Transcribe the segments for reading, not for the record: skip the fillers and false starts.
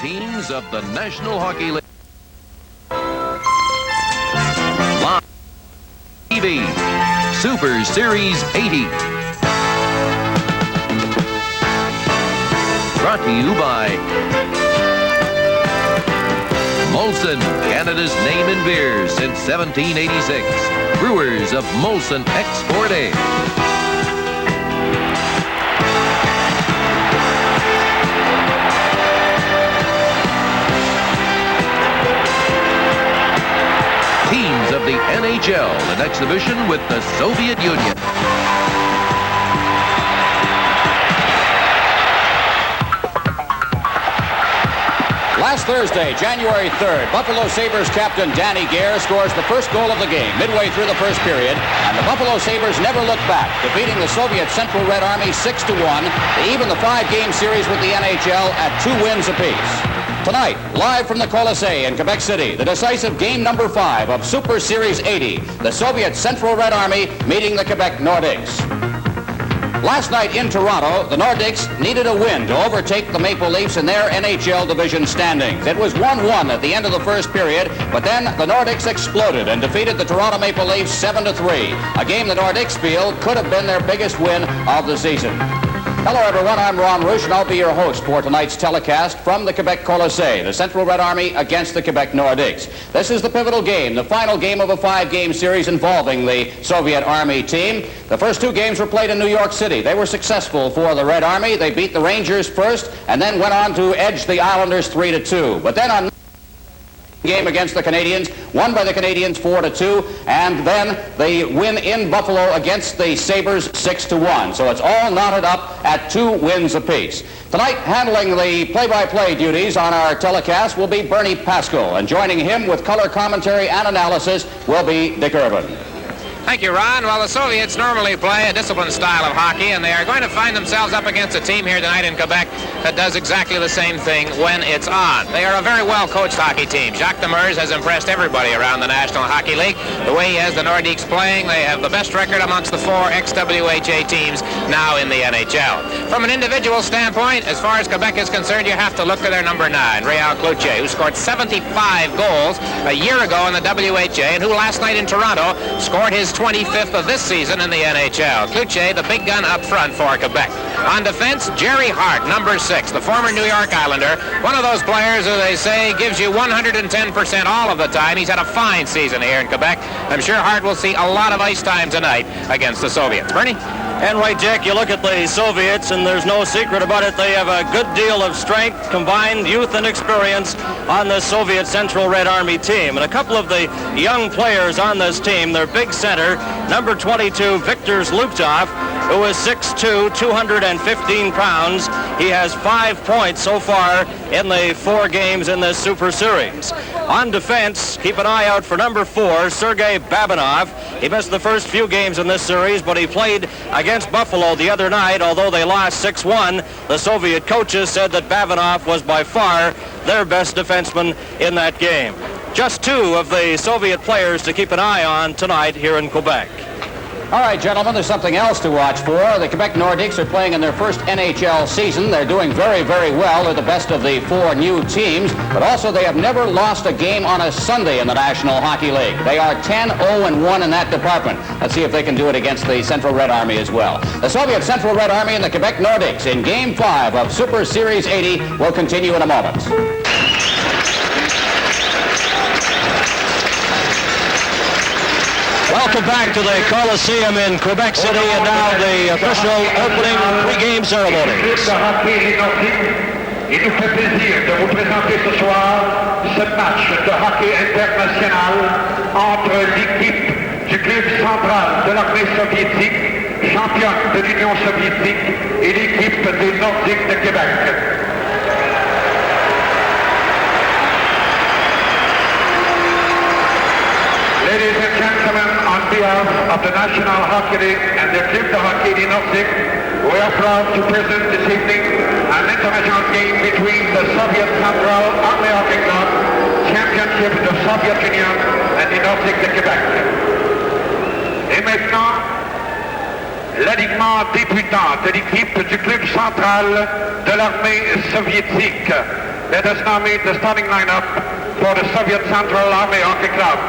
teams of the National Hockey League. Live TV, Super Series 80. Brought to you by Molson, Canada's name in beer since 1786. Brewers of Molson Export Ale. Teams of the NHL, an exhibition with the Soviet Union. Last Thursday, January 3rd, Buffalo Sabres captain Danny Gare scores the first goal of the game midway through the first period, and the Buffalo Sabres never looked back, defeating the Soviet Central Red Army 6-1 to even the 5-game series with the NHL at 2 wins apiece. Tonight, live from the Colisée in Quebec City, the decisive game number 5 of Super Series 80, the Soviet Central Red Army meeting the Quebec Nordicks. Last night in Toronto, the Nordicks needed a win to overtake the Maple Leafs in their NHL division standings. It was 1-1 at the end of the first period, but then the Nordicks exploded and defeated the Toronto Maple Leafs 7-3, a game the Nordicks feel could have been their biggest win of the season. Hello, everyone. I'm Ron Rush, and I'll be your host for tonight's telecast from the Quebec Colisée, the Central Red Army against the Quebec Nordicks. This is the pivotal game, the final game of a 5-game series involving the Soviet Army team. The first 2 games were played in New York City. They were successful for the Red Army. They beat the Rangers first and then went on to edge the Islanders 3-2. But then on game against the Canadians, won by the Canadians 4-2, and then the win in Buffalo against the Sabres 6-1. So it's all knotted up at 2 wins apiece. Tonight, handling the play-by-play duties on our telecast will be Bernie Pascal, and joining him with color commentary and analysis will be Dick Irvin. Thank you, Ron. Well, the Soviets normally play a disciplined style of hockey, and they are going to find themselves up against a team here tonight in Quebec that does exactly the same thing when it's on. They are a very well-coached hockey team. Jacques Demers has impressed everybody around the National Hockey League. The way he has the Nordicks playing, they have the best record amongst the 4 ex-WHA teams now in the NHL. From an individual standpoint, as far as Quebec is concerned, you have to look to their number 9, Réal Cloutier, who scored 75 goals a year ago in the WHA, and who last night in Toronto scored his 25th of this season in the NHL. Cloutier, the big gun up front for Quebec. On defense, Jerry Hart, number 6, the former New York Islander, one of those players who they say gives you 110% all of the time. He's had a fine season here in Quebec. I'm sure Hart will see a lot of ice time tonight against the Soviets. Bernie? And right, Jack, you look at the Soviets, and there's no secret about it. They have a good deal of strength, combined youth and experience on the Soviet Central Red Army team. And a couple of the young players on this team, their big center, number 22, Viktor Zluptov, who is 6'2", 215 pounds. He has 5 points so far in the 4 games in this Super Series. On defense, keep an eye out for number 4, Sergei Babinov. He missed the first few games in this series, but he played against Buffalo the other night. Although they lost 6-1, the Soviet coaches said that Babinov was by far their best defenseman in that game. Just 2 of the Soviet players to keep an eye on tonight here in Quebec. All right, gentlemen, there's something else to watch for. The Quebec Nordics are playing in their first NHL season. They're doing very, very well. They're the best of the 4 new teams, but also they have never lost a game on a Sunday in the National Hockey League. They are 10-0-1 in that department. Let's see if they can do it against the Central Red Army as well. The Soviet Central Red Army and the Quebec Nordics in Game 5 of Super Series 80 will continue in a moment. Welcome back to the Coliseum in Quebec City, and now the official opening pre-game ceremony. Il nous fait plaisir de vous présenter ce soir ce match de hockey international entre l'équipe du club central de l'armée soviétique, championne de l'Union soviétique, et l'équipe des Nordiques de Québec. Ladies and gentlemen, on behalf of the National Hockey League and the Club de Hockey des Nordiques, we are proud to present this evening an international game between the Soviet Central Army Hockey Club, championship of the Soviet Union, and the Nordiques de Québec. Et maintenant, l'alignement débutant de l'équipe du club central de l'armée soviétique. let us now meet the starting lineup for the Soviet Central Army Hockey Club.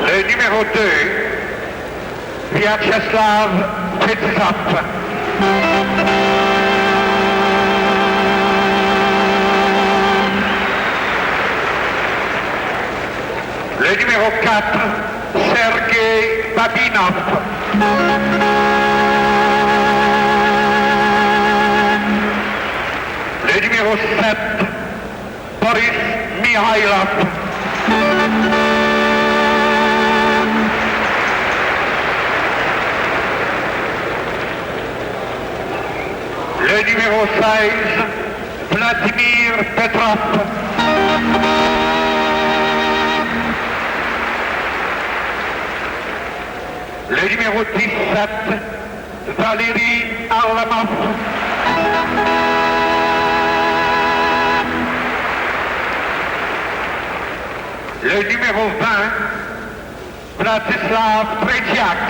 Le numéro 2, Vyacheslav Pitsap. Le numéro 4, Sergei Babinov. Le numéro 7, Boris Mihailov. Le numéro 16, Vladimir Petrov. Le numéro 17, Valérie Arlamov. Le numéro 20, Vladislav Tretiak.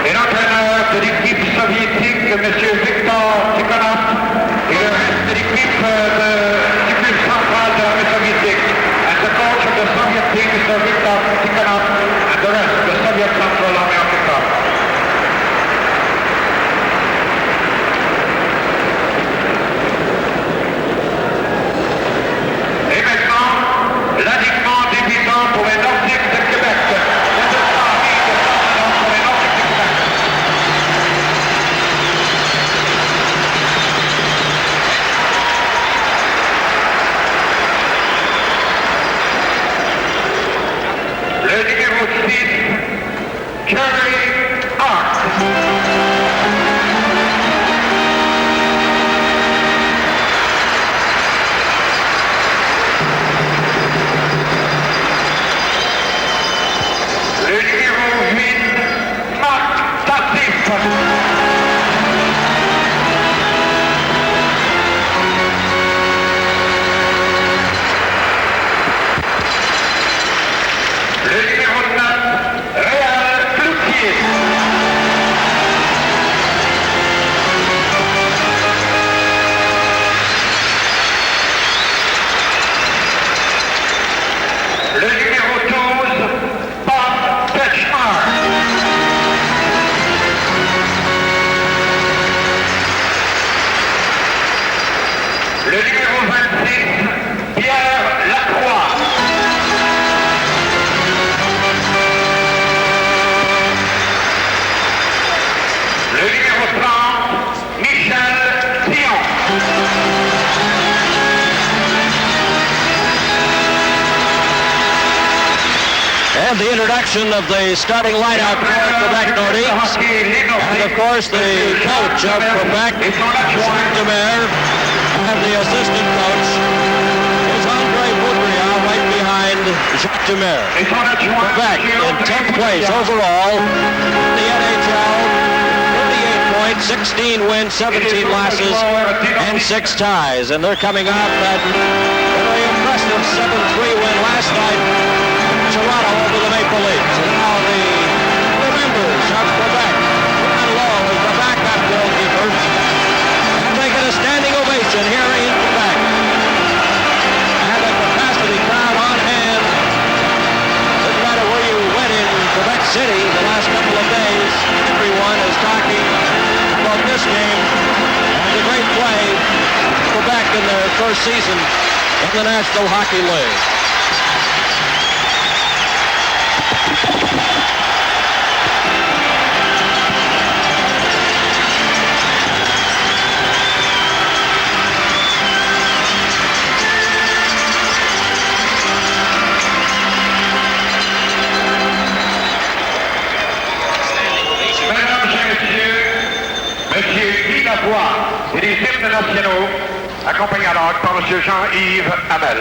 Et l'entraîneur de l'équipe soviétique, M. Viktor Tikhonov, et le reste de l'équipe du club central de l'armée soviétique. And the coach of the Soviet team, Mr. Viktor Tikhonov, and the rest of the Soviet Central Army Hockey Club. Et maintenant, l'alignement débutant pour les Nordiques de Québec. Le numéro 6, Kerry Hart. Le numéro 8, Marc Tatif. Le numéro 9, Réal Cloutier. Le numéro 12, Bob Petchmar. Le numéro 26, Pierre Lacroix. Le numéro 30, Michel Dion. And the introduction of the starting lineup for Quebec Nordiks. And of course the coach of Quebec, Jacques Demers, and the assistant coach is Andre Boudria right behind Jacques Demers. Quebec in 10th place overall in the NHL. 38 points, 16 wins, 17 losses, and 6 ties. And they're coming off that very impressive 7-3 win last night. Toronto over the Maple Leafs. And now the members of Quebec, Ron Lowe is the backup goalkeepers, and they get a standing ovation here in Quebec. And a capacity crowd on hand. Doesn't matter where you went in Quebec City the last couple of days, everyone is talking about this game and the great play Quebec in their first season in the National Hockey League. Et les hymnes nationaux, accompagnés alors par M. Jean-Yves Hamel.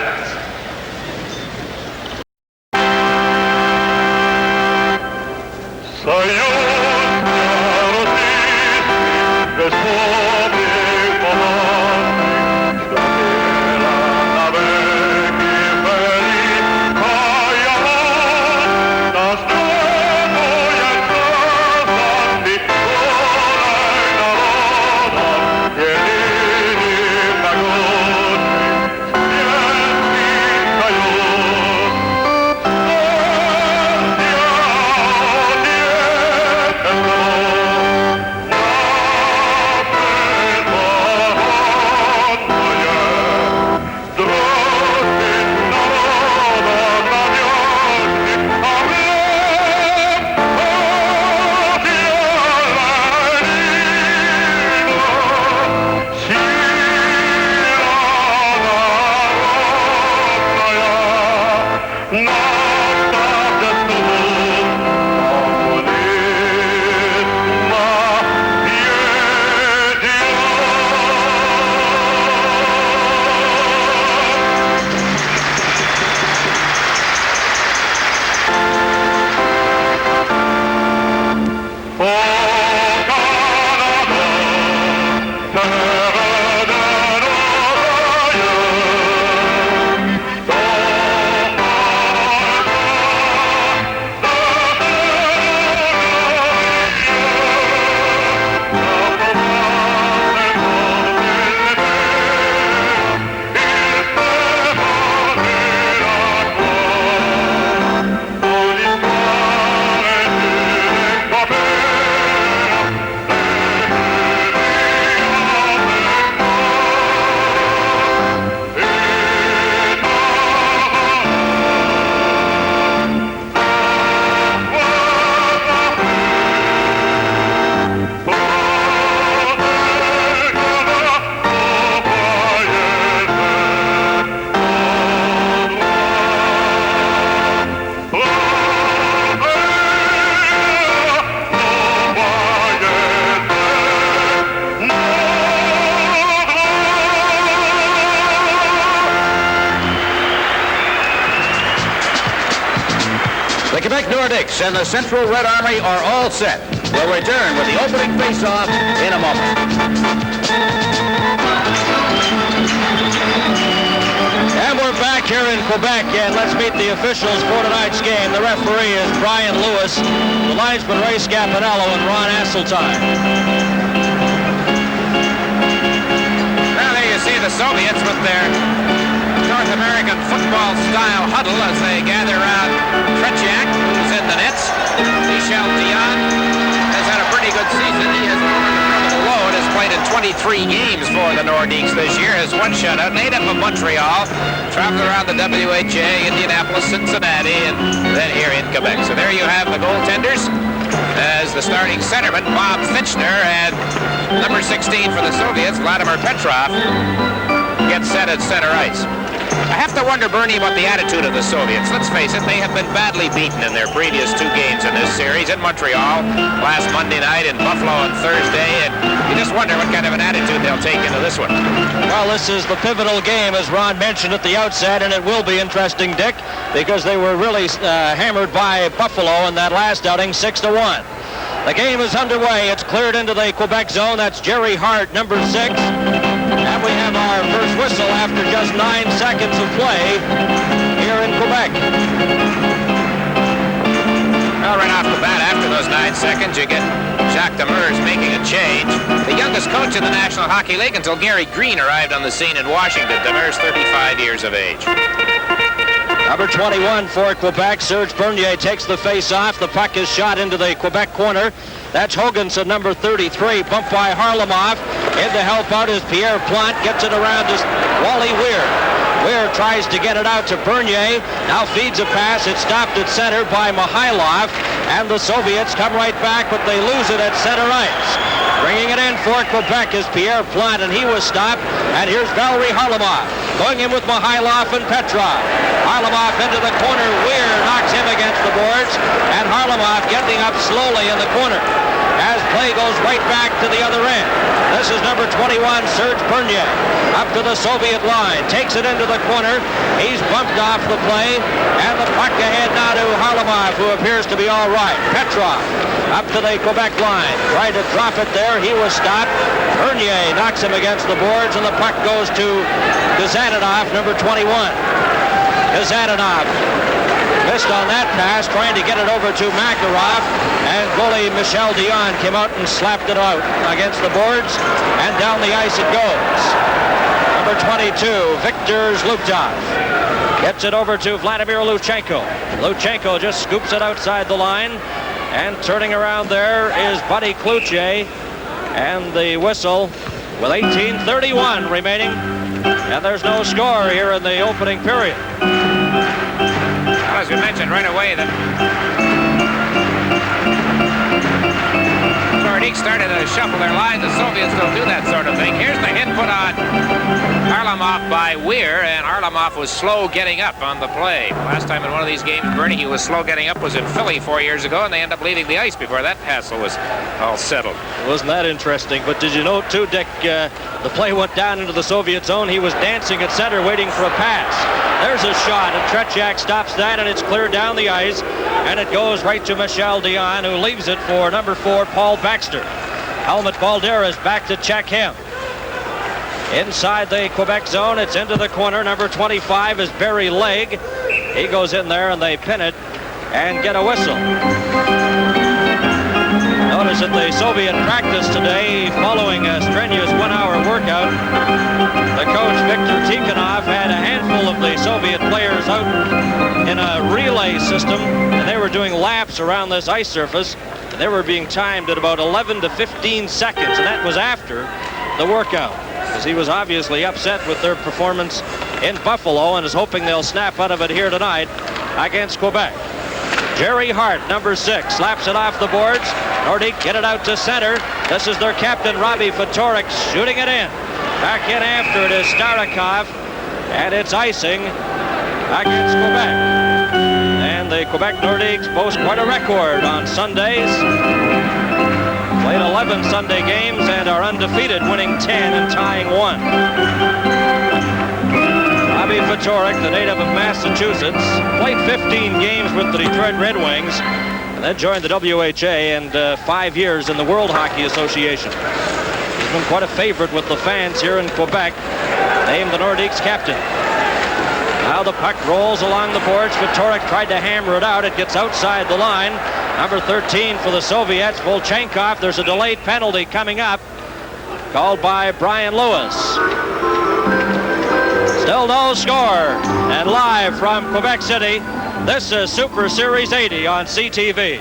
Quebec Nordicks and the Central Red Army are all set. We'll return with the opening face-off in a moment. And we're back here in Quebec, and let's meet the officials for tonight's game. The referee is Brian Lewis, the linesman Ray Scapanello, and Ron Asseltine. Well, there you see the Soviets with their North American football-style huddle as they gather around Tretiak, who's in the nets. Michel Dion has had a pretty good season. He has load, has played in 23 games for the Nordicks this year, has one shutout, made up of Montreal, traveled around the WHA, Indianapolis, Cincinnati, and then here in Quebec. So there you have the goaltenders as the starting centerman, Bob Fitchner, and number 16 for the Soviets, Vladimir Petrov, gets set at center ice. I have to wonder, Bernie, about the attitude of the Soviets. Let's face it, they have been badly beaten in their previous two games in this series, in Montreal last Monday night, in Buffalo on Thursday, and you just wonder what kind of an attitude they'll take into this one. Well, this is the pivotal game, as Ron mentioned at the outset, and it will be interesting, Dick, because they were really hammered by Buffalo in that last outing, 6-1. The game is underway. It's cleared into the Quebec zone. That's Jerry Hart, number 6. And we have our first whistle after just 9 seconds of play here in Quebec. Well, right off the bat, after those 9 seconds, you get Jacques Demers making a change. The youngest coach in the National Hockey League until Gary Green arrived on the scene in Washington. Demers, 35 years of age. Number 21 for Quebec, Serge Bernier takes the face-off. The puck is shot into the Quebec corner. That's Hoganson, number 33, bumped by Harlamov. In to help out is Pierre Plante, gets it around to Wally Weir. Weir tries to get it out to Bernier, now feeds a pass. It's stopped at center by Mikhailov, and the Soviets come right back, but they lose it at center ice. Bringing it in for Quebec is Pierre Plante, and he was stopped. And here's Valery Harlamov going in with Mikhailov and Petrov. Harlamov into the corner. Weir knocks him against the boards, and Harlamov getting up slowly in the corner as play goes right back to the other end. This is number 21, Serge Bernier, up to the Soviet line, takes it into the corner. He's bumped off the play, and the puck ahead now to Harlamov, who appears to be all right. Petrov up to the Quebec line, tried to drop it there. He was stopped. Bernier knocks him against the boards, and the puck goes to Gazanov, number 21. Gazanov missed on that pass, trying to get it over to Makarov, and goalie Michel Dion came out and slapped it out against the boards, and down the ice it goes. Number 22, Viktor Zlutov, gets it over to Vladimir Luchenko. Luchenko just scoops it outside the line, and turning around there is Buddy Cloutier, and the whistle with 18:31 remaining, and there's no score here in the opening period. Well, as we mentioned right away, the Nordiques started to shuffle their lines. The Soviets don't do that sort of thing. Here's the hit put on Harlamov by Weir, and Harlamov was slow getting up on the play. Last time in one of these games, Bernie, he was slow getting up was in Philly 4 years ago, and they ended up leaving the ice before that hassle was all settled. Wasn't that interesting? But did you note, too, Dick, the play went down into the Soviet zone. He was dancing at center, waiting for a pass. There's a shot, and Tretiak stops that, and it's cleared down the ice, and it goes right to Michel Dion, who leaves it for number 4, Paul Baxter. Helmut Balderas back to check him. Inside the Quebec zone, it's into the corner. Number 25 is Barry Legg. He goes in there, and they pin it and get a whistle. Notice at the Soviet practice today, following a strenuous 1-hour workout, the coach, Viktor Tikhonov, had a handful of the Soviet players out in a relay system, and they were doing laps around this ice surface, and they were being timed at about 11 to 15 seconds, and that was after the workout, because he was obviously upset with their performance in Buffalo and is hoping they'll snap out of it here tonight against Quebec. Jerry Hart, number 6, slaps it off the boards. Nordique get it out to center. This is their captain, Robbie Fatorik, shooting it in. Back in after it is Starikov, and it's icing against Quebec. And the Quebec Nordiques boast quite a record on Sundays. Played 11 Sunday games and are undefeated, winning 10 and tying 1. Robbie Fatorik, the native of Massachusetts, played 15 games with the Detroit Red Wings, and then joined the WHA and 5 years in the World Hockey Association. He's been quite a favorite with the fans here in Quebec, named the Nordik's captain. Now the puck rolls along the boards. Fatorik tried to hammer it out. It gets outside the line. Number 13 for the Soviets, Volchenkov. There's a delayed penalty coming up, called by Brian Lewis. Still no score. And live from Quebec City, this is Super Series 80 on CTV.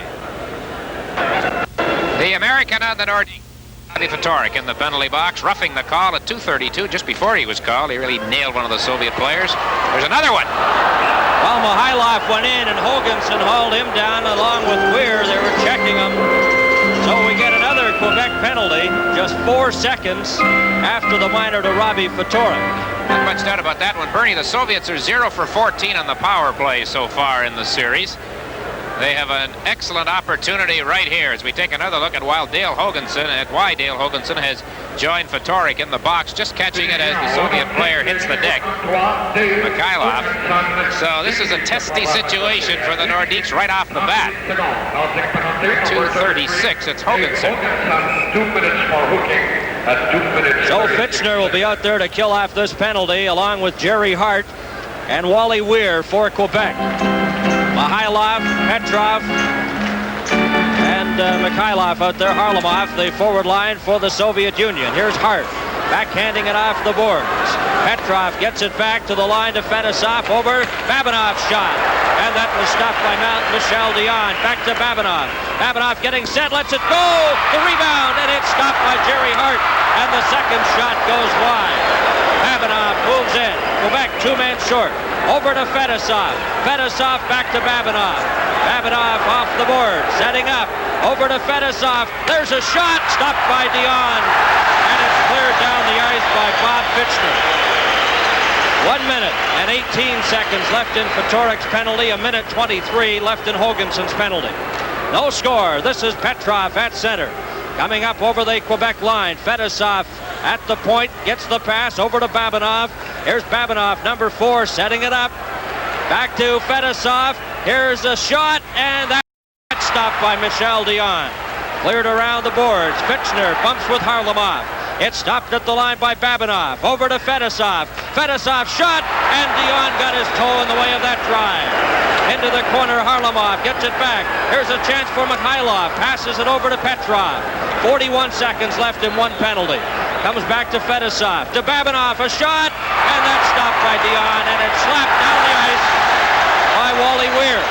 The American on the Nordik's, Robbie Fatorik in the penalty box, roughing the call at 2:32. Just before he was called, he really nailed one of the Soviet players. There's another one. Well, Mikhailov went in, and Hoganson hauled him down along with Weir. They were checking him. So we get another Quebec penalty just 4 seconds after the minor to Robbie Fatorik. Not much doubt about that one, Bernie. The Soviets are 0 for 14 on the power play so far in the series. They have an excellent opportunity right here as we take another look at why Dale Hoganson has joined Fatorik in the box, just catching it as the Soviet player hits the deck. Mikhailov. So this is a testy situation for the Nordik's right off the bat. 2:36, it's Hoganson. 2 minutes for hooking at 2 minutes. Joe Fitchner will be out there to kill off this penalty, along with Jerry Hart and Wally Weir for Quebec. Mikhailov, Petrov, and Mikhailov out there. Harlamov, the forward line for the Soviet Union. Here's Hart, backhanding it off the boards. Petrov gets it back to the line to Fedosov, over Babinov's shot. And that was stopped by Michel Dion. Back to Babinov. Babinov getting set, lets it go. The rebound, and it's stopped by Jerry Hart. And the second shot goes wide. Babinov moves in. Quebec 2 men short. Over to Fedosov. Fedosov back to Babinov. Babinov off the board, setting up. Over to Fedosov. There's a shot, stopped by Dion. And it's cleared down the ice by Bob Fitchner. 1 minute and 18 seconds left in Fatorik's penalty. 1:23 left in Hoganson's penalty. No score. This is Petrov at center. Coming up over the Quebec line. Fedosov at the point, gets the pass over to Babinov. Here's Babinov, number 4, setting it up. Back to Fedosov. Here's a shot, and that's stopped by Michel Dion. Cleared around the boards. Fitchner bumps with Harlamov. It's stopped at the line by Babinov. Over to Fedosov. Fedosov shot, and Dion got his toe in the way of that drive. Into the corner, Harlamov gets it back. Here's a chance for Mikhailov. Passes it over to Petrov. 41 seconds left in one penalty. Comes back to Fedosov. To Babinov, a shot, and that's stopped by Dion, and it's slapped down the ice by Wally Weir.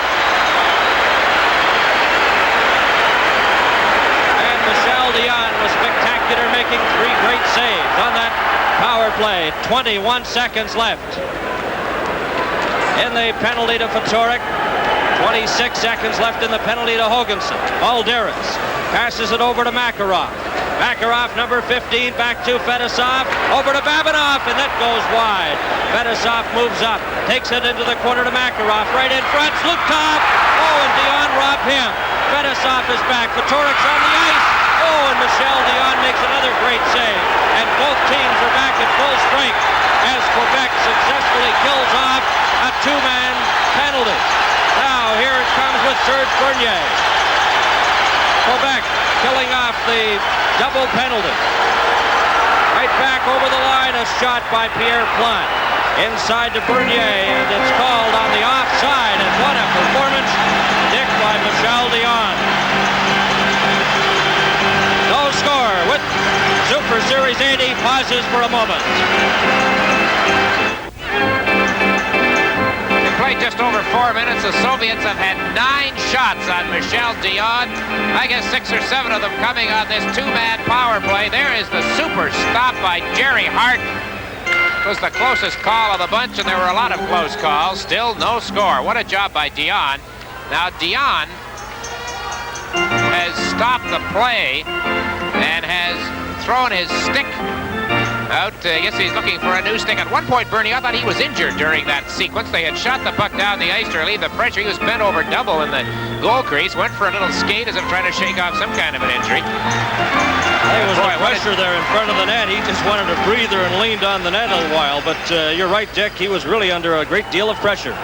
And Michel Dion was spectacular, making 3 great saves on that power play. 21 seconds left in the penalty to Fatorik. 26 seconds left in the penalty to Hoganson. Balderas passes it over to Makarov. Makarov, number 15, back to Fedosov. Over to Babinov, and that goes wide. Fedosov moves up, takes it into the corner to Makarov. Right in front, Slukov. Oh, and Dion robbed him. Fedosov is back. Fatorik's on the ice. Oh, and Michel Dion makes another great save. And both teams are back at full strength as Quebec successfully kills off a 2-man penalty. Now, here it comes with Serge Bernier. Quebec killing off the double penalty. Right back over the line, a shot by Pierre Plante. Inside to Bernier, and it's called on the offside. And what a performance, Dick, by Michel Dion. No score with Super Series 80. Pauses for a moment. Played just over 4 minutes. The Soviets have had 9 shots on Michel Dion. I guess 6 or 7 of them coming on this 2-man power play. There is the super stop by Jerry Hart. It was the closest call of the bunch, and there were a lot of close calls. Still no score. What a job by Dion. Now Dion has stopped the play and has thrown his stick out. I guess he's looking for a new stick. At one point, Bernie, I thought he was injured during that sequence. They had shot the puck down the ice to relieve the pressure. He was bent over double in the goal crease, went for a little skate as if trying to shake off some kind of an injury. There was the pressure there in front of the net. He just wanted a breather and leaned on the net a little while. But you're right, Dick. He was really under a great deal of pressure.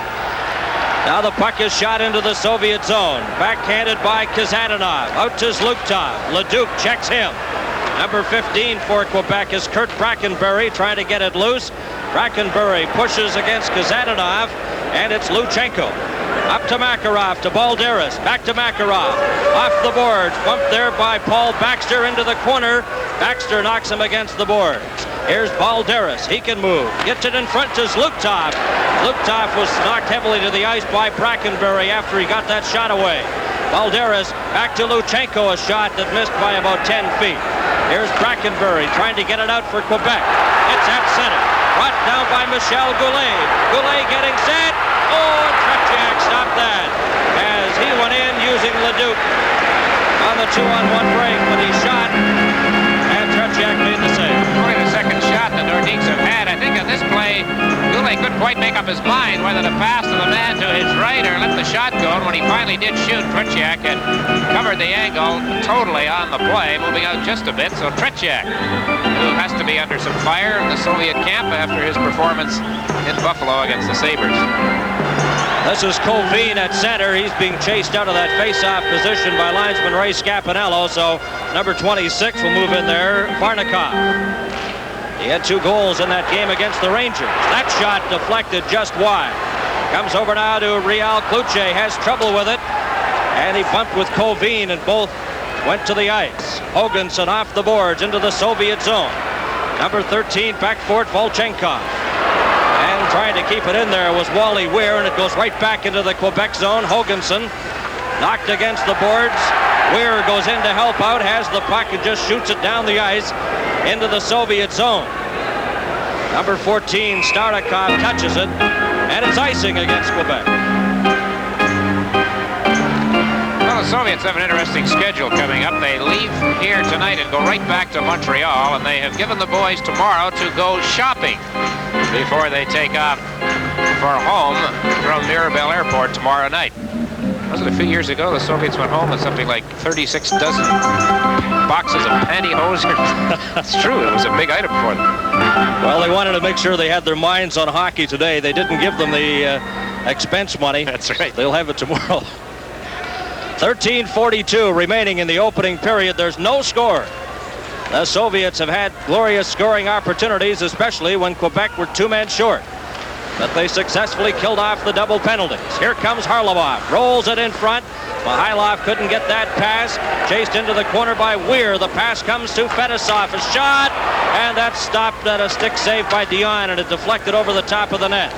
Now the puck is shot into the Soviet zone. Backhanded by Kazadanov. Out to Zlukov. Leduc checks him. Number 15 for Quebec is Kurt Brackenbury trying to get it loose. Brackenbury pushes against Kazadanov, and it's Luchenko. Up to Makarov, to Balderas, back to Makarov. Off the boards, bumped there by Paul Baxter into the corner. Baxter knocks him against the boards. Here's Balderas, he can move. Gets it in front to Zlukov. Zlukov was knocked heavily to the ice by Brackenbury after he got that shot away. Balderas back to Luchenko, a shot that missed by about 10 feet. Here's Brackenbury trying to get it out for Quebec. It's at center. Brought down by Michel Goulet. Goulet getting set. Oh, Tretiak stopped that as he went in using Leduc on the 2-on-1 break, but he shot, and Tretiak made the save. Only the second shot the Nordiks have had. I think on this play, Goulet couldn't quite make up his mind whether to pass to the man to his right or let the shot go. And when he finally did shoot, Tretiak had covered the angle totally on the play, moving out just a bit. So Tretiak, who has to be under some fire in the Soviet camp after his performance in Buffalo against the Sabres. This is Kovin at center. He's being chased out of that face-off position by linesman Ray Scapanello. So number 26 will move in there, Varnikov. He had 2 goals in that game against the Rangers. That shot deflected just wide. Comes over now to Real Kluche. Has trouble with it. And he bumped with Kovin, and both went to the ice. Hoganson off the boards into the Soviet zone. Number 13 back for it, Volchenkov. And trying to keep it in there was Wally Weir, and it goes right back into the Quebec zone. Hoganson knocked against the boards. Weir goes in to help out, has the puck and just shoots it down the ice into the Soviet zone. Number 14, Starikov, touches it, and it's icing against Quebec. Well, the Soviets have an interesting schedule coming up. They leave here tonight and go right back to Montreal, and they have given the boys tomorrow to go shopping before they take off for home from Mirabel Airport tomorrow night. Was it a few years ago the Soviets went home with something like 36 dozen boxes of pantyhose? It's true, it was a big item for them. Well, they wanted to make sure they had their minds on hockey today. They didn't give them the expense money. That's right. They'll have it tomorrow. 13:42 remaining in the opening period. There's no score. The Soviets have had glorious scoring opportunities, especially when Quebec were 2 men short. But they successfully killed off the double penalties. Here comes Harlamov, rolls it in front. Mihailov couldn't get that pass. Chased into the corner by Weir. The pass comes to Fedosov. A shot, and that's stopped at a stick save by Dion, and it deflected over the top of the net.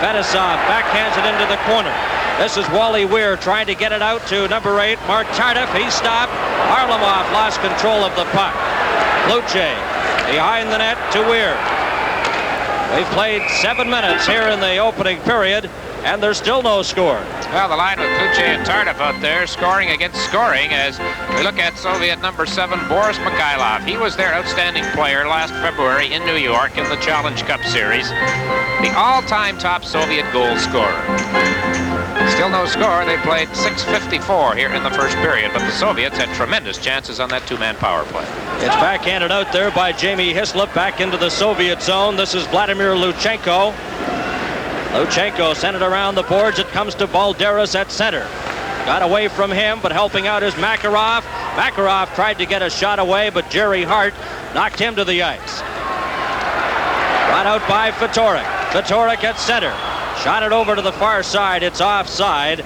Fedosov backhands it into the corner. This is Wally Weir trying to get it out to number 8, Mark Tardif. He stopped. Harlamov lost control of the puck. Luce behind the net to Weir. We've played 7 minutes here in the opening period, and there's still no score. Well, the line with Kluche and Tardif out there, scoring against scoring, as we look at Soviet number 7, Boris Mikhailov. He was their outstanding player last February in New York in the Challenge Cup Series. The all-time top Soviet goal scorer. Still no score. They played 6:54 here in the first period, but the Soviets had tremendous chances on that 2-man power play. It's backhanded out there by Jamie Hislop back into the Soviet zone. This is Vladimir Luchenko. Luchenko sent it around the boards. It comes to Balderas at center. Got away from him, but helping out is Makarov. Makarov tried to get a shot away, but Jerry Hart knocked him to the ice. Brought out by Fatorik. Fatorik at center. Shot it over to the far side. It's offside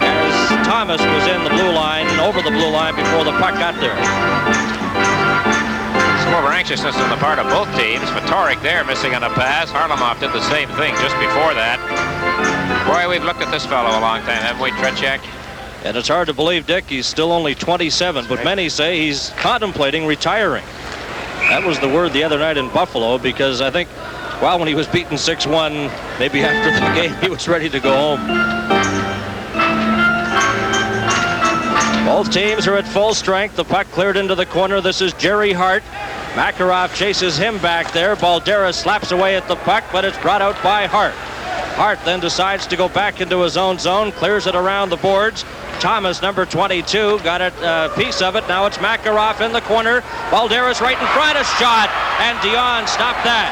as Thomas was in the blue line, over the blue line before the puck got there. Some over anxiousness on the part of both teams. Fatorik there missing on a pass. Harlamov did the same thing just before that. Boy, we've looked at this fellow a long time, haven't we, Tretiak? And it's hard to believe, Dick, he's still only 27, but many say he's contemplating retiring. That was the word the other night in Buffalo, because I think, well, when he was beaten 6-1, maybe after the game, he was ready to go home. Both teams are at full strength. The puck cleared into the corner. This is Jerry Hart. Makarov chases him back there. Balderas slaps away at the puck, but it's brought out by Hart. Hart then decides to go back into his own zone, clears it around the boards. Thomas, number 22, got a piece of it. Now it's Makarov in the corner. Balderas right in front, a shot, and Dion stopped that.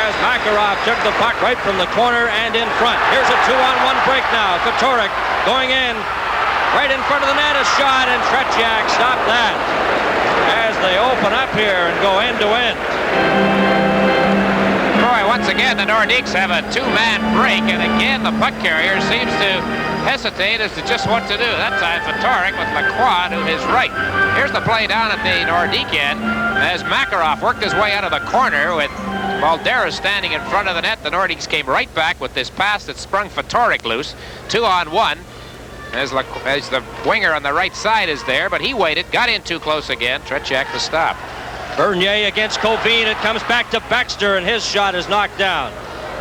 As Makarov took the puck right from the corner and in front. Here's a 2-on-1 break now. Fatorik going in, right in front of the net, a shot, and Tretiak stopped that. As they open up here and go end to end. Troy, once again, the Nordicks have a two-man break, and again the puck carrier seems to hesitate as to just what to do. That time Fatorik with Lacroix to his right. Here's the play down at the Nordique end as Makarov worked his way out of the corner with Balderas standing in front of the net. The Nordicks came right back with this pass that sprung Fatorik loose. 2-on-1 as the winger on the right side is there, but he waited, got in too close again. Tretiak to stop. Bernier against Covine. It comes back to Baxter, and his shot is knocked down.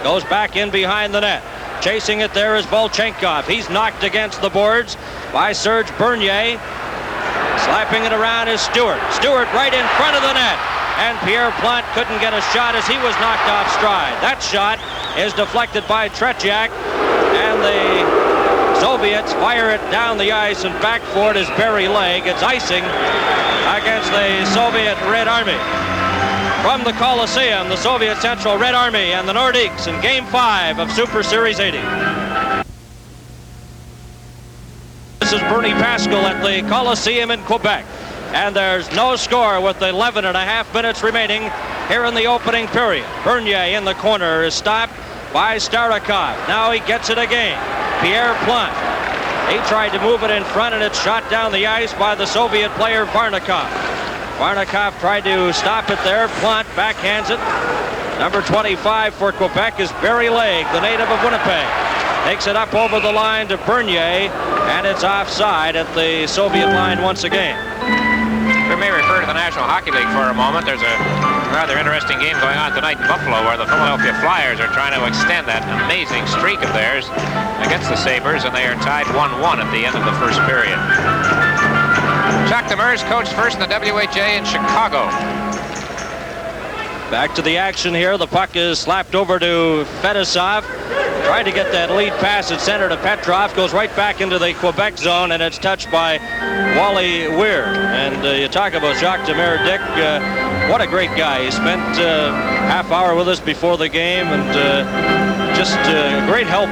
Goes back in behind the net. Chasing it there is Volchenkov. He's knocked against the boards by Serge Bernier. Slapping it around is Stewart. Stewart right in front of the net. And Pierre Plante couldn't get a shot as he was knocked off stride. That shot is deflected by Tretiak. And the Soviets fire it down the ice, and back for it is Barry Legg. It's icing against the Soviet Red Army. From the Coliseum, the Soviet Central Red Army and the Nordiques in Game 5 of Super Series 80. This is Bernie Pascal at the Coliseum in Quebec. And there's no score with 11.5 minutes remaining here in the opening period. Bernier in the corner is stopped by Starikov. Now he gets it again. Pierre Plante. He tried to move it in front, and it's shot down the ice by the Soviet player Varnikov. Varnikov tried to stop it there. Plante backhands it. Number 25 for Quebec is Barry Legg, the native of Winnipeg. Takes it up over the line to Bernier, and it's offside at the Soviet line once again. We may refer to the National Hockey League for a moment. There's a rather interesting game going on tonight in Buffalo where the Philadelphia Flyers are trying to extend that amazing streak of theirs against the Sabres, and they are tied 1-1 at the end of the first period. Jacques Demers coached first in the WHA in Chicago. Back to the action here. The puck is slapped over to Fedosov. Tried to get that lead pass at center to Petrov. Goes right back into the Quebec zone, and it's touched by Wally Weir. And you talk about Jacques Demers, Dick. What a great guy. He spent half hour with us before the game, and just great help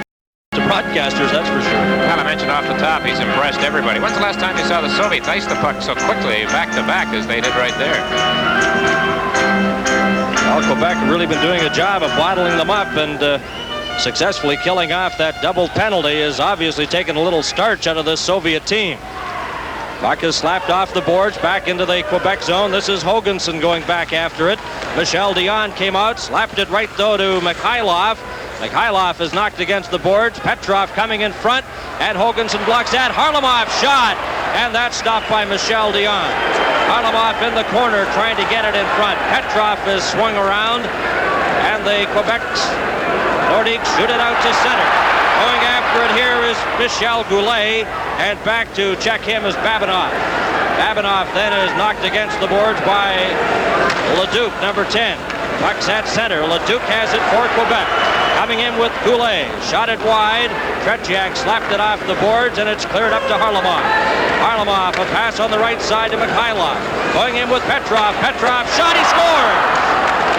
to broadcasters, that's for sure. Well, I mentioned off the top, he's impressed everybody. When's the last time you saw the Soviets ice the puck so quickly, back-to-back, as they did right there? Well, Quebec have really been doing a job of bottling them up, and successfully killing off that double penalty is obviously taking a little starch out of this Soviet team. Puck is slapped off the boards, back into the Quebec zone. This is Hoganson going back after it. Michel Dion came out, slapped it right, though, to Mikhailov. Mikhailov is knocked against the boards. Petrov coming in front, and Hoganson blocks that. Harlamov shot, and that's stopped by Michel Dion. Harlamov in the corner trying to get it in front. Petrov is swung around, and the Quebec Nordiques shoot it out to center. Going after it here is Michel Goulet, and back to check him is Babinov. Babinov then is knocked against the boards by Leduc, number 10. Puck's at center. Leduc has it for Quebec. Coming in with Goulet. Shot it wide. Tretiak slapped it off the boards, and it's cleared up to Harlamov. Harlamov, a pass on the right side to Mikhailov. Going in with Petrov. Petrov shot, he scored!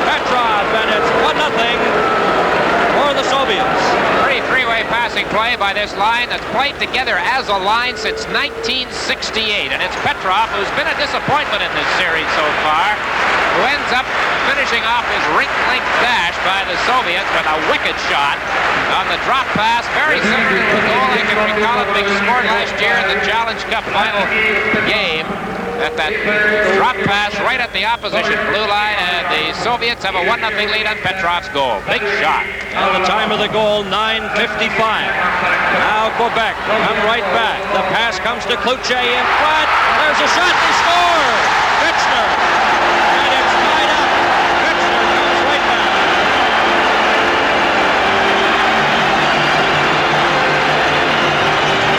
Petrov, and it's 1-0 for the Soviets. Pretty three-way passing play by this line that's played together as a line since 1968. And it's Petrov, who's been a disappointment in this series so far, who ends up finishing off his rink-length dash by the Soviets with a wicked shot on the drop pass, very similar to the goal I can recall it being scored last year in the Challenge Cup final game. At that drop pass right at the opposition blue line, and the Soviets have a 1-0 lead on Petrov's goal. Big shot. And the time of the goal, 9:55. Now Quebec come right back. The pass comes to Cloutier in front. There's a shot, they score! Fitchner. And it's tied up. Fitchner comes right back.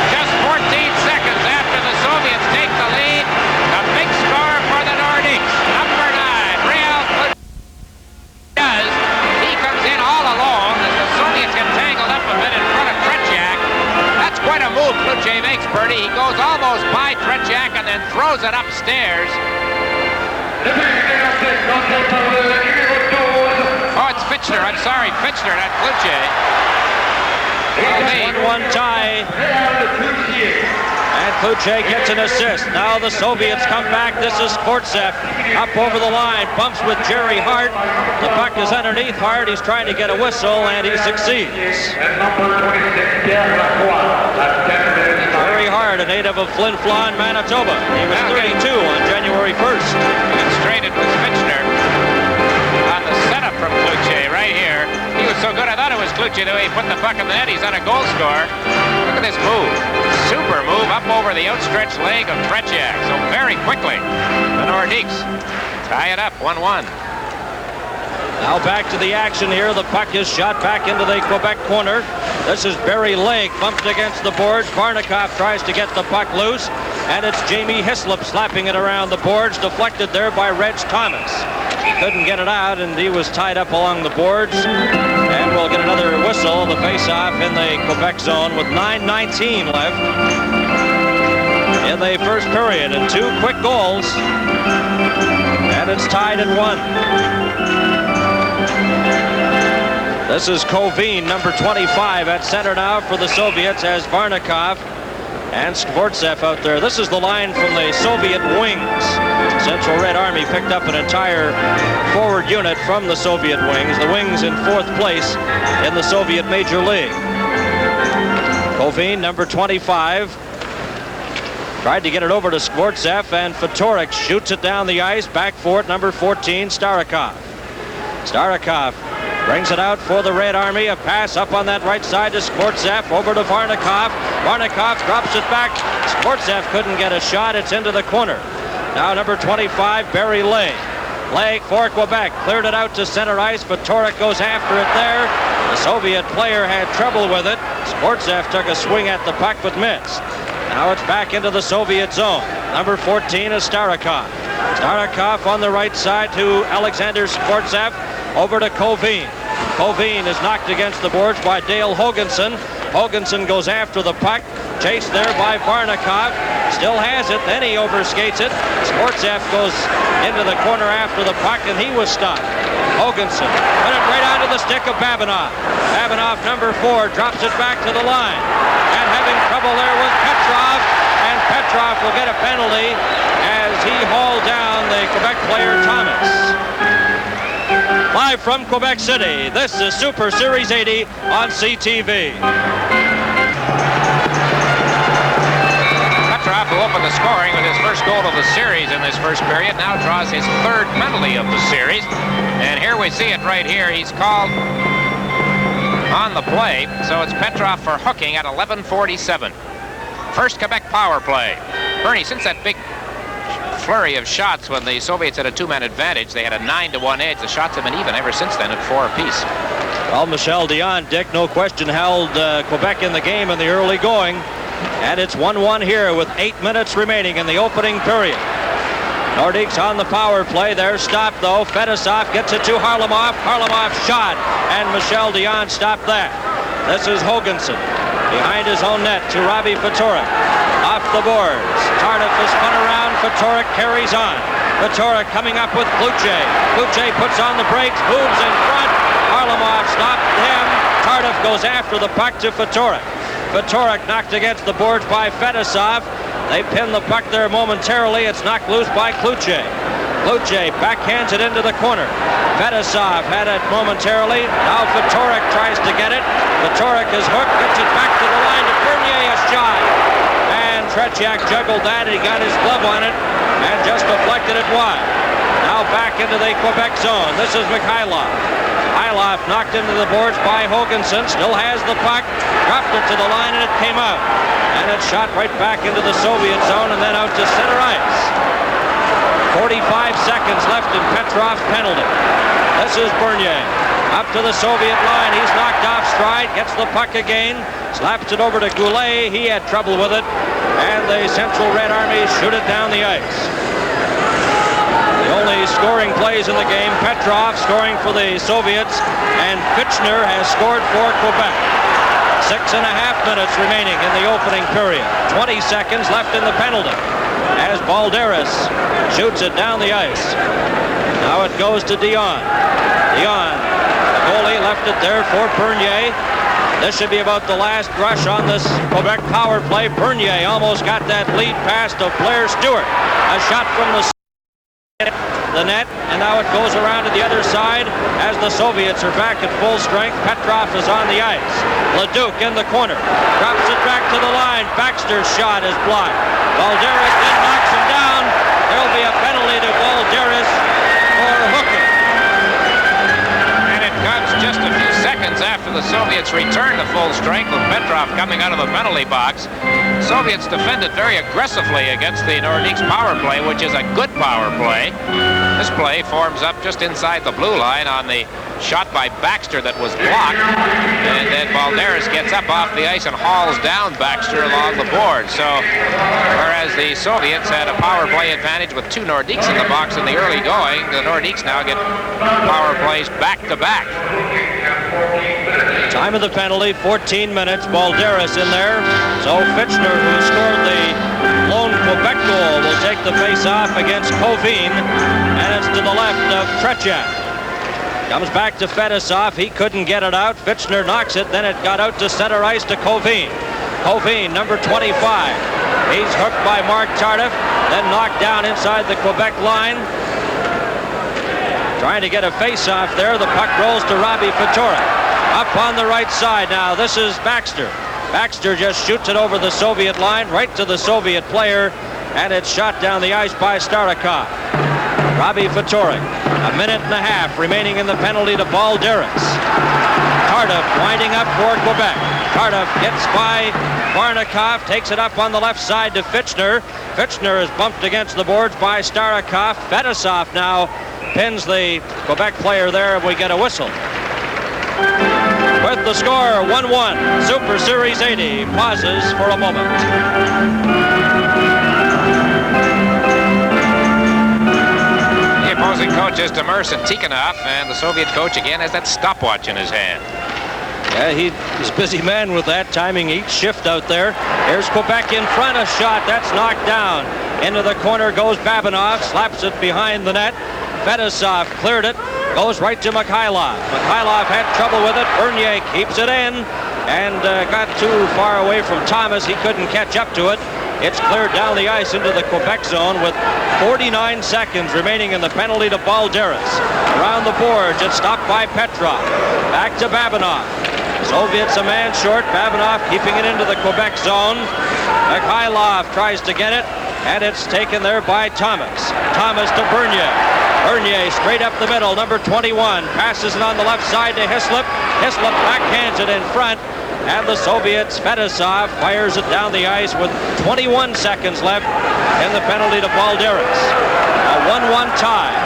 Just 14 seconds after the Soviets take the lead, a big score for the Nordiques. Number 9, Real Cloutier. He comes in all alone as the Soviets and throws it upstairs. Oh, it's Fitchner. I'm sorry, Fitchner, not Kluche. 1-1 tie. And Kluche gets an assist. Now the Soviets come back. This is Skvortsov up over the line. Bumps with Jerry Hart. The puck is underneath Hart. He's trying to get a whistle, and he succeeds. Jerry Hart, a native of Flin Flon, Manitoba. He was 32 on January 1st. And straight it was Fitchner on the setup from Kluche right here. He was so good, I thought it was Kluche the way he put the puck in the net. He's on a goal scorer. Look at this move. Super move up over the outstretched leg of Tretiak. So very quickly, the Nordiks tie it up 1-1. Now back to the action here. The puck is shot back into the Quebec corner. This is Barry Lake bumped against the boards. Varnikov tries to get the puck loose, and it's Jamie Hislop slapping it around the boards, deflected there by Reg Thomas. He couldn't get it out, and he was tied up along the boards. And we'll get another whistle, the face-off in the Quebec zone with 9:19 left in the first period, and 2 quick goals, and it's tied at 1. This is Kovin, number 25, at center now for the Soviets as Varnikov and Skvortsov out there. This is the line from the Soviet wings. Central Red Army picked up an entire forward unit from the Soviet wings. The wings in 4th place in the Soviet Major League. Kovin, number 25, tried to get it over to Skvortsov, and Fatorik shoots it down the ice. Back for it, number 14, Starikov. Starikov brings it out for the Red Army. A pass up on that right side to Skvortsov, over to Varnikov. Varnikov drops it back. Skvortsov couldn't get a shot. It's into the corner. Now number 25, Barry Lake. Lake for Quebec. Cleared it out to center ice. Fatorik goes after it there. The Soviet player had trouble with it. Skvortsov took a swing at the puck but missed. Now it's back into the Soviet zone. Number 14 is Starikov. Starikov on the right side to Alexander Skvortsov. Over to Kovin. Kovin is knocked against the boards by Dale Hoganson. Hoganson goes after the puck. Chased there by Varnikov. Still has it. Then he overskates it. Skvortsov goes into the corner after the puck, and he was stopped. Hoganson put it right onto the stick of Babinov. Babinov, number 4, drops it back to the line. And having trouble there was Petrov. And Petrov will get a penalty as he hauled down the Quebec player Thomas. Live from Quebec City, this is Super Series 80 on CTV. Petrov, who opened the scoring with his first goal of the series in this first period, now draws his 3rd penalty of the series. And here we see it right here. He's called on the play, so it's Petrov for hooking at 11:47. First Quebec power play. Bernie, since that big flurry of shots when the Soviets had a 2-man advantage, they had a 9-1 edge. The shots have been even ever since then at 4 apiece. Well, Michel Dion, Dick, no question, held Quebec in the game in the early going. And it's 1-1 here with 8 minutes remaining in the opening period. Nordik's on the power play. They're stopped, though. Fedosov gets it to Harlamov. Harlamov shot, and Michel Dion stopped that. This is Hoganson behind his own net to Robbie Fatorik. Off the boards. Tardif is spun around. Fatorik carries on. Fatorik coming up with Kluche. Kluche puts on the brakes, moves in front. Harlamov stopped him. Tardif goes after the puck to Fatorik. Fatorik knocked against the boards by Fedosov. They pin the puck there momentarily. It's knocked loose by Kluche. Kluche backhands it into the corner. Fedosov had it momentarily. Now Fatorik tries to get it. Fatorik is hooked, gets it back to the line to Bernier, a shot. And Tretiak juggled that, and he got his glove on it and just deflected it wide. Now back into the Quebec zone. This is Mikhailov. Mikhailov knocked into the boards by Hoganson. Still has the puck. Dropped it to the line, and it came out. And it shot right back into the Soviet zone and then out to center ice. 45 seconds left in Petrov's penalty. This is Bernier. Up to the Soviet line. He's knocked off stride. Gets the puck again. Slaps it over to Goulet. He had trouble with it. And the Central Red Army shoot it down the ice. The only scoring plays in the game, Petrov scoring for the Soviets, and Fitchner has scored for Quebec. 6.5 minutes remaining in the opening period. 20 seconds left in the penalty. As Balderas shoots it down the ice. Now it goes to Dion. Dion, the goalie, left it there for Bernier. This should be about the last rush on this Quebec power play. Bernier almost got that lead pass to Blair Stewart. A shot from the net, and now it goes around to the other side as the Soviets are back at full strength. Petrov is on the ice. Leduc in the corner. Drops it back to the line. Baxter's shot is blocked. Balderas then knocks him down. There'll be a penalty to Balderas for hooking. And it comes just a few seconds after the Soviets return to full strength with Petrov coming out of the penalty box. Soviets defended very aggressively against the Nordik's power play, which is a good power play. This play forms up just inside the blue line on the shot by Baxter that was blocked. And then Balderas gets up off the ice and hauls down Baxter along the board. So, whereas the Soviets had a power play advantage with 2 Nordiques in the box in the early going, the Nordiques now get power plays back-to-back. Time of the penalty, 14 minutes. Balderas in there. So Fitchner, who scored the lone Quebec goal, will take the face-off against Kovin, and it's to the left of Tretiak. Comes back to Fedosov. He couldn't get it out. Fitchner knocks it. Then it got out to center ice to Kovin. Kovin, number 25. He's hooked by Mark Tardif, then knocked down inside the Quebec line. Trying to get a face-off there. The puck rolls to Robbie Fatorik. Up on the right side now. This is Baxter. Baxter just shoots it over the Soviet line, right to the Soviet player, and it's shot down the ice by Starikov. Robbie Fatorik. A minute and a half remaining in the penalty to Balderas. Tardif winding up for Quebec. Tardif gets by Varnikov, takes it up on the left side to Fitchner. Fitchner is bumped against the boards by Starikov. Fedosov now pins the Quebec player there, and we get a whistle. With the score 1-1, Super Series 80 pauses for a moment. The opposing coach is Demers and Tikhonov, and the Soviet coach again has that stopwatch in his hand. Yeah, he's a busy man with that, timing each shift out there. Here's Quebec in front, a shot, that's knocked down. Into the corner goes Babinov, slaps it behind the net. Fedosov cleared it, goes right to Mikhailov. Mikhailov had trouble with it. Bernier keeps it in and got too far away from Thomas. He couldn't catch up to it. It's cleared down the ice into the Quebec zone with 49 seconds remaining in the penalty to Balderas. Around the boards, it's stopped by Petrov. Back to Babinov. Soviets a man short. Babinov keeping it into the Quebec zone. Mikhailov tries to get it, and it's taken there by Thomas. Thomas to Bernier. Bernier straight up the middle, number 21, passes it on the left side to Hislop. Hislop backhands it in front, and the Soviets, Fedosov, fires it down the ice with 21 seconds left in the penalty to Balderas. A 1-1 tie,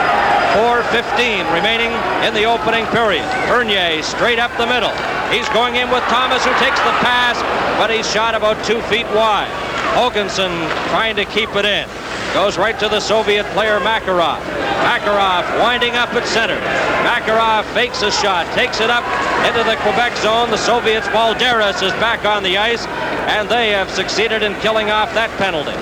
4:15 remaining in the opening period. Bernier straight up the middle. He's going in with Thomas, who takes the pass, but he's shot about 2 feet wide. Hoganson trying to keep it in. Goes right to the Soviet player Makarov. Makarov winding up at center. Makarov fakes a shot, takes it up into the Quebec zone. The Soviets' Balderas is back on the ice, and they have succeeded in killing off that penalty.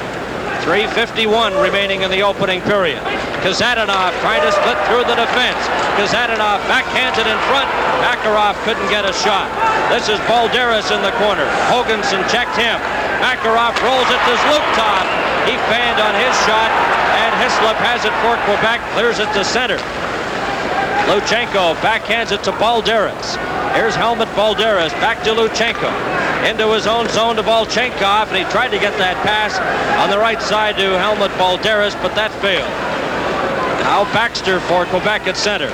3:51 remaining in the opening period. Kazadanov trying to split through the defense. Kazadanov backhands it in front. Makarov couldn't get a shot. This is Balderas in the corner. Hoganson checked him. Makarov rolls it to Zlukov. He fanned on his shot, and Hislop has it for Quebec, clears it to center. Luchenko backhands it to Balderas. Here's Helmut Balderas, back to Luchenko. Into his own zone to Volchenkov, and he tried to get that pass on the right side to Helmut Balderas, but that failed. Now Baxter for Quebec at center.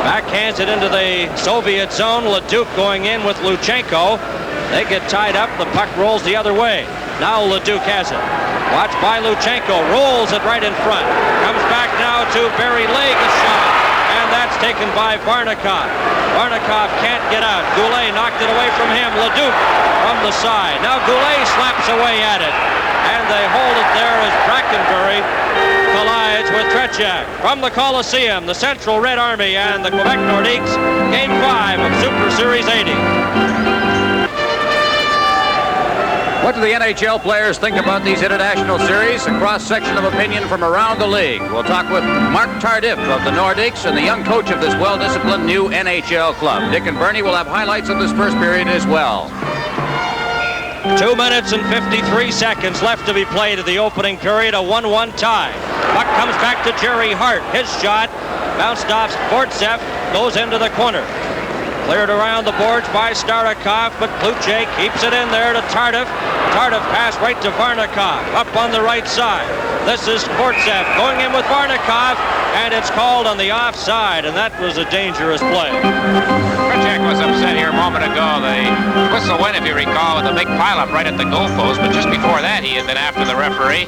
Backhands it into the Soviet zone. Leduc going in with Luchenko. They get tied up. The puck rolls the other way. Now Leduc has it. Watched by Luchenko. Rolls it right in front. Comes back now to Barry Lake. A shot. And that's taken by Varnikov. Varnikov can't get out. Goulet knocked it away from him. Leduc from the side. Now Goulet slaps away at it. And they hold it there as Brackenbury collides with Tretiak. From the Coliseum, the Central Red Army and the Quebec Nordiques, Game 5 of Super Series 80. What do the NHL players think about these international series? A cross-section of opinion from around the league. We'll talk with Mark Tardif of the Nordicks and the young coach of this well-disciplined new NHL club. Dick and Bernie will have highlights of this first period as well. 2 minutes and 53 seconds left to be played of the opening period, a 1-1 tie. Puck comes back to Jerry Hart. His shot bounced off Sportsev, goes into the corner. Cleared around the boards by Starikov, but Kluche keeps it in there to Tardif. Tardif pass right to Varnikov, up on the right side. This is Sportsev going in with Varnikov, and it's called on the offside, and that was a dangerous play. Kravchuk was upset here a moment ago. The whistle went, if you recall, with a big pileup right at the goalpost, but just before that he had been after the referee.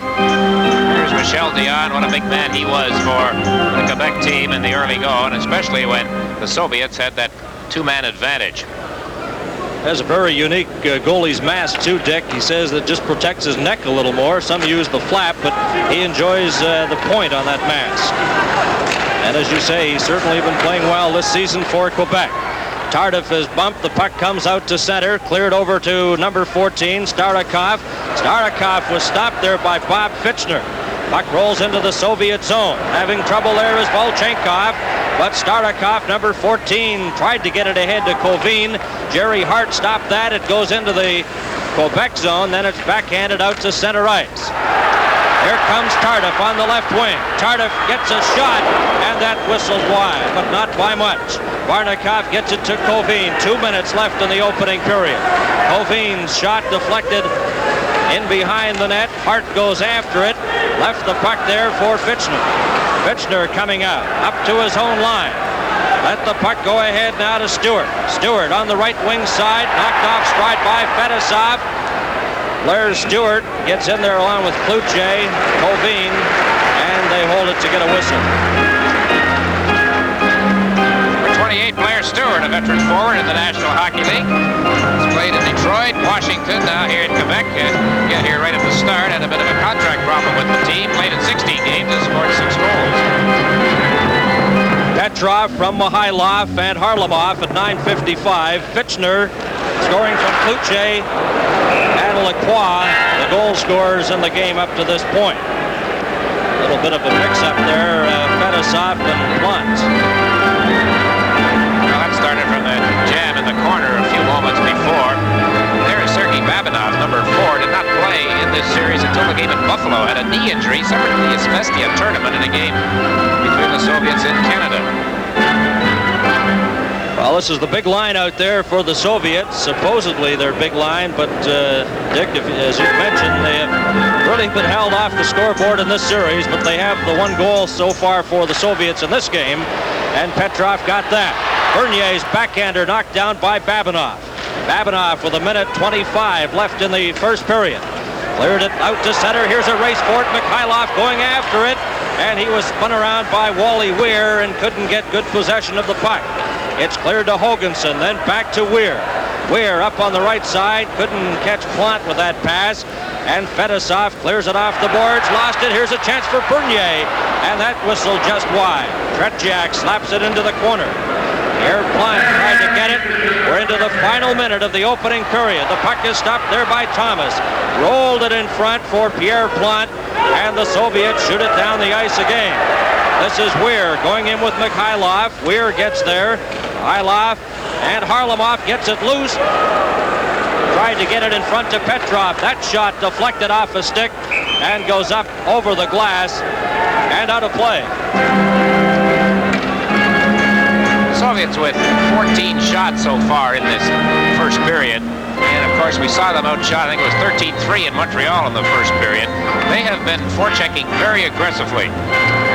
Here's Michel Dion, what a big man he was for the Quebec team in the early go, and especially when the Soviets had that two-man advantage. Has a very unique goalie's mask too, Dick. He says that just protects his neck a little more. Some use the flap, but he enjoys the point on that mask. And as you say, he's certainly been playing well this season for Quebec. Tardif is bumped. The puck comes out to center. Cleared over to number 14, Starikov. Starikov was stopped there by Bob Fitchner. Puck rolls into the Soviet zone. Having trouble there is Volchenkov, but Starikov, number 14, tried to get it ahead to Kovin. Jerry Hart stopped that. It goes into the Quebec zone. Then it's backhanded out to center ice. Here comes Tardif on the left wing. Tardif gets a shot, and that whistles wide, but not by much. Varnikov gets it to Kovin. 2 minutes left in the opening period. Kovin's shot deflected in behind the net. Hart goes after it. Left the puck there for Fitchner. Fitchner coming out, up to his own line. Let the puck go ahead now to Stewart. Stewart on the right wing side, knocked off stride by Fedosov. Blair Stewart gets in there along with Kluche, Kovin, and they hold it to get a whistle. Number 28, Blair Stewart, a veteran forward in the National Hockey League. He's played in Detroit, Washington, now here in Quebec. Got here right at the start, had a bit of a contract problem with the team. Played in 16 games and scored 6 goals. Petrov from Mihailov and Harlamov at 9:55. Fitchner scoring from Kluche and Lacroix, the goal scorers in the game up to this point. A little bit of a mix-up there, Fedosov and Blunt. Well, that started from the jam in the corner a few moments before. There is Sergei Babinov, number 4, did not play in this series until the game in Buffalo. Had a knee injury, suffered in the Izvestia tournament in a game between the Soviets and Canada. Well, this is the big line out there for the Soviets. Supposedly their big line, but Dick, as you mentioned, they have really been held off the scoreboard in this series, but they have the 1 goal so far for the Soviets in this game, and Petrov got that. Bernier's backhander knocked down by Babinov. Babinov with 1:25 left in the first period. Cleared it out to center. Here's a race for it. Mikhailov going after it, and he was spun around by Wally Weir and couldn't get good possession of the puck. It's cleared to Hoganson, then back to Weir. Weir up on the right side, couldn't catch Plant with that pass, and Fedosov clears it off the boards, lost it. Here's a chance for Bernier, and that whistle just wide. Tretiak slaps it into the corner. Here Plant tried to get it. We're into the final minute of the opening period. The puck is stopped there by Thomas. Rolled it in front for Pierre Plant, and the Soviets shoot it down the ice again. This is Weir going in with Mikhailov. Weir gets there. Mikhailov and Harlamov gets it loose. Tried to get it in front to Petrov. That shot deflected off a stick and goes up over the glass and out of play. Soviets with 14 shots so far in this first period. And of course we saw them outshot. I think it was 13-3 in Montreal in the first period. They have been forechecking very aggressively.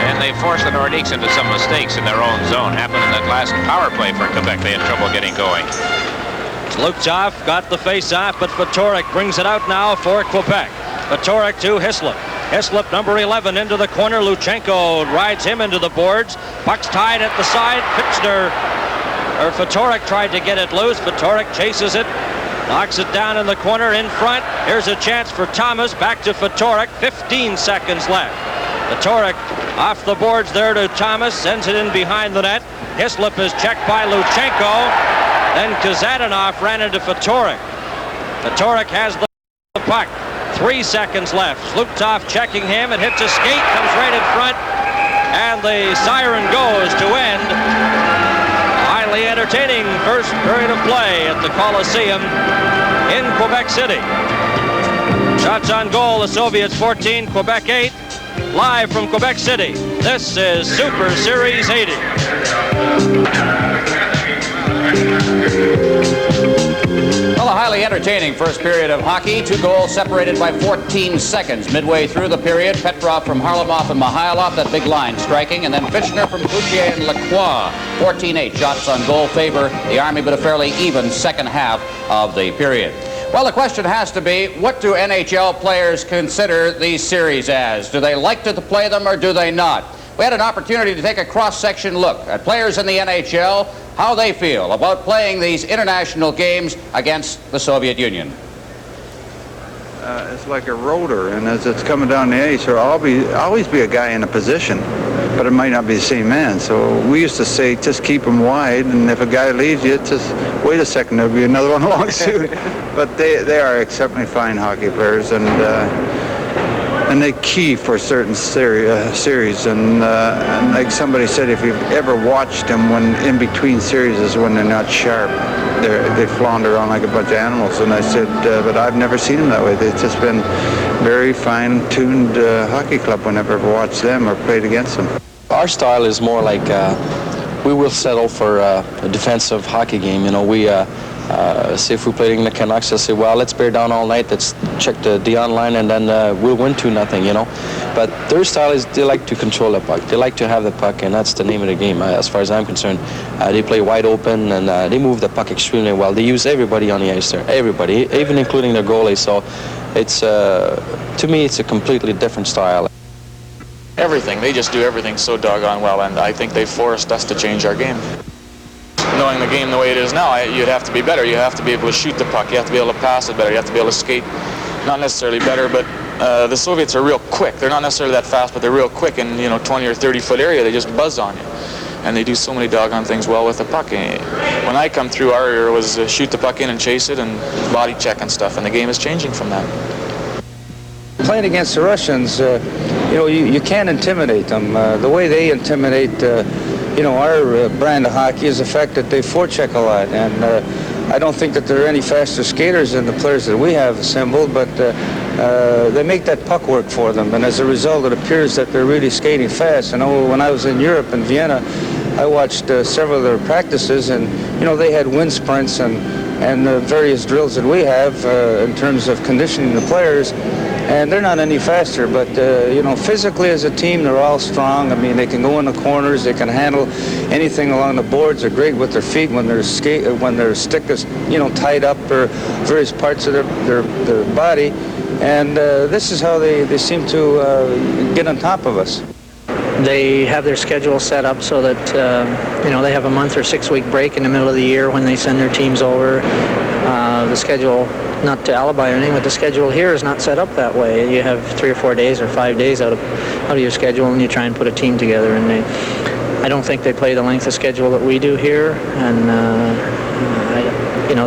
And they forced the Nordicks into some mistakes in their own zone. Happened in that last power play for Quebec. They had trouble getting going. Lukhtov got the face-off, but Fatorik brings it out now for Quebec. Fatorik to Hislop. Hislop, number 11, into the corner. Luchenko rides him into the boards. Puck's tied at the side. Fatorik tried to get it loose. Fatorik chases it. Knocks it down in the corner in front. Here's a chance for Thomas. Back to Fatorik. 15 seconds left. Fatorik off the boards there to Thomas. Sends it in behind the net. Hislop is checked by Luchenko. Then Kazadanov ran into Fatorik. Fatorik has the The puck. 3 seconds left. Luptoff checking him. It hits a skate, comes right in front, and the siren goes to end. Highly entertaining first period of play at the Coliseum in Quebec City. Shots on goal, the Soviets 14, Quebec 8. Live from Quebec City, this is Super Series 80. Well, a highly entertaining first period of hockey. 2 goals separated by 14 seconds. Midway through the period, Petrov from Harlamov and Mihailov, that big line striking, and then Fitchner from Cloutier and Lacroix. 14-8 shots on goal favor the Army, but a fairly even second half of the period. Well, the question has to be, what do NHL players consider these series as? Do they like to play them or do they not? We had an opportunity to take a cross-section look at players in the NHL, how they feel about playing these international games against the Soviet Union. It's like a rotor, and as it's coming down the ice, there'll always be a guy in a position, but it might not be the same man. So we used to say, just keep him wide, and if a guy leaves you, just wait a second, there'll be another one along soon. But they are exceptionally fine hockey players, and they key for certain series. And like somebody said, if you've ever watched them when in between series is when they're not sharp, they flounder around like a bunch of animals. And I said, but I've never seen them that way. They've just been very fine-tuned hockey club whenever I've watched them or played against them. Our style is more like we will settle for a defensive hockey game. You know, we say if we're playing the Canucks, they'll say, well, let's bear down all night, let's check the online, and then we'll win 2-0, you know. But their style is they like to control the puck. They like to have the puck, and that's the name of the game, as far as I'm concerned. They play wide open, and they move the puck extremely well. They use everybody on the ice there, everybody, even including their goalie. So it's, to me, it's a completely different style. Everything. They just do everything so doggone well, and I think they forced us to change our game. Knowing the game the way it is now, you'd have to be better. You have to be able to shoot the puck. You have to be able to pass it better. You have to be able to skate. Not necessarily better, but the Soviets are real quick. They're not necessarily that fast, but they're real quick in 20 or 30 foot area. They just buzz on you, and they do so many doggone things well with the puck. When I come through, our era was shoot the puck in and chase it and body check and stuff, and the game is changing from that. Playing against the Russians, you can't intimidate them. The way they intimidate, our brand of hockey is the fact that they forecheck a lot, and I don't think that there are any faster skaters than the players that we have assembled, but they make that puck work for them, and as a result, it appears that they're really skating fast. I know when I was in Europe, in Vienna, I watched several of their practices, and they had wind sprints and various drills that we have in terms of conditioning the players. And they're not any faster, but physically as a team, they're all strong. I mean, they can go in the corners, they can handle anything along the boards. They're great with their feet when their stick is tied up or various parts of their body. And this is how they seem to get on top of us. They have their schedule set up so that they have a month or 6-week break in the middle of the year when they send their teams over. The schedule, not to alibi or anything, but the schedule here is not set up that way. You have 3 or 4 days or 5 days out of your schedule, and you try and put a team together. And I don't think they play the length of schedule that we do here, and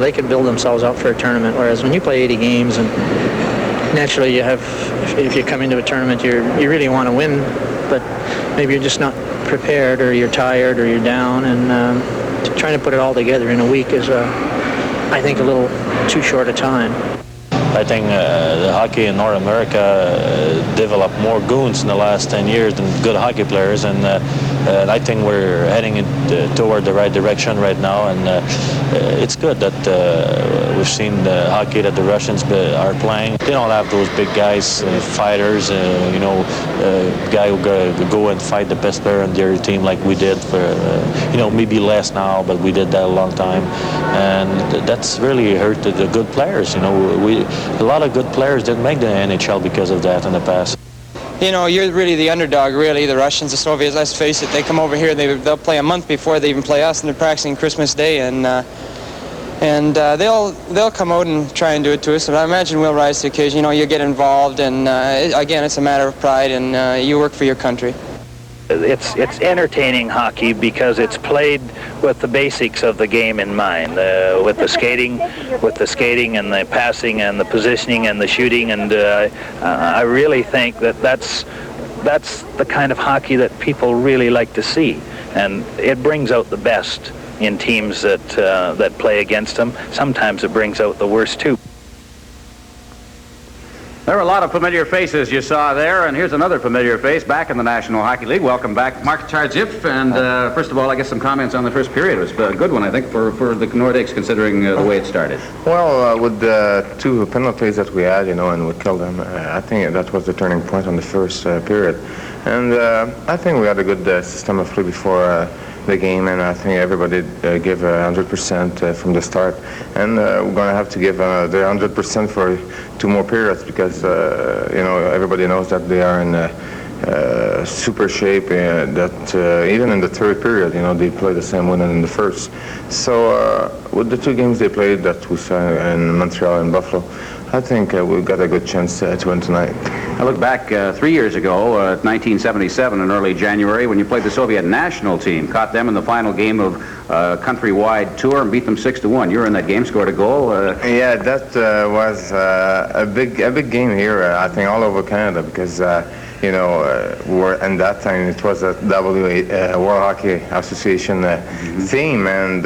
they could build themselves up for a tournament. Whereas when you play 80 games, and naturally if you come into a tournament, you really want to win, but maybe you're just not prepared, or you're tired, or you're down, and trying to put it all together in a week is, I think, a little too short a time. I think the hockey in North America developed more goons in the last 10 years than good hockey players, and I think we're heading toward the right direction right now, and it's good that we've seen the hockey that the Russians are playing. They don't have those big guys, fighters, guy who go and fight the best player on their team like we did for, maybe less now, but we did that a long time, and that's really hurt the good players. A lot of good players didn't make the NHL because of that in the past. You're really the underdog, really. The Russians, the Soviets, let's face it, they come over here, they'll play a month before they even play us, and they're practicing Christmas Day, and they'll come out and try and do it to us, but I imagine we'll rise to the occasion. You get involved, and again, it's a matter of pride, and you work for your country. It's entertaining hockey because it's played with the basics of the game in mind, with the skating and the passing and the positioning and the shooting, and I really think that's the kind of hockey that people really like to see, and it brings out the best in teams that play against them. Sometimes it brings out the worst too. There were a lot of familiar faces you saw there, and here's another familiar face back in the National Hockey League. Welcome back, Mark Tardif. And first of all, I guess some comments on the first period. It was a good one, I think, for the Nordicks, considering the way it started. Well, with the 2 penalties that we had, and we killed them, I think that was the turning point on the first period. And I think we had a good system of play before the game, and I think everybody gave 100% from the start, and we're going to have to give the 100% for 2 more periods because everybody knows that they are in super shape, that even in the third period, they play the same way in the first. So with the 2 games they played that we saw in Montreal and Buffalo, I think we've got a good chance to win tonight. I look back 3 years ago, 1977, in early January, when you played the Soviet national team, caught them in the final game of countrywide tour and beat them 6-1. You were in that game, scored a goal. Yeah, that was a big game here, I think, all over Canada, because in that time it was a World Hockey Association theme, and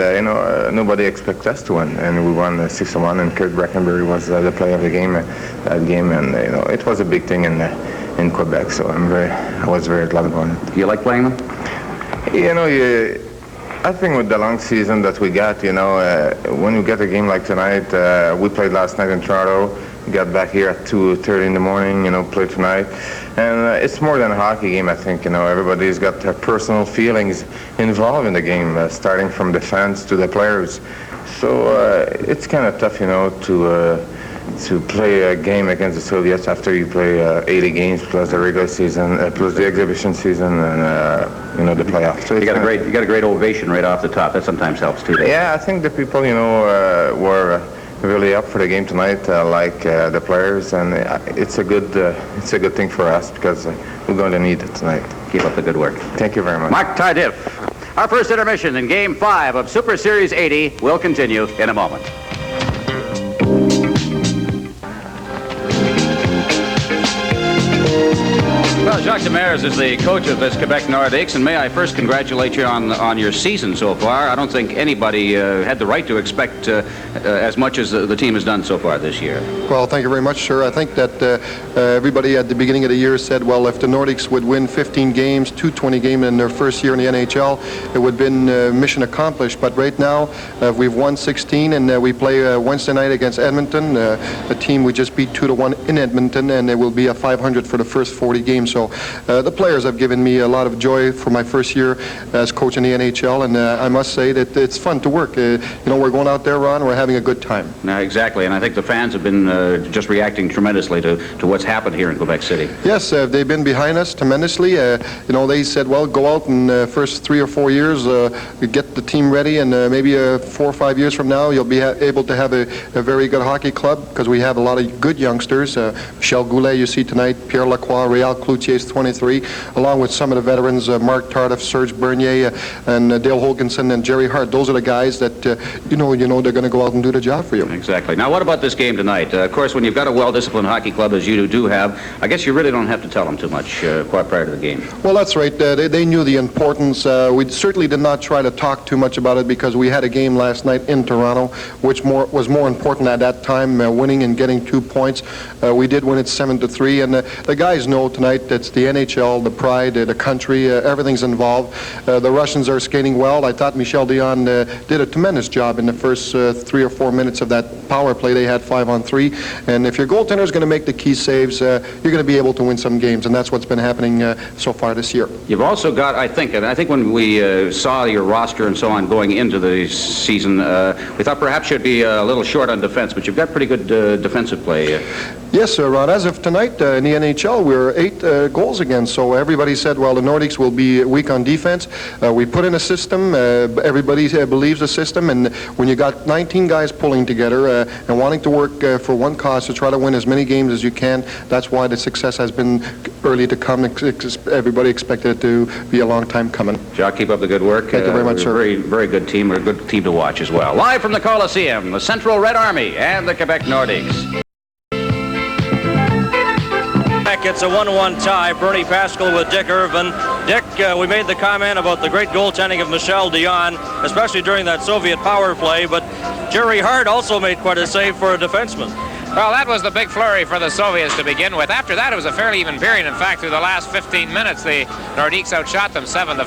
nobody expected us to win, and we won 6-1, and Kurt Breckenberry was the player of the game that game, and it was a big thing in Quebec, so I was very glad about it. Do you like playing them? I think with the long season that we got, when you get a game like tonight, we played last night in Toronto, got back here at 2:30 in the morning, played tonight. And it's more than a hockey game, I think. Everybody's got their personal feelings involved in the game, starting from the fans to the players. So it's kind of tough, to play a game against the Soviets after you play 80 games plus the regular season, plus the exhibition season, and the playoffs. So you got a great ovation right off the top. That sometimes helps too. Yeah, I think the people, were really up for the game tonight, like the players, and it's a good thing for us because we're going to need it tonight. Keep up the good work. Thank you very much. Mark Tardif. Our first intermission in Game 5 of Super Series 80 will continue in a moment. Well, Jacques Demers is the coach of this Quebec Nordicks, and may I first congratulate you on your season so far. I don't think anybody had the right to expect as much as the team has done so far this year. Well, thank you very much, sir. I think that everybody at the beginning of the year said, well, if the Nordics would win 15 games, 220 games in their first year in the NHL, it would have been mission accomplished. But right now, we've won 16, and we play Wednesday night against Edmonton, a team we just beat 2-1 in Edmonton, and it will be a 500 for the first 40 games. So the players have given me a lot of joy for my first year as coach in the NHL, and I must say that it's fun to work. We're going out there, Ron, we're having a good time. Exactly, and I think the fans have been just reacting tremendously to what's happened here in Quebec City. Yes, they've been behind us tremendously. They said, well, go out in the first 3 or 4 years, get the team ready, and maybe 4 or 5 years from now, you'll be able to have a very good hockey club, because we have a lot of good youngsters. Michel Goulet, you see tonight, Pierre Lacroix, Réal Cloutier is 23, along with some of the veterans, Mark Tardif, Serge Bernier, and Dale Holgenson and Jerry Hart. Those are the guys that, they're going to go out and do the job for you. Exactly. Now, what about this game tonight? Of course, when you've got a well-disciplined hockey club, as you do have, I guess you really don't have to tell them too much quite prior to the game. Well, that's right. They knew the importance. We certainly did not try to talk too much about it because we had a game last night in Toronto, which was more important at that time, winning and getting 2 points. We did win it 7-3, and the guys know tonight that's the NHL, the pride, the country, everything's involved. The Russians are skating well. I thought Michel Dion did a tremendous job in the first 3 or 4 minutes of that power play. They had 5-on-3, and if your goaltender is going to make the key saves, you're going to be able to win some games, and that's what's been happening so far this year. You've also got, I think when we saw your roster and so on going into the season, we thought perhaps you'd be a little short on defense, but you've got pretty good defensive play. Yes, sir, Ron. As of tonight in the NHL, we're 8 goals against. So everybody said, well, the Nordics will be weak on defense. We put in a system. Everybody believes the system. And when you got 19 guys pulling together, and wanting to work for one cause to try to win as many games as you can. That's why the success has been early to come. Everybody expected it to be a long time coming. Jacques, keep up the good work. Thank you very much, sir. Very, very good team. We're a good team to watch as well. Live from the Coliseum, the Central Red Army and the Quebec Nordicks. It's a 1-1 tie. Bernie Pascal with Dick Irvin. Dick, we made the comment about the great goaltending of Michel Dion, especially during that Soviet power play, but Jerry Hart also made quite a save for a defenseman. Well, that was the big flurry for the Soviets to begin with. After that, it was a fairly even period. In fact, through the last 15 minutes, the Nordiques outshot them 7-5.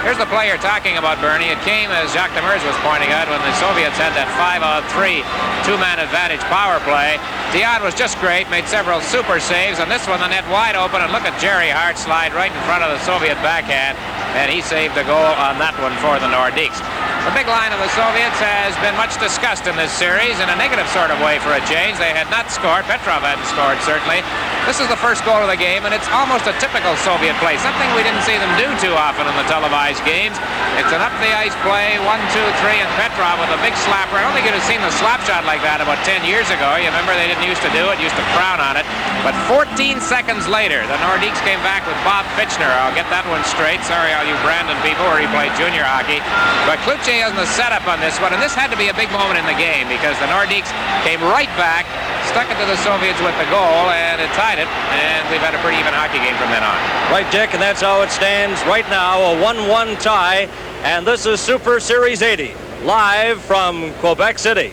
Here's the player talking about Bernie. It came, as Jacques Demers was pointing out, when the Soviets had that 5-on-3 two-man advantage power play. Dion was just great, made several super saves, and this one, the net wide open, and look at Jerry Hart slide right in front of the Soviet backhand, and he saved a goal on that one for the Nordiques. The big line of the Soviets has been much discussed in this series in a negative sort of way for a change. They had not scored. Petrov hadn't scored, certainly. This is the first goal of the game, and it's almost a typical Soviet play, something we didn't see them do too often in the televised games. It's an up-the-ice play, 1, 2, 3, and Petrov with a big slapper. I don't think you'd have seen the slap shot like that about 10 years ago. You remember they didn't used to do it, used to frown on it. But 14 seconds later, the Nordiques came back with Bob Fitchner. I'll get that one straight. Sorry, all you Brandon people, where he played junior hockey. But Kluche has the setup on this one, and this had to be a big moment in the game because the Nordiques came right back, stuck it to the Soviets with the goal, and it tied it, and we've had a pretty even hockey game from then on. Right, Dick, and that's how it stands right now, a 1-1 tie, and this is Super Series 80, live from Quebec City.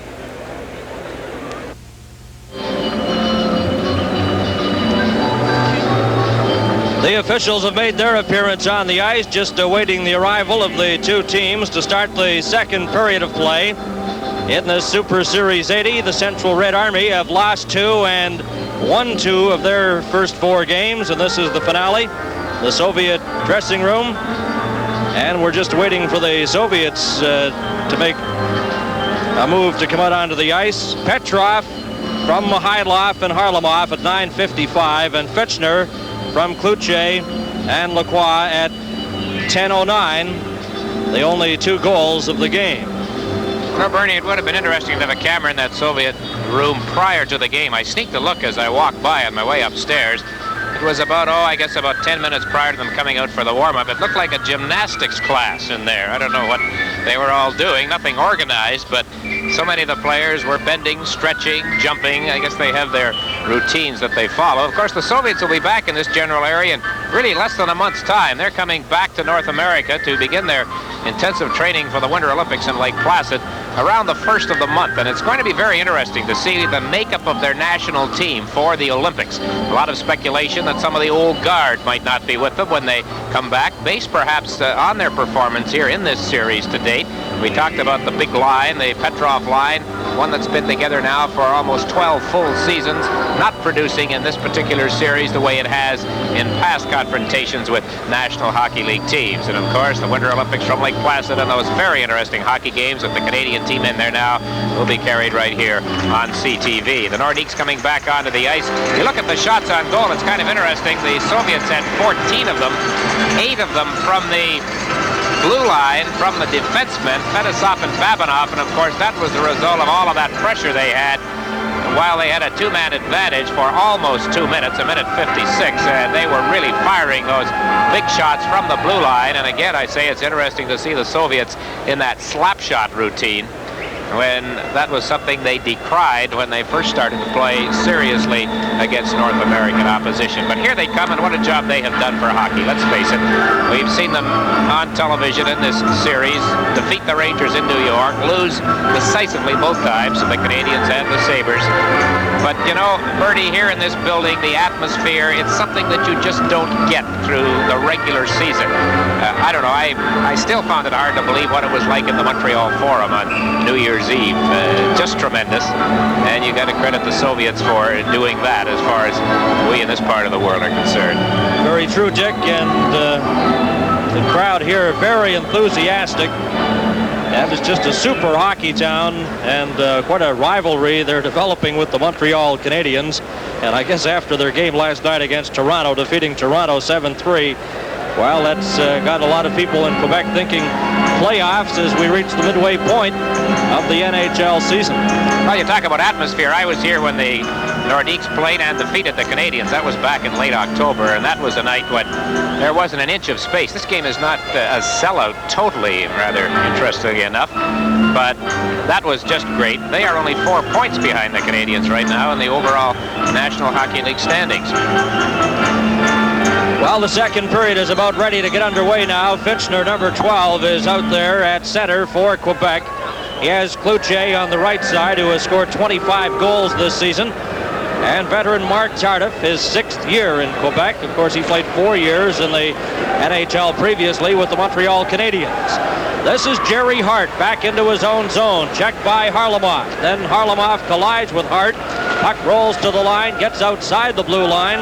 The officials have made their appearance on the ice, just awaiting the arrival of the two teams to start the second period of play. In the Super Series 80, the Central Red Army have lost 2 and won 2 of their first 4 games, and this is the finale, the Soviet dressing room. And we're just waiting for the Soviets to make a move to come out onto the ice. Petrov from Mihailoff and Harlamov at 9:55, and Fitchner from Kluche and Lacroix at 10:09, the only 2 goals of the game. Well, Bernie, it would have been interesting to have a camera in that Soviet room prior to the game. I sneaked a look as I walked by on my way upstairs. It was about, I guess about 10 minutes prior to them coming out for the warm-up. It looked like a gymnastics class in there. I don't know what they were all doing, nothing organized, but so many of the players were bending, stretching, jumping. I guess they have their routines that they follow. Of course, the Soviets will be back in this general area in really less than a month's time. They're coming back to North America to begin their intensive training for the Winter Olympics in Lake Placid around the 1st of the month, and it's going to be very interesting to see the makeup of their national team for the Olympics. A lot of speculation that some of the old guard might not be with them when they come back, based perhaps on their performance here in this series to date. We talked about the big line, the Petrov line, one that's been together now for almost 12 full seasons, not producing in this particular series the way it has in past confrontations with National Hockey League teams. And of course, the Winter Olympics from Lake Placid and those very interesting hockey games with the Canadian team in there now will be carried right here on CTV. The Nordiques coming back onto the ice. You look at the shots on goal, it's kind of interesting. The Soviets had 14 of them, 8 of them from the blue line from the defensemen, Fedosov and Babinov, and of course that was the result of all of that pressure they had. And while they had a 2-man advantage for almost 2 minutes, a minute 56, and they were really firing those big shots from the blue line. And again, I say it's interesting to see the Soviets in that slap shot routine, when that was something they decried when they first started to play seriously against North American opposition. But here they come, and what a job they have done for hockey. Let's face it, we've seen them on television in this series defeat the Rangers in New York, lose decisively both times to the Canadians and the Sabres. But, you know, Bertie, here in this building, the atmosphere, it's something that you just don't get through the regular season. I don't know, I still found it hard to believe what it was like in the Montreal Forum on New Year's Eve. Just tremendous, and you got to credit the Soviets for doing that as far as we in this part of the world are concerned. Very true, Dick, and the crowd here very enthusiastic. And it's just a super hockey town, and quite a rivalry they're developing with the Montreal Canadiens. And I guess after their game last night against Toronto, defeating Toronto 7-3, well, that's got a lot of people in Quebec thinking playoffs as we reach the midway point. of the NHL season. Well, you talk about atmosphere. I was here when the Nordiks played and defeated the Canadians. That was back in late October, and that was a night when there wasn't an inch of space. This game is not a sellout totally, rather interestingly enough, but that was just great. They are only 4 points behind the Canadians right now in the overall National Hockey League standings. Well, the second period is about ready to get underway now. Fitchner, number 12, is out there at center for Quebec. He has Cloutier on the right side, who has scored 25 goals this season. And veteran Mark Tardif, his 6th year in Quebec. Of course, he played 4 years in the NHL previously with the Montreal Canadiens. This is Jerry Hart back into his own zone, checked by Harlamov. Then Harlamov collides with Hart. Puck rolls to the line, gets outside the blue line,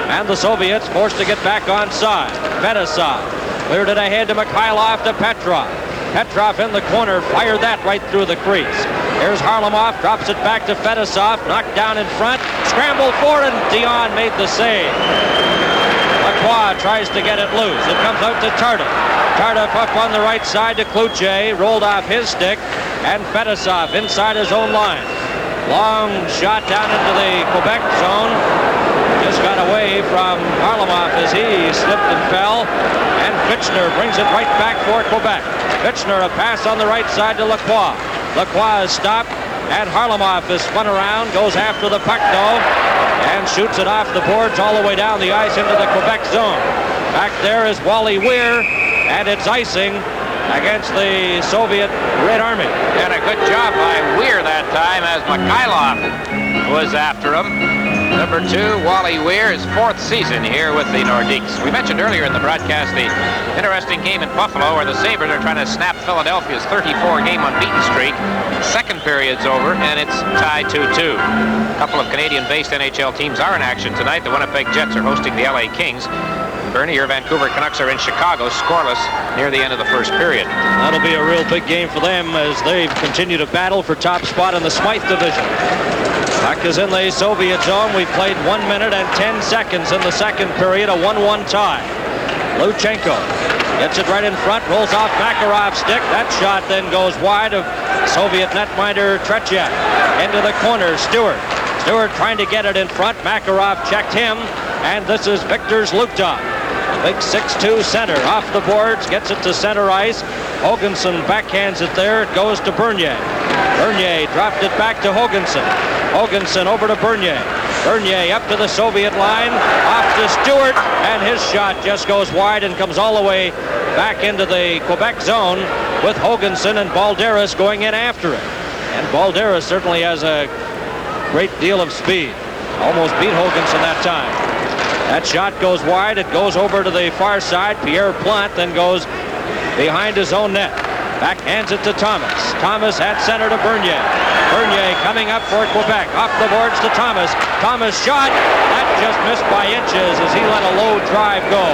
and the Soviets forced to get back onside. Fedosov cleared it ahead to Mikhailov to Petrov. Petrov in the corner, fired that right through the crease. Here's Harlamov, drops it back to Fedosov, knocked down in front, scrambled for it, and Dion made the save. Lacroix tries to get it loose. It comes out to Tardif. Tardif up on the right side to Cloutier, rolled off his stick, and Fedosov inside his own line. Long shot down into the Quebec zone. Just got away from Harlamov as he slipped and fell. And Fitchner brings it right back for Quebec. Fitchner, a pass on the right side to Lacroix. Lacroix is stopped, and Harlamov is spun around, goes after the puck though, and shoots it off the boards all the way down the ice into the Quebec zone. Back there is Wally Weir, and it's icing against the Soviet Red Army. And a good job by Weir that time as Mikhailov was after him. Number 2, Wally Weir, his 4th season here with the Nordiques. We mentioned earlier in the broadcast the interesting game in Buffalo where the Sabres are trying to snap Philadelphia's 34-game unbeaten streak. Second period's over, and it's tied 2-2. A couple of Canadian-based NHL teams are in action tonight. The Winnipeg Jets are hosting the LA Kings. Bernie, your Vancouver Canucks are in Chicago, scoreless near the end of the first period. That'll be a real big game for them as they continue to battle for top spot in the Smythe division. Puck is in the Soviet zone. We've played 1 minute and 10 seconds in the second period, a 1-1 tie. Luchenko gets it right in front, rolls off Makarov's stick. That shot then goes wide of Soviet netminder Trechev. Into the corner, Stewart. Stewart trying to get it in front. Makarov checked him, and this is Viktor Zlukhtov. Big 6'2" center off the boards, gets it to center ice. Hoganson backhands it there. It goes to Bernier. Bernier dropped it back to Hoganson. Hoganson over to Bernier. Bernier up to the Soviet line, off to Stewart, and his shot just goes wide and comes all the way back into the Quebec zone with Hoganson and Balderas going in after it. And Balderas certainly has a great deal of speed. Almost beat Hoganson that time. That shot goes wide. It goes over to the far side. Pierre Plante then goes behind his own net. Backhands it to Thomas. Thomas at center to Bernier. Bernier coming up for Quebec. Off the boards to Thomas. Thomas shot. That just missed by inches as he let a low drive go.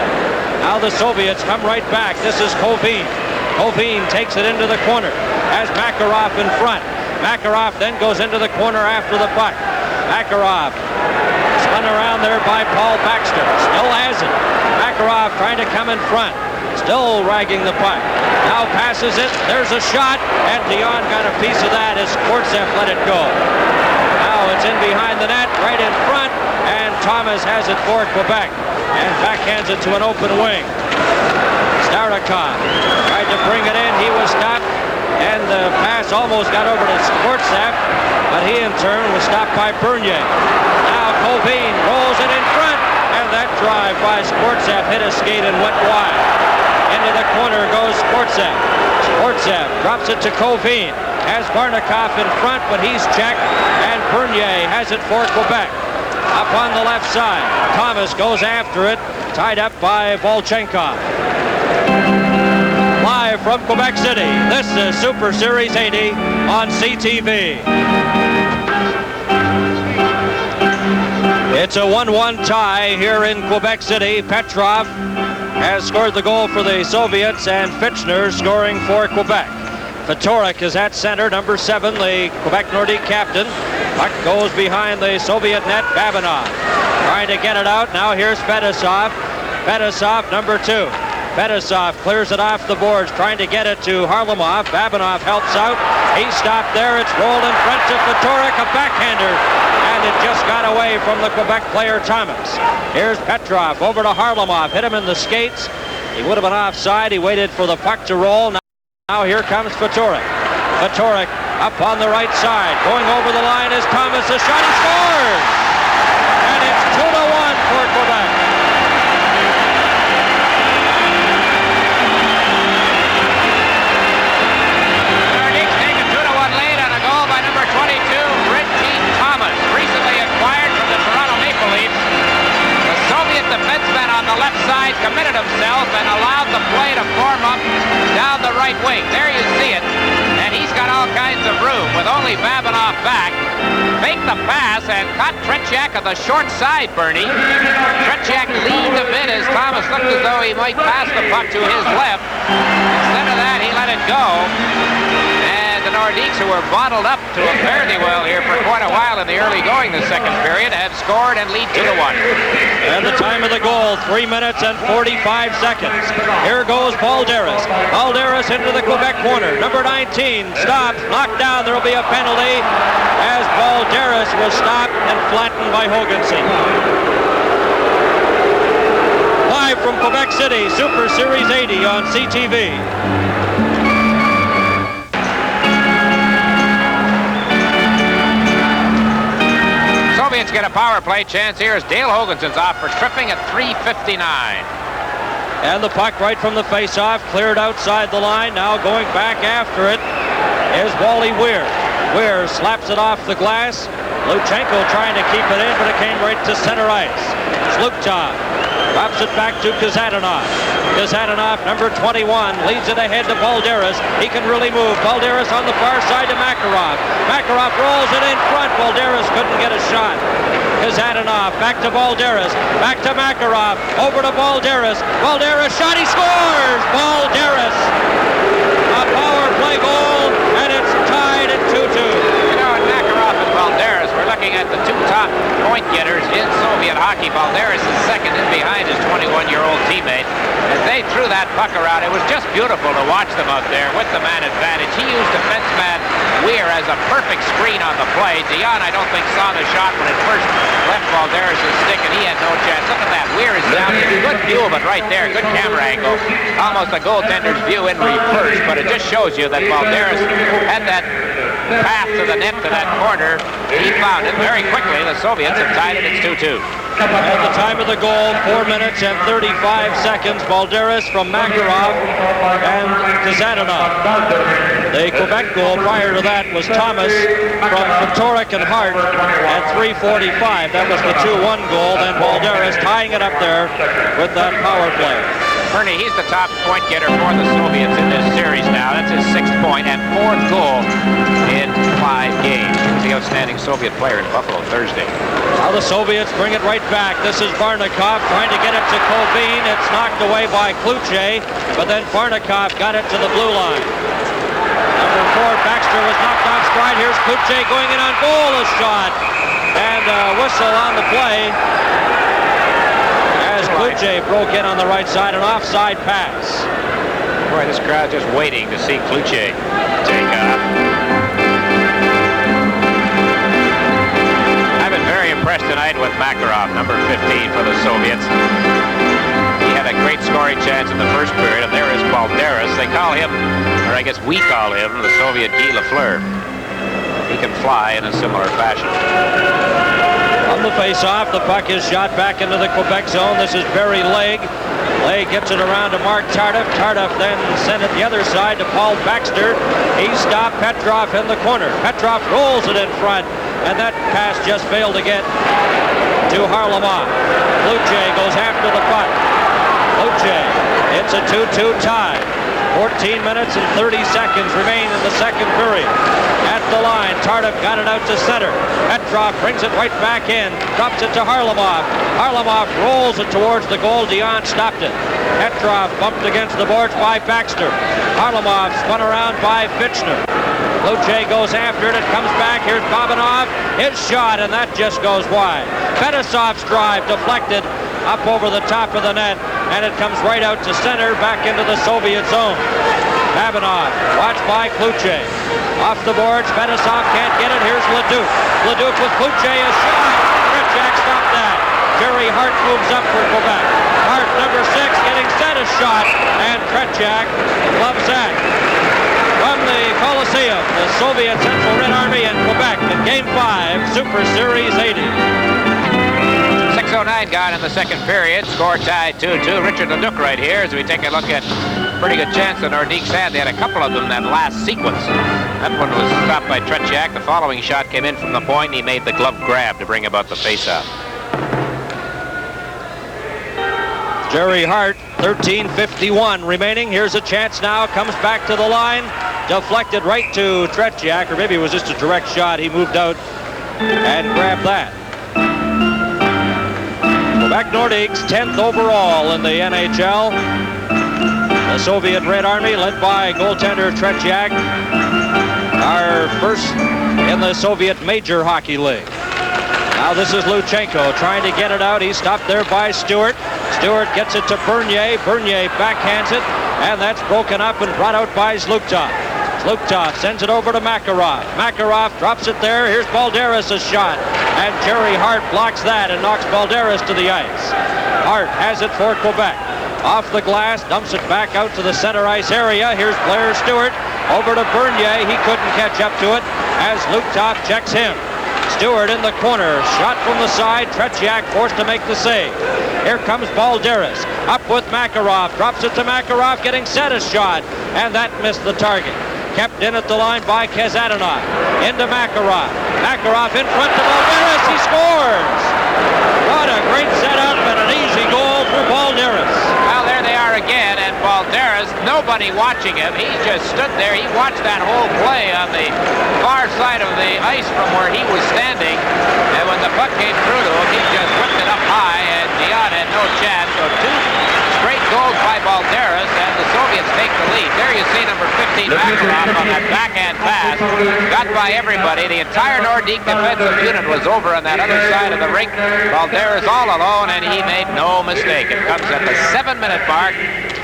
Now the Soviets come right back. This is Kovin. Kovin takes it into the corner. Has Makarov in front. Makarov then goes into the corner after the puck. Makarov spun around there by Paul Baxter. Still has it. Makarov trying to come in front. Still ragging the puck. Now passes it. There's a shot. And Dion got a piece of that as Kortsev let it go. Now it's in behind the net, right in front. And Thomas has it for Quebec. And backhands it to an open wing. Starikov tried to bring it in. He was stopped. And the pass almost got over to Kortsev. But he in turn was stopped by Bernier. Now Kovin rolls it in front. And that drive by Kortsev hit a skate and went wide. Into the corner goes Kortsev. Kortsev drops it to Kovin. Has Barnikov in front, but he's checked. And Bernier has it for Quebec. Up on the left side. Thomas goes after it. Tied up by Volchenkov. Live from Quebec City, this is Super Series 80 on CTV. It's a 1-1 tie here in Quebec City. Petrov has scored the goal for the Soviets, and Fitchner scoring for Quebec. Fatorik is at center, number 7, the Quebec Nordique captain. Puck goes behind the Soviet net. Babinov trying to get it out. Now here's Fedosov. Fedosov, number 2. Fetisov clears it off the boards, trying to get it to Harlamov. Babinov helps out. He stopped there. It's rolled in front to Fatorik, a backhander. And it just got away from the Quebec player, Thomas. Here's Petrov over to Harlamov. Hit him in the skates. He would have been offside. He waited for the puck to roll. Now here comes Fatorik. Fatorik up on the right side. Going over the line is Thomas. A shot. He scores! And it's 2-1 for Quebec. Nordiks take a 2-1 lead on a goal by number 22, Richie Thomas, recently acquired from the Toronto Maple Leafs. The Soviet defenseman on the left side committed himself and allowed the play to form up down the right wing. There you see it. And he's got all kinds of room with only Babinov back. Faked the pass and caught Tretiak on the short side, Bernie. Tretiak leaned a bit as Thomas looked as though he might pass the puck to his left. Instead of that, he let it go. And the Nordiques, who were bottled up to a fairly well here for quite a while in the early going the second period, have scored and lead 2-1. And the time of the goal, 3 minutes and 45 seconds. Here goes Balderas. Balderas into the Quebec corner. Number 19 stops, knocked down. There will be a penalty as Balderas was stopped and flattened by Hoganson. Live from Quebec City, Super Series 80 on CTV. Soviets get a power play chance here as Dale Hoganson's off for tripping at 3:59. And the puck right from the face-off, cleared outside the line. Now going back after it is Wally Weir. Weir slaps it off the glass. Luchenko trying to keep it in, but it came right to center ice. Slukov drops it back to Kazadanov. Kazadanov, number 21, leads it ahead to Balderas. He can really move. Balderas on the far side to Makarov. Makarov rolls it in front. Balderas couldn't get a shot. Kazadanov back to Balderas. Back to Makarov. Over to Balderas. Balderas shot. He scores! Balderas. A power play goal, and it's tied at 2-2. You know, and Makarov and Balderas, we're looking at the two top point getters in Soviet hockey. Balderas is second in behind his 21-year-old teammate. As they threw that puck around, it was just beautiful to watch them out there with the man advantage. He used defenseman Weir as a perfect screen on the play. Dion, I don't think, saw the shot when it first left Balderas' stick, and he had no chance. Look at that. Weir is down. Good view of it right there. Good camera angle. Almost a goaltender's view in reverse, but it just shows you that Balderas had that path to the net to that corner. He found it very quickly. The Soviets have tied it. It's 2-2. At the time of the goal, 4 minutes and 35 seconds. Balderas from Makarov and Kazadanov. The Quebec goal prior to that was Thomas from Fatorik and Hart at 3:45. That was the 2-1 goal. Then Balderas tying it up there with that power play. Bernie, he's the top point getter for the Soviets in this series now. That's his 6th point and 4th goal in 5 games. He was the outstanding Soviet player in Buffalo Thursday. Now the Soviets bring it right back. This is Varnikov trying to get it to Kovin. It's knocked away by Kluche, but then Varnikov got it to the blue line. Number 4, Baxter was knocked off stride. Here's Kluche going in on goal. A shot and a whistle on the play. Kluche broke in on the right side, an offside pass. Boy, this crowd just waiting to see Kluche take off. I've been very impressed tonight with Makarov, number 15 for the Soviets. He had a great scoring chance in the first period, and there is Balderas. They call him, or I guess we call him, the Soviet Guy Lafleur. He can fly in a similar fashion. On the face-off, the puck is shot back into the Quebec zone. This is Barry Legg. Legg gets it around to Mark Tardif. Tardif then sent it the other side to Paul Baxter. He stopped Petrov in the corner. Petrov rolls it in front, and that pass just failed to get to Harlamov. Kluche goes after the puck. Kluche, it's a 2-2 tie. 14 minutes and 30 seconds remain in the second period. At the line, Tardif got it out to center. Petrov brings it right back in, drops it to Harlamov. Harlamov rolls it towards the goal. Dion stopped it. Petrov bumped against the boards by Baxter. Harlamov spun around by Fitchner. Kluche goes after it. It comes back. Here's Babinov. His shot, and that just goes wide. Fetisov's drive deflected up over the top of the net, and it comes right out to center, back into the Soviet zone. Babanov, watched by Kluche. Off the boards, Fetisov can't get it. Here's Leduc. Leduc with Kluche, a shot. Tretiak stopped that. Jerry Hart moves up for Quebec. Hart, number 6, getting set a shot, and Tretiak loves that. From the Coliseum, the Soviet Central Red Army and Quebec in Game 5, Super Series 80. 6:09 gone in the second period. Score tied 2-2. Richard Leduc right here as we take a look at pretty good chance the Nordik's had. They had a couple of them that last sequence. That one was stopped by Tretiak. The following shot came in from the point, and he made the glove grab to bring about the faceoff. Jerry Hart, 13:51 remaining. Here's a chance now. Comes back to the line. Deflected right to Tretiak, or maybe it was just a direct shot. He moved out and grabbed that. Quebec Nordiques, 10th overall in the NHL. The Soviet Red Army, led by goaltender Tretiak, are first in the Soviet Major Hockey League. Now this is Luchenko trying to get it out. He's stopped there by Stewart. Stewart gets it to Bernier. Bernier backhands it, and that's broken up and brought out by Zluktov. Zluktov sends it over to Makarov. Makarov drops it there. Here's Balderas' a shot, and Jerry Hart blocks that and knocks Balderas to the ice. Hart has it for Quebec. Off the glass, dumps it back out to the center ice area. Here's Blair Stewart over to Bernier. He couldn't catch up to it as Zluktov checks him. Stewart in the corner, shot from the side. Tretiak forced to make the save. Here comes Balderas, up with Makarov, drops it to Makarov, getting set a shot, and that missed the target. Kept in at the line by Kazadanov, into Makarov. Makarov in front to Balderas, he scores! What a great setup and an easy goal for Balderas. Well, there they are again, and Balderas, nobody watching him. He just stood there. He watched that whole play on the far side of the ice from where he was standing, and when the puck came through to him, he just whipped it up high, and Dion had no chance. So 2 straight goals by Balderas, and the Soviets take the lead. There you see number 15 Makarov on that backhand pass. Got by everybody. The entire Nordique defensive unit was over on that other side of the rink. Balderas all alone, and he made no mistake. It comes at the 7-minute mark.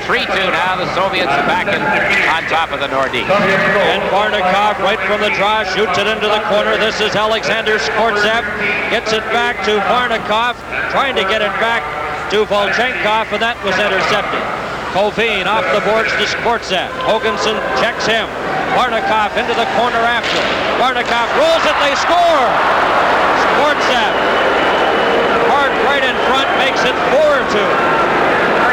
3-2 now. The Soviets are back on top of the Nordique. And Varnikov right from the draw shoots it into the corner. This is Alexander Skvortsev. Gets it back to Varnikov. Trying to get it back to Volchenkov, and that was intercepted. Kovin off the boards to Skvortsev. Hoganson checks him. Varnikov into the corner after. Varnikov rolls it. They score! Skvortsev. Hart right in front makes it 4-2.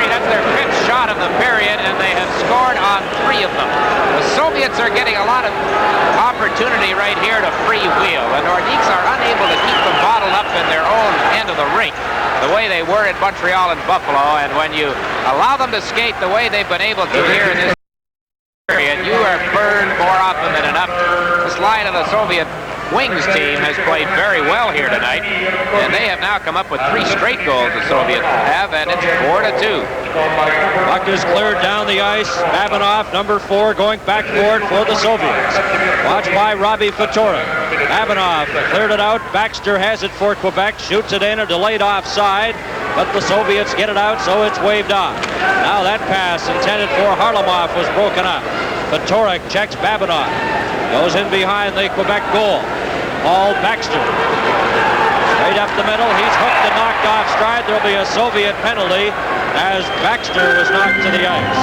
That's their 5th shot of the period, and they have scored on 3 of them. The Soviets are getting a lot of opportunity right here to freewheel. The Nordiques are unable to keep them bottled up in their own end of the rink the way they were at Montreal and Buffalo, and when you allow them to skate the way they've been able to here in this period, you are burned more often than enough. This line of the Soviet Wings team has played very well here tonight, and they have now come up with 3 straight goals the Soviets have, and it's 4-2. Puck is cleared down the ice. Babanov, number 4, going back for it for the Soviets. Watched by Robbie Fatorik. Babanov cleared it out. Baxter has it for Quebec, shoots it in, a delayed offside, but the Soviets get it out, so it's waved off. Now that pass intended for Harlamov was broken up. Fatorik checks Babanov. Goes in behind the Quebec goal. Paul Baxter. Straight up the middle. He's hooked and knocked off stride. There'll be a Soviet penalty as Baxter was knocked to the ice.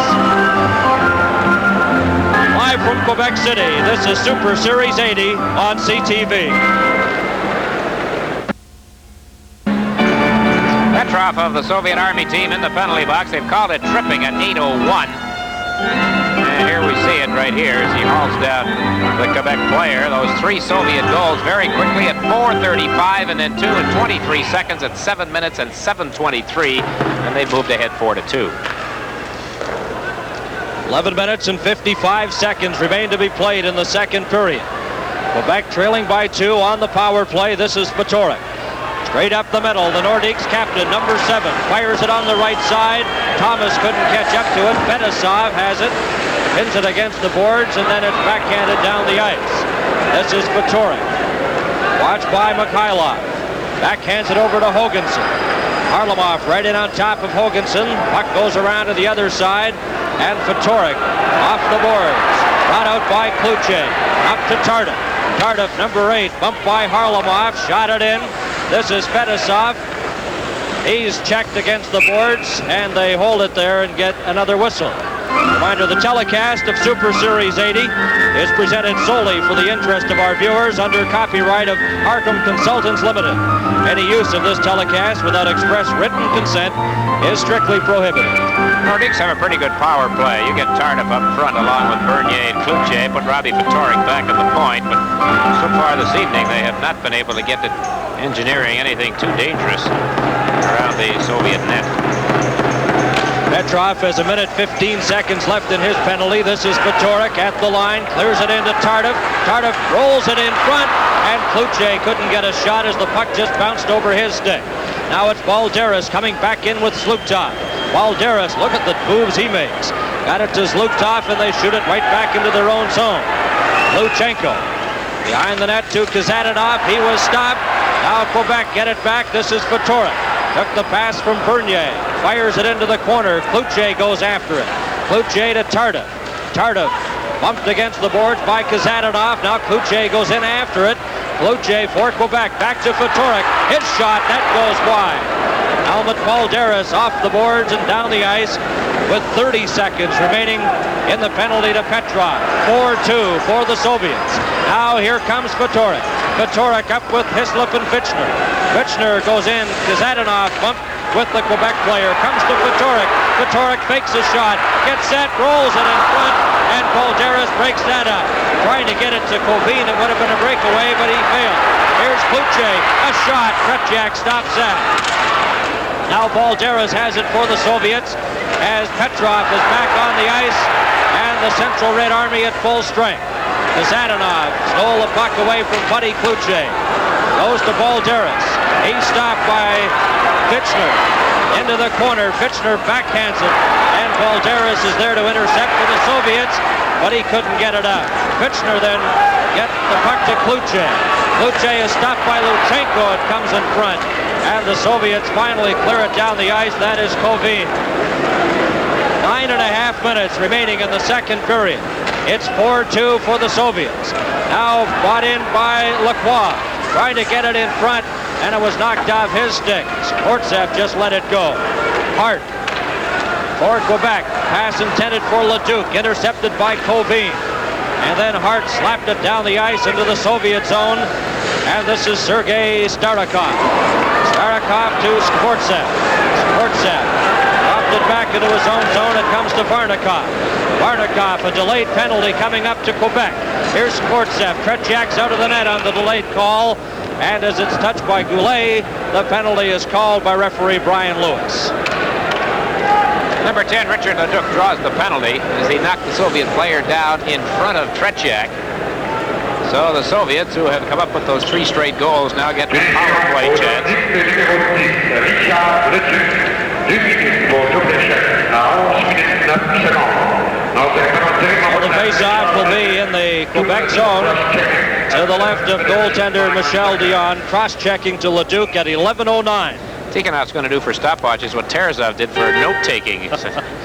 Live from Quebec City, this is Super Series 80 on CTV. Petrov of the Soviet Army team in the penalty box. They've called it tripping at 8:01. And here we see it right here as he hauls down the Quebec player. Those 3 Soviet goals very quickly at 4:35 and then 2 in 23 seconds at 7 minutes and 7:23. And they moved ahead 4-2. 11 minutes and 55 seconds remain to be played in the second period. Quebec trailing by 2 on the power play. This is Fatorik. Straight up the middle, the Nordiques captain, number 7, fires it on the right side. Thomas couldn't catch up to it. Fetisov has it, pins it against the boards, and then it's backhanded down the ice. This is Fatorik. Watched by Mikhailov. Backhands it over to Hoganson. Harlamov right in on top of Hoganson. Puck goes around to the other side. And Fatorik off the boards. Brought out by Kluche. Up to Tardif. Tardif, number 8, bumped by Harlamov. Shot it in. This is Fedosov. He's checked against the boards, and they hold it there and get another whistle. Reminder, the telecast of Super Series 80 is presented solely for the interest of our viewers under copyright of Arkham Consultants Limited. Any use of this telecast without express written consent is strictly prohibited. Nordicks have a pretty good power play. You get Tardif up front along with Bernier and Kluche, put Robbie Fatorik back at the point, but so far this evening they have not been able to get to engineering anything too dangerous around the Soviet net. Petrov has 1:15 left in his penalty. This is Fatorik at the line, clears it into Tardif. Tardif rolls it in front, and Kluche couldn't get a shot as the puck just bounced over his stick. Now it's Balderas coming back in with Zluktov. Balderas, look at the moves he makes. Got it to Zluktov, and they shoot it right back into their own zone. Luchenko behind the net to Kazadanov. He was stopped. Now Quebec get it back. This is Fatorik. Took the pass from Bernier. Fires it into the corner. Kluche goes after it. Kluche to Tardif. Tardif bumped against the boards by Kazadanov. Now Kluche goes in after it. Kluche for Quebec. Back to Fatorik. His shot. That goes wide. Helmut Balderas off the boards and down the ice with 30 seconds remaining in the penalty to Petrov. 4-2 for the Soviets. Now here comes Fatorik. Fatorik up with Hislop and Fitchner. Fitchner goes in. Kazadanov bumped with the Quebec player. Comes to Fatorik. Fatorik fakes a shot. Gets set. Rolls it in front. And Balderas breaks that up. Trying to get it to Kovin. It would have been a breakaway, but he failed. Here's Kluche. A shot. Tretiak stops that. Now Balderas has it for the Soviets as Petrov is back on the ice and the Central Red Army at full strength. Kazadanov stole the puck away from Buddy Kluche. Goes to Balderas. He's stopped by Fitchner. Into the corner. Fitchner backhands it. And Balderas is there to intercept for the Soviets, but he couldn't get it out. Fitchner then gets the puck to Kluche. Kluche is stopped by Luchenko. It comes in front. And the Soviets finally clear it down the ice. That is Kovin. 9.5 minutes remaining in the second period. It's 4-2 for the Soviets. Now brought in by Lacroix. Trying to get it in front, and it was knocked off his stick. Sportsev just let it go. Hart for Quebec. Pass intended for Leduc. Intercepted by Kovin. And then Hart slapped it down the ice into the Soviet zone. And this is Sergei Starikov. Starikov to Sportsev. Sportsev dropped it back into his own zone. It comes to Varnikov. Varnikov, a delayed penalty coming up to Quebec. Here's Sportsev. Tretiak's out of the net on the delayed call. And as it's touched by Goulet, the penalty is called by referee Brian Lewis. Number 10, Richard Leduc, draws the penalty as he knocked the Soviet player down in front of Tretiak. So the Soviets, who had come up with those 3 straight goals, now get the power play chance. Well, the face-off will be in the Quebec zone to the left of goaltender Michel Dion, cross-checking to Leduc at 11:09. Tikhonov's going to do for stopwatches what Terezov did for note-taking,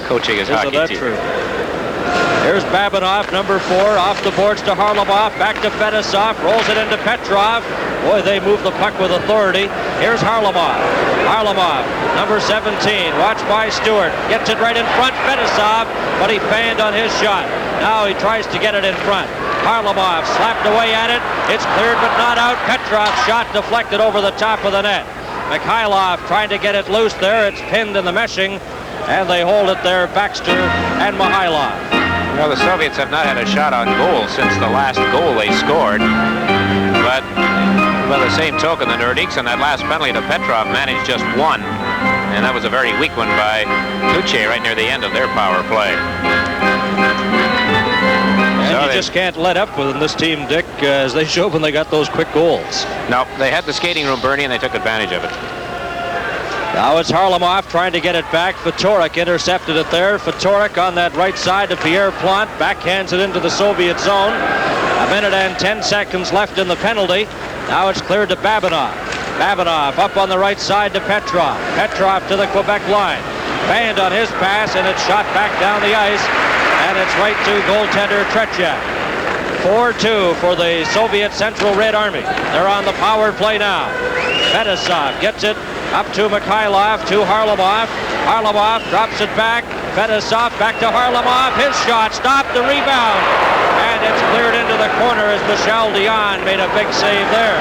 coaching his hockey team. True? Here's Babinov, number 4, off the boards to Harlamov, back to Fedosov, rolls it into Petrov. Boy, they move the puck with authority. Here's Harlamov. Harlamov, number 17, watched by Stewart. Gets it right in front, Fedosov, but he fanned on his shot. Now he tries to get it in front. Harlamov slapped away at it. It's cleared but not out. Petrov's shot deflected over the top of the net. Mikhailov trying to get it loose there. It's pinned in the meshing, and they hold it there, Baxter and Mikhailov. Well, the Soviets have not had a shot on goal since the last goal they scored. But by the same token, the Nordicks on that last penalty to Petrov managed just 1. And that was a very weak one by Kluche right near the end of their power play. And so you just can't let up with this team, Dick, as they showed when they got those quick goals. No, they had the skating room, Bernie, and they took advantage of it. Now it's Harlamov trying to get it back. Fatorik intercepted it there. Fatorik on that right side to Pierre Plante. Backhands it into the Soviet zone. 1 minute and 10 seconds left in the penalty. Now it's cleared to Babinov. Babinov up on the right side to Petrov. Petrov to the Quebec line. Banned on his pass, and it's shot back down the ice, and it's right to goaltender Tretiak. 4-2 for the Soviet Central Red Army. They're on the power play now. Fedosov gets it up to Mikhailov, to Harlamov. Harlamov drops it back. Fedosov back to Harlamov. His shot stopped, the rebound, and it's cleared into the corner as Michel Dion made a big save there.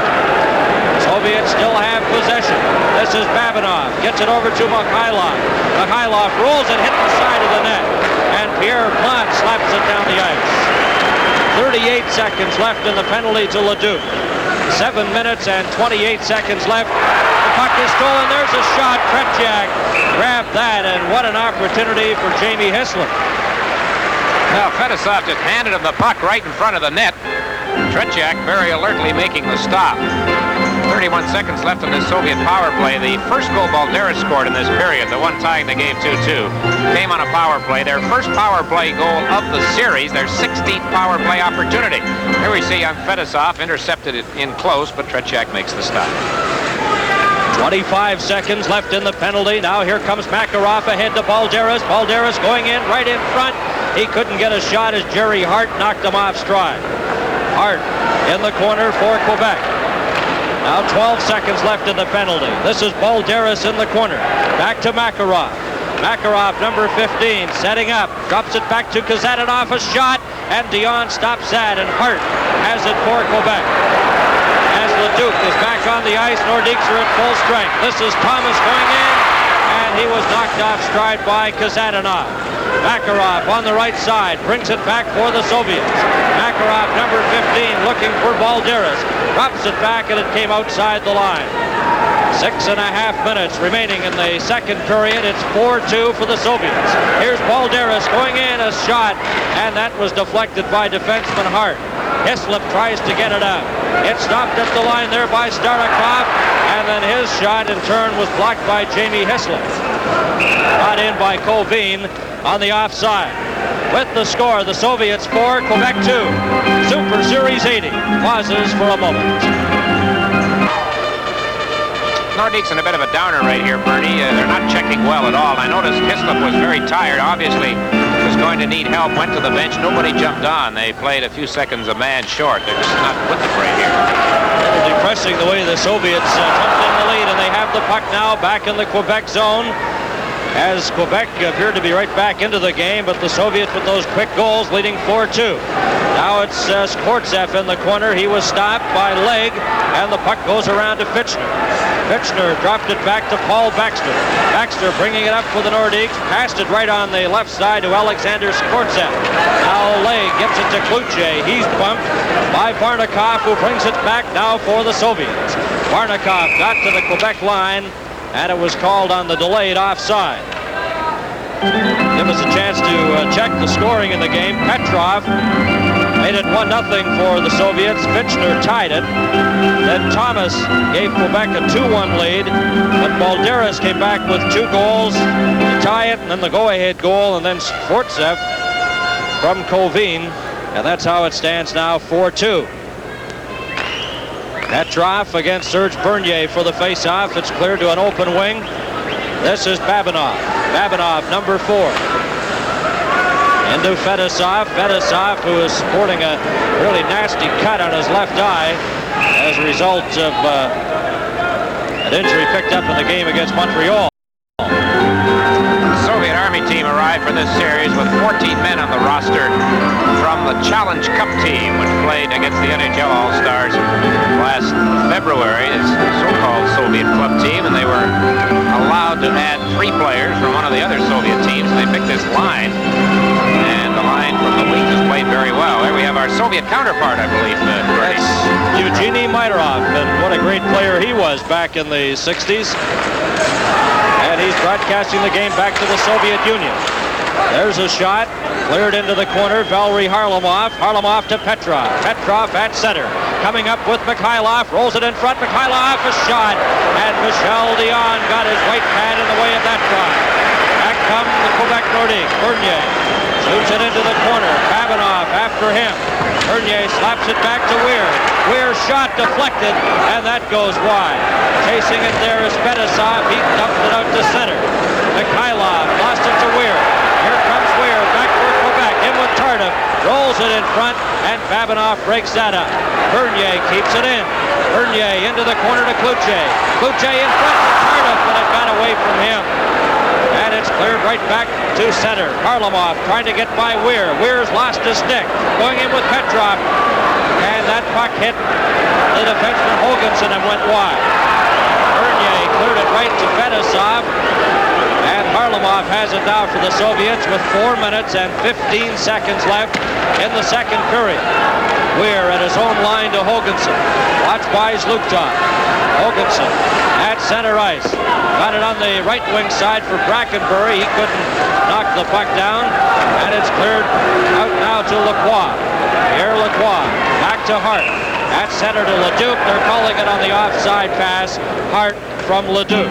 Soviets still have possession. This is Babinov. Gets it over to Mikhailov. Mikhailov rolls it, hit the side of the net, and Pierre Plante slaps it down the ice. 38 seconds left in the penalty to Leduc. 7 minutes and 28 seconds left. The puck is stolen. There's a shot. Tretiak grabbed that, and what an opportunity for Jamie Hisler. Now, Fedosov just handed him the puck right in front of the net. Tretiak very alertly making the stop. 31 seconds left in this Soviet power play. The first goal Balderas scored in this period, the one tying the game 2-2, came on a power play. Their first power play goal of the series, their 16th power play opportunity. Here we see Fedosov intercepted it in close, but Tretiak makes the stop. 25 seconds left in the penalty. Now here comes Makarov ahead to Balderas. Balderas going in right in front. He couldn't get a shot as Jerry Hart knocked him off stride. Hart in the corner for Quebec. Now 12 seconds left in the penalty. This is Balderas in the corner. Back to Makarov. Makarov, number 15, setting up. Drops it back to Kazadanov. A shot, and Dion stops that, and Hart has it for Quebec. As Leduc is back on the ice, Nordiks are at full strength. This is Thomas going in, and he was knocked off stride by Kazadanov. Makarov on the right side brings it back for the Soviets. Makarov, number 15, looking for Balderas. Drops it back, and it came outside the line. 6.5 minutes remaining in the second period. It's 4-2 for the Soviets. Here's Balderas going in, a shot, and that was deflected by defenseman Hart. Hislop tries to get it out. It's stopped at the line there by Starikov, and then his shot in turn was blocked by Jamie Hislop. Brought in by Colvin on the offside. With the score, the Soviets 4, Quebec 2. Super Series 80 pauses for a moment. Nordik's in a bit of a downer right here, Bernie. They're not checking well at all. I noticed Hislop was very tired. Obviously was going to need help. Went to the bench. Nobody jumped on. They played a few seconds a man short. They're just not with it right here. A little depressing the way the Soviets jumped in the lead, and they have the puck now back in the Quebec zone. As Quebec appeared to be right back into the game, but the Soviets with those quick goals leading 4-2. Now it's Skvortsov in the corner. He was stopped by Leg, and the puck goes around to Fitchner. Fitchner dropped it back to Paul Baxter. Baxter bringing it up for the Nordiques. Passed it right on the left side to Alexander Skvortsov. Now Leg gets it to Kluche. He's bumped by Varnikov, who brings it back now for the Soviets. Varnikov got to the Quebec line, and it was called on the delayed offside. Give us a chance to check the scoring in the game. Petrov made it 1-0 for the Soviets. Fitchner tied it. Then Thomas gave Quebec a 2-1 lead, but Balderas came back with 2 goals to tie it, and then the go-ahead goal, and then Skvortsov from Colvin, and that's how it stands now, 4-2. Petrov against Serge Bernier for the face-off. It's cleared to an open wing. This is Babinov. Babinov, number 4. Into Fedosov. Fedosov, who is sporting a really nasty cut on his left eye as a result of an injury picked up in the game against Montreal. The Soviet Army team arrived for this series with 14 men on the roster from the Challenge Cup team, which played against the NHL All-Stars last February. It's the so-called Soviet club team, and they were allowed to add 3 players from one of the other Soviet teams. They picked this line, and the line from the wings has played very well. There we have our Soviet counterpart, I believe. That's Eugenie Maidorov, and what a great player he was back in the 60s. And he's broadcasting the game back to the Soviet Union. There's a shot, cleared into the corner. Valery Harlamov. Harlamov to Petrov. Petrov at center. Coming up with Mikhailov. Rolls it in front. Mikhailov, a shot. And Michel Dion got his white pad in the way of that try. Back come the Quebec Nordiques. Bernier Shoots it into the corner. Babinoff after him. Bernier slaps it back to Weir. Weir's shot deflected, and that goes wide. Chasing it there is Fetisov. He dumped it out to center. Mikhailov lost it to Weir. Here comes Weir, back for Quebec. In with Tardif, rolls it in front, and Babinoff breaks that up. Bernier keeps it in. Bernier into the corner to Cloutier. Cloutier in front to Tardif, but it got away from him. And it's cleared right back to center. Varlamov trying to get by Weir. Weir's lost his stick. Going in with Petrov. And that puck hit the defenseman Hoganson and went wide. Bernier cleared it right to Fetisov. And Varlamov has it now for the Soviets with 4 minutes and 15 seconds left in the second period. Weir at his own line to Hoganson. Watch by Zluktov. Hoganson at center ice. Got it on the right wing side for Brackenbury. He couldn't knock the puck down. And it's cleared out now to Lacroix. Pierre Lacroix back to Hart. At center to Leduc. They're calling it on the offside pass. Hart from Leduc.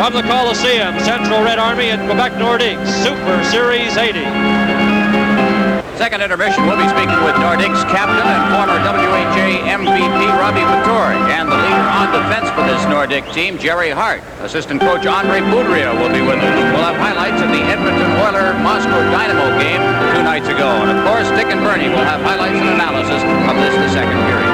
From the Coliseum, Central Red Army and Quebec Nordiques, Super Series 80. Second intermission, we'll be speaking with Nordic's captain and former WHA MVP Robbie Fatorik, and the leader on defense for this Nordic team, Jerry Hart. Assistant coach Andre Boudria will be with us. We'll have highlights of the Edmonton Oilers Moscow Dynamo game 2 nights ago. And of course, Dick and Bernie will have highlights and analysis of this, the second period.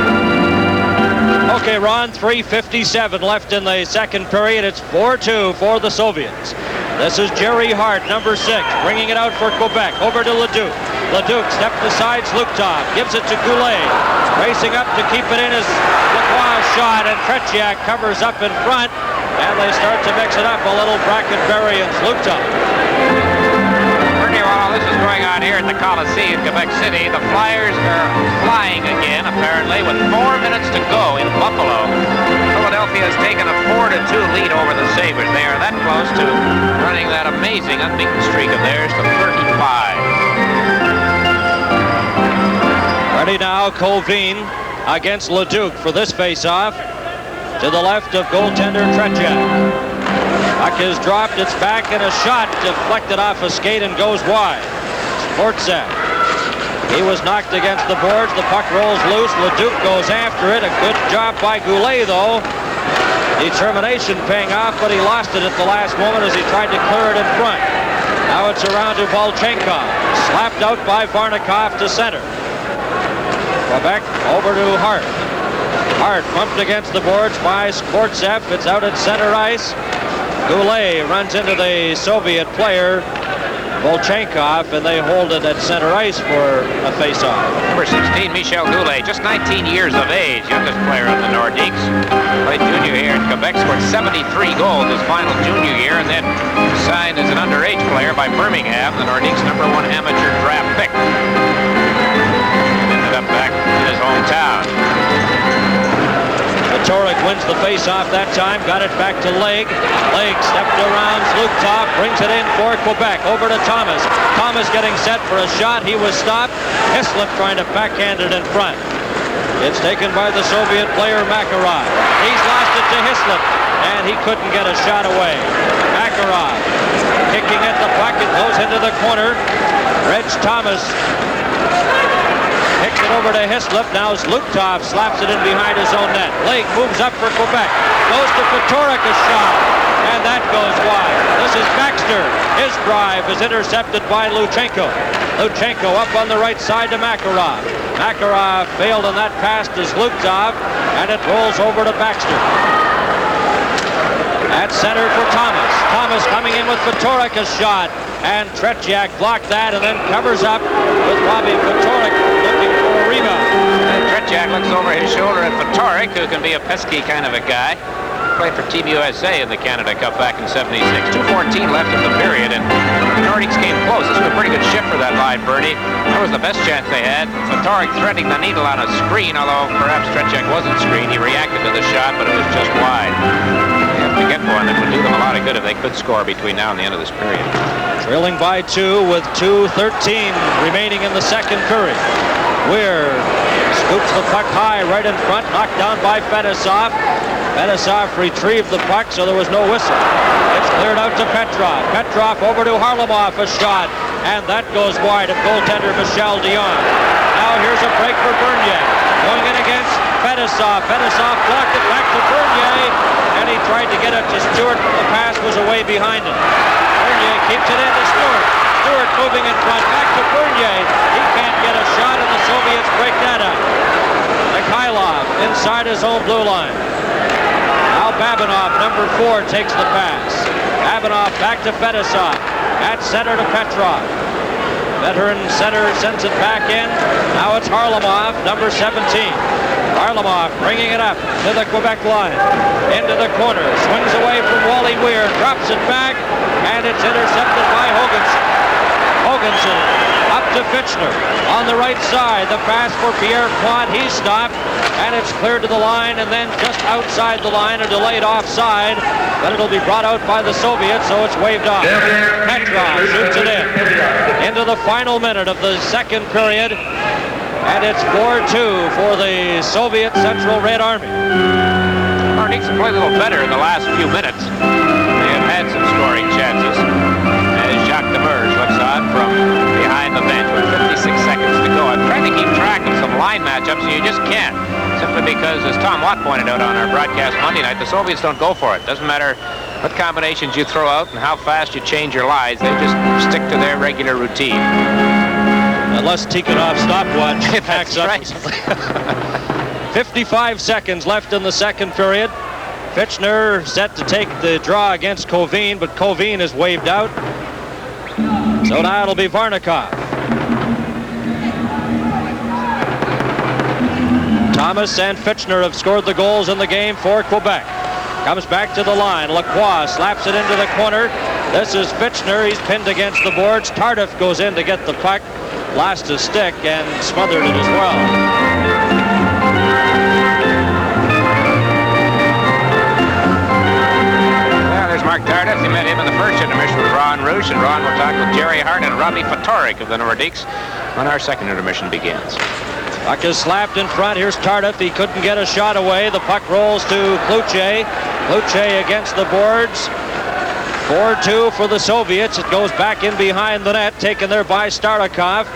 Okay, Ron, 3:57 left in the second period. It's 4-2 for the Soviets. This is Jerry Hart, number 6, bringing it out for Quebec. Over to Leduc. Leduc stepped aside Zluktov, gives it to Goulet. Racing up to keep it in is Lacroix's shot, and Tretiak covers up in front, and they start to mix it up a little. Brackenbury and Zluktov. While this is going on here at the Coliseum, Quebec City, the Flyers are flying again, apparently, with 4 minutes to go in Buffalo. Philadelphia has taken a 4-2 lead over the Sabres. They are that close to running that amazing unbeaten streak of theirs to 35. Ready now, Colvin against Leduc for this face-off. To the left of goaltender Tretiak. Puck is dropped, it's back, and a shot deflected off a skate and goes wide. Sportsev. He was knocked against the boards. The puck rolls loose. Leduc goes after it. A good job by Goulet, though. Determination paying off, but he lost it at the last moment as he tried to clear it in front. Now it's around to Volchenkov. Slapped out by Varnikov to center. Quebec over to Hart. Hart bumped against the boards by Sportsev. It's out at center ice. Goulet runs into the Soviet player, Volchenkov, and they hold it at center ice for a face-off. Number 16, Michel Goulet, just 19 years of age, youngest player on the Nordiques. Played junior here in Quebec, scored 73 goals his final junior year, and then signed as an underage player by Birmingham, the Nordiques' #1 amateur draft pick. Ended up back in his hometown. Fatorik wins the face-off that time, got it back to Legge. Legge stepped around Zluktov, brings it in for Quebec, over to Thomas. Thomas getting set for a shot, he was stopped. Hislop trying to backhand it in front. It's taken by the Soviet player Makarov. He's lost it to Hislop, and he couldn't get a shot away. Makarov kicking at the puck, it goes into the corner. Reg Thomas kicks it over to Hislop. Now Zluktov slaps it in behind his own net. Legge moves up for Quebec. Goes to Fatorik, a shot. And that goes wide. This is Baxter. His drive is intercepted by Luchenko. Luchenko up on the right side to Makarov. Makarov failed on that pass to Zluktov, and it rolls over to Baxter. At center for Thomas. Thomas coming in with Fatorik, a shot. And Tretiak blocked that and then covers up with Robbie Fatorik looking for a rebound. And Tretiak looks over his shoulder at Fatorik, who can be a pesky kind of a guy. Played for Team USA in the Canada Cup back in '76. 2:14 left in the period, and the Nordiques came close. This was a pretty good shift for that line, Bernie. That was the best chance they had. Fatorik threading the needle on a screen, although perhaps Tretiak wasn't screened. He reacted to the shot, but it was just wide. They have to get one that would do them a lot of good if they could score between now and the end of this period. Trailing by 2 with 2:13 remaining in the second period. Weir scoops the puck high right in front, knocked down by Fetisov. Fetisov retrieved the puck, so there was no whistle. It's cleared out to Petrov. Petrov over to Harlamov, a shot. and that goes wide of goaltender Michel Dion. Now here's a break for Bernier. Going in against Fetisov. Fetisov blocked it back to Bernier, and he tried to get it to Stewart, but the pass was away behind him. Bernier keeps it in to Stewart. Stewart moving in front, back to Bernier. He can't get a shot, and the Soviets break that up. Mikhailov inside his own blue line. Now Babinov, number 4, takes the pass. Babinov back to Fetisov. At center to Petrov. Veteran center sends it back in. Now it's Harlamov, number 17. Harlamov bringing it up to the Quebec line. Into the corner. Swings away from Wally Weir. Drops it back. And it's intercepted by Hoganson. Hoganson up to Fitchner. On the right side, the pass for Pierre Quant. He's stopped. And it's cleared to the line, and then just outside the line, a delayed offside. But it'll be brought out by the Soviets, so it's waved off. Petrov shoots it in. Into the final minute of the second period. And it's 4-2 for the Soviet Central Red Army. Nordiks have played a little better in the last few minutes. They have had some scoring chances. As Jacques Demers looks on from behind the bench with 56 seconds to go. I'm trying to keep track of some line matchups, and you just can't. Simply because, as Tom Watt pointed out on our broadcast Monday night, the Soviets don't go for it. Doesn't matter what combinations you throw out and how fast you change your lines. They just stick to their regular routine. Unless Tikhonov's stopwatch packs up. Right. 55 seconds left in the second period. Fitchner set to take the draw against Kovin, but Kovin is waved out. So now it'll be Varnikov. Thomas and Fitchner have scored the goals in the game for Quebec. Comes back to the line. Lacroix slaps it into the corner. This is Fitchner. He's pinned against the boards. Tardif goes in to get the puck. Lost his stick and smothered it as well. Well, there's Mark Tardif. You met him in the first intermission with Ron Roosh, and Ron will talk with Jerry Hart and Robbie Fatorik of the Nordiques when our second intermission begins. Puck is slapped in front. Here's Tardif. He couldn't get a shot away. The puck rolls to Kluche. Kluche against the boards. 4-2 for the Soviets. It goes back in behind the net, taken there by Starikov.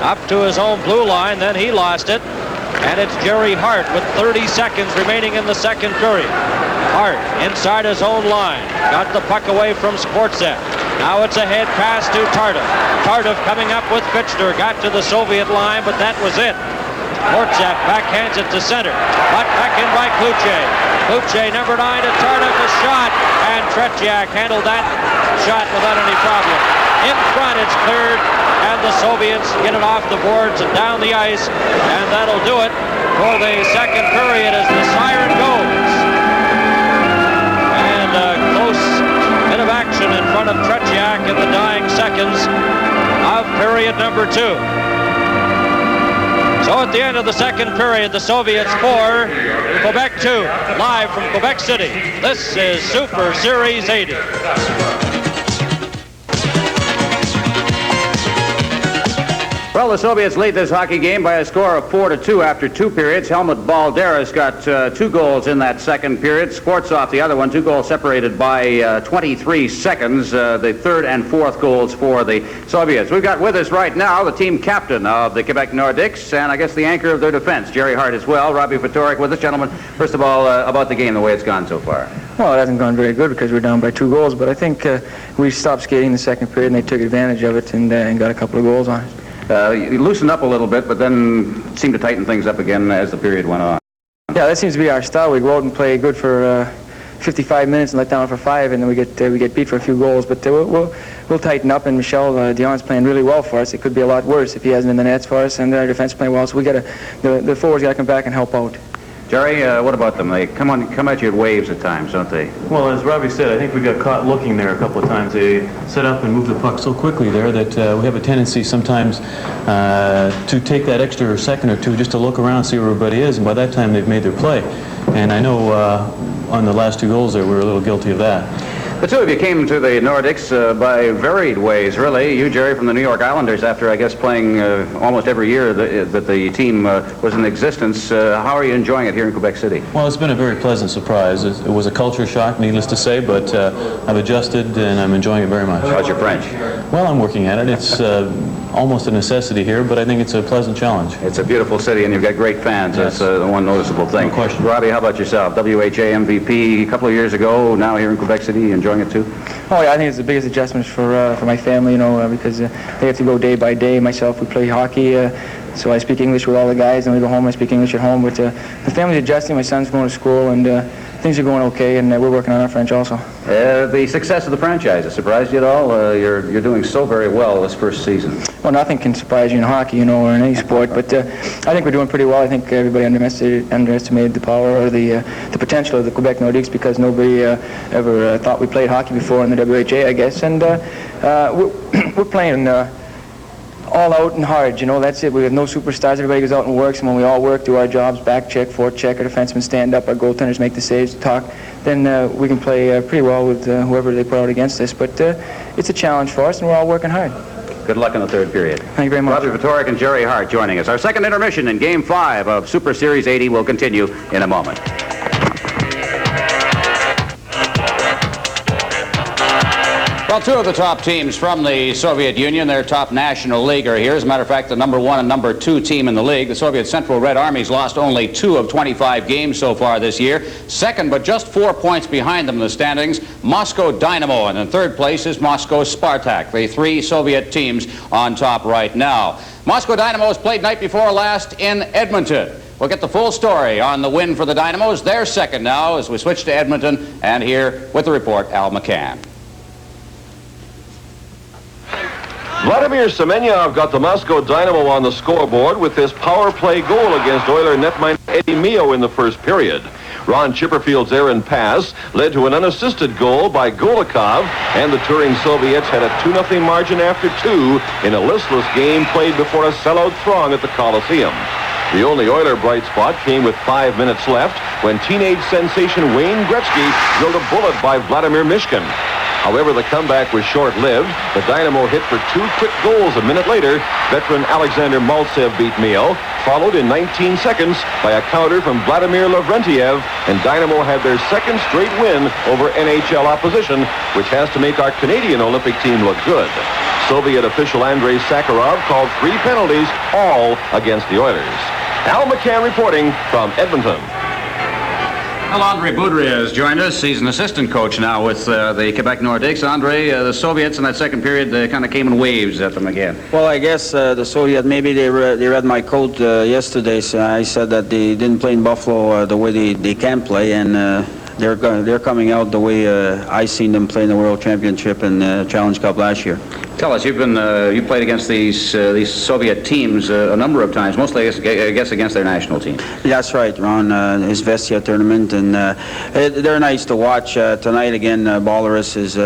Up to his own blue line. Then he lost it. And it's Jerry Hart with 30 seconds remaining in the second period. Hart inside his own line. Got the puck away from Sportset. Now it's a head pass to Tardif. Tardif coming up with Fitchner. Got to the Soviet line, but that was it. Sportset backhands it to center. But back in by Kluche. Kluche, number 9, to Tardif, a shot. And Tretiak handled that shot without any problem. In front, it's cleared. And the Soviets get it off the boards and down the ice. And that'll do it for the second period as the siren goes. And a close bit of action in front of Tretiak in the dying seconds of period number 2. So at the end of the second period, the Soviets 4, Quebec 2, live from Quebec City. This is Super Series 80. Well, the Soviets lead this hockey game by a score of 4-2 after 2 periods. Helmut Balderas got 2 goals in that second period. Skvortsov, the other one, 2 goals separated by 23 seconds. The third and fourth goals for the Soviets. We've got with us right now the team captain of the Quebec Nordiques, and I guess the anchor of their defense, Jerry Hart as well. Robbie Fatorik with us. Gentlemen, first of all, about the game, the way it's gone so far. Well, it hasn't gone very good because we're down by 2 goals, but I think we stopped skating in the second period and they took advantage of it and got a couple of goals on it. You loosened up a little bit, but then seemed to tighten things up again as the period went on. Yeah, that seems to be our style. We go out and play good for 55 minutes and let down for 5, and then we get beat for a few goals. But we'll tighten up, and Michel Dion's playing really well for us. It could be a lot worse if he hasn't in the nets for us, and our defense playing well. So we the forwards got to come back and help out. Jerry, what about them? They come at you at waves at times, don't they? Well, as Robbie said, I think we got caught looking there a couple of times. They set up and move the puck so quickly there that we have a tendency sometimes to take that extra second or two just to look around, see where everybody is, and by that time they've made their play. And I know on the last 2 goals there, we were a little guilty of that. The two of you came to the Nordics by varied ways, really. You, Jerry, from the New York Islanders, after, I guess, playing almost every year that the team was in existence. How are you enjoying it here in Quebec City? Well, it's been a very pleasant surprise. It was a culture shock, needless to say, but I've adjusted and I'm enjoying it very much. How's your French? Well, I'm working at it. It's almost a necessity here, but I think it's a pleasant challenge. It's a beautiful city, and you've got great fans. Yes. That's the one noticeable thing. No question. Robbie, how about yourself? WHA MVP a couple of years ago, now here in Quebec City, enjoying it too? Oh yeah, I think it's the biggest adjustment for my family, because they have to go day by day. Myself, we play hockey, so I speak English with all the guys, and we go home, I speak English at home. But the family's adjusting. My son's going to school, and things are going okay, and we're working on our French also. The success of the franchise, has surprised you at all? You're doing so very well this first season. Well, nothing can surprise you in hockey, or in any sport, but I think we're doing pretty well. I think everybody underestimated the power or the potential of the Quebec Nordiques, because nobody ever thought we played hockey before in the WHA, I guess, and we're playing all out and hard, that's it. We have no superstars. Everybody goes out and works, and when we all work, do our jobs, back check, forward check, our defensemen stand up, our goaltenders make the saves, talk, then we can play pretty well with whoever they put out against us. But it's a challenge for us, and we're all working hard. Good luck in the third period. Thank you very much. Robbie Vitoric and Jerry Hart joining us. Our second intermission in Game 5 of Super Series 80 will continue in a moment. Well, two of the top teams from the Soviet Union, their top national league, are here. As a matter of fact, the number 1 and number 2 team in the league, the Soviet Central Red Army's lost only 2 of 25 games so far this year. Second, but just 4 points behind them in the standings, Moscow Dynamo, and in third place is Moscow Spartak, the 3 Soviet teams on top right now. Moscow Dynamos played night before last in Edmonton. We'll get the full story on the win for the Dynamos. They're second now as we switch to Edmonton, and here with the report, Al McCann. Vladimir Semenyov got the Moscow Dynamo on the scoreboard with this power play goal against Oiler netminder Eddie Mio in the first period. Ron Chipperfield's errant pass led to an unassisted goal by Golikov, and the touring Soviets had a 2-0 margin after 2 in a listless game played before a sellout throng at the Coliseum. The only Oiler bright spot came with 5 minutes left when teenage sensation Wayne Gretzky drilled a bullet by Vladimir Mishkin. However, the comeback was short-lived. The Dynamo hit for 2 quick goals a minute later. Veteran Alexander Maltsev beat Mio, followed in 19 seconds by a counter from Vladimir Lavrentiev, and Dynamo had their second straight win over NHL opposition, which has to make our Canadian Olympic team look good. Soviet official Andrei Sakharov called 3 penalties, all against the Oilers. Al McCann reporting from Edmonton. Well, Andre Boudria has joined us. He's an assistant coach now with the Quebec Nordiques. Andre, the Soviets in that second period kind of came in waves at them again. Well, I guess the Soviet, maybe they read my quote yesterday. So I said that they didn't play in Buffalo the way they can play, and they're coming out the way I seen them play in the World Championship and Challenge Cup last year. Tell us, you played against these Soviet teams a number of times, mostly I guess against their national team. That's right, Ron. Izvestia tournament, and they're nice to watch. Tonight again, Boleris is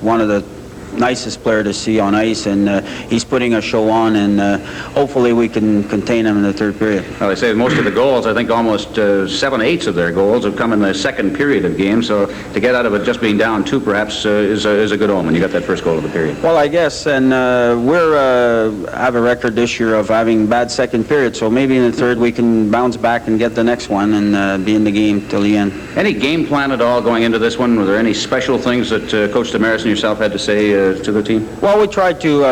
one of the nicest player to see on ice, and he's putting a show on, and hopefully we can contain him in the third period. Well, they say most of the goals, I think almost 7/8 of their goals have come in the second period of games, so to get out of it just being down 2 perhaps is a good omen. You got that first goal of the period. Well, I guess, and we're have a record this year of having bad second period, so maybe in the third we can bounce back and get the next one and be in the game till the end. Any game plan at all going into this one? Were there any special things that Coach Damaris and yourself had to say to the team? Well, we tried to,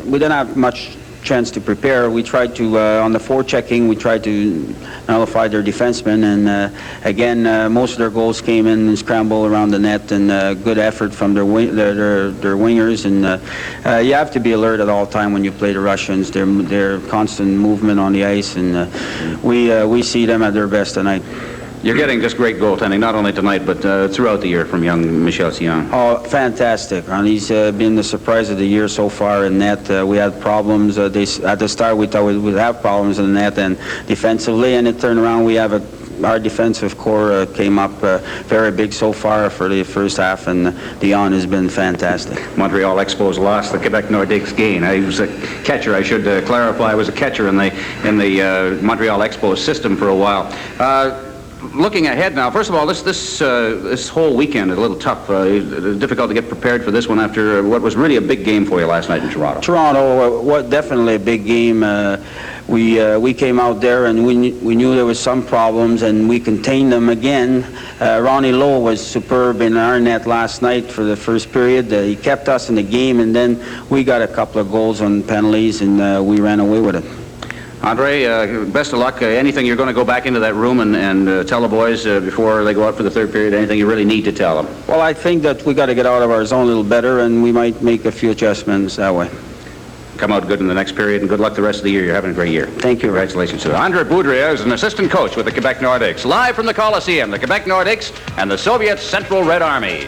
we didn't have much chance to prepare. We tried to, on the forechecking, we tried to nullify their defensemen, and again, most of their goals came in and scramble around the net, and good effort from their wingers, and you have to be alert at all time when you play the Russians. Their constant movement on the ice, and we see them at their best tonight. You're getting just great goaltending, not only tonight, but throughout the year from young Michel Sion. Oh, fantastic. And he's been the surprise of the year so far in net. We had problems. At the start, we thought we would have problems in the net and defensively, and it turned around. We have our defensive core came up very big so far for the first half, and Dion has been fantastic. Montreal Expos lost the Quebec Nordiques game. He was a catcher. I should clarify. I was a catcher in the Montreal Expos system for a while. looking ahead now, first of all, this whole weekend is a little tough. Difficult to get prepared for this one after what was really a big game for you last night in Toronto. Toronto, was definitely a big game. We came out there and we knew there was some problems and we contained them again. Ronnie Lowe was superb in our net last night for the first period. He kept us in the game, and then we got a couple of goals on penalties and we ran away with it. Andre, best of luck. Anything you're going to go back into that room and tell the boys before they go out for the third period, anything you really need to tell them? Well, I think that we got to get out of our zone a little better, and we might make a few adjustments that way. Come out good in the next period, and good luck the rest of the year. You're having a great year. Thank you. Congratulations to you. Andre Boudria is an assistant coach with the Quebec Nordics. Live from the Coliseum, the Quebec Nordics and the Soviet Central Red Army.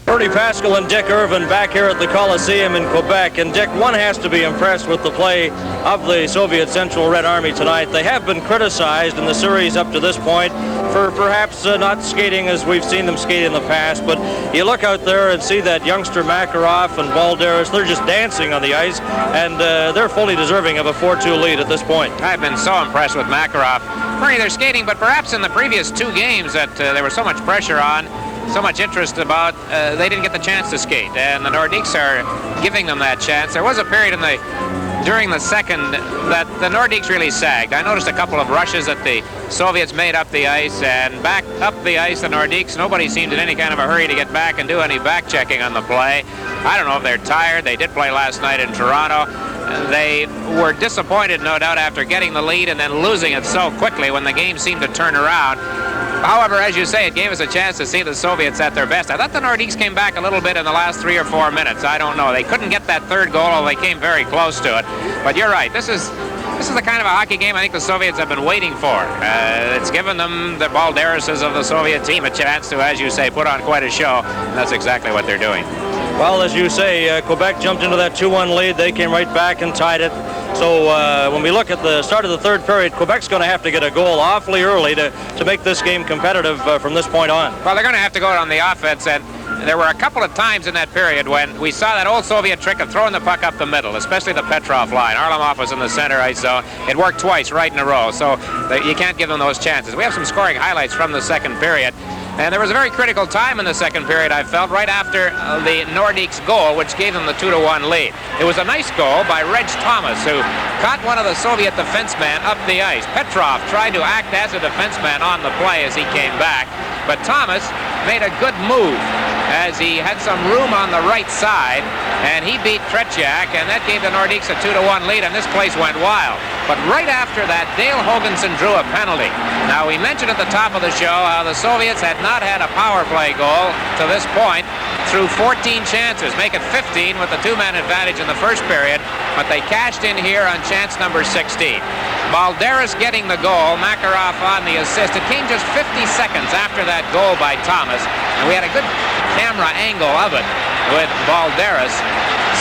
Bernie Pascal and Dick Irvin back here at the Coliseum in Quebec. And Dick, one has to be impressed with the play of the Soviet Central Red Army tonight. They have been criticized in the series up to this point for perhaps not skating as we've seen them skate in the past. But you look out there and see that youngster Makarov and Balderas, they're just dancing on the ice, and they're fully deserving of a 4-2 lead at this point. I've been so impressed with Makarov. Bernie, they're skating, but perhaps in the previous two games that there was so much pressure on, so much interest about, they didn't get the chance to skate, and the Nordiques are giving them that chance. There was a period during the second that the Nordiques really sagged. I noticed a couple of rushes that the Soviets made up the ice, and back up the ice, the Nordiques, nobody seemed in any kind of a hurry to get back and do any back checking on the play. I don't know if they're tired. They did play last night in Toronto. They were disappointed, no doubt, after getting the lead and then losing it so quickly when the game seemed to turn around. However, as you say, it gave us a chance to see the Soviets at their best. I thought the Nordiques came back a little bit in the last 3 or 4 minutes. I don't know. They couldn't get that third goal, although they came very close to it. But you're right. This is the kind of a hockey game I think the Soviets have been waiting for. It's given them, the Balderases of the Soviet team, a chance to, as you say, put on quite a show. And that's exactly what they're doing. Well, as you say, Quebec jumped into that 2-1 lead. They came right back and tied it. So when we look at the start of the third period, Quebec's going to have to get a goal awfully early to make this game competitive from this point on. Well, they're going to have to go on the offense, and there were a couple of times in that period when we saw that old Soviet trick of throwing the puck up the middle, especially the Petrov line. Arlamov was in the center ice zone. It worked twice right in a row, so you can't give them those chances. We have some scoring highlights from the second period. And there was a very critical time in the second period, I felt, right after the Nordiques goal, which gave them the 2-1 lead. It was a nice goal by Reg Thomas, who caught one of the Soviet defensemen up the ice. Petrov tried to act as a defenseman on the play as he came back, but Thomas made a good move as he had some room on the right side, and he beat Tretiak, and that gave the Nordiques a 2-1 lead, and this place went wild. But right after that, Dale Hoganson drew a penalty. Now, we mentioned at the top of the show how the Soviets had not had a power play goal to this point through 14 chances, make it 15 with the two-man advantage in the first period, but they cashed in here on chance number 16. Balderas getting the goal, Makarov on the assist. It came just 50 seconds after that goal by Thomas, and we had a good camera angle of it with Balderas.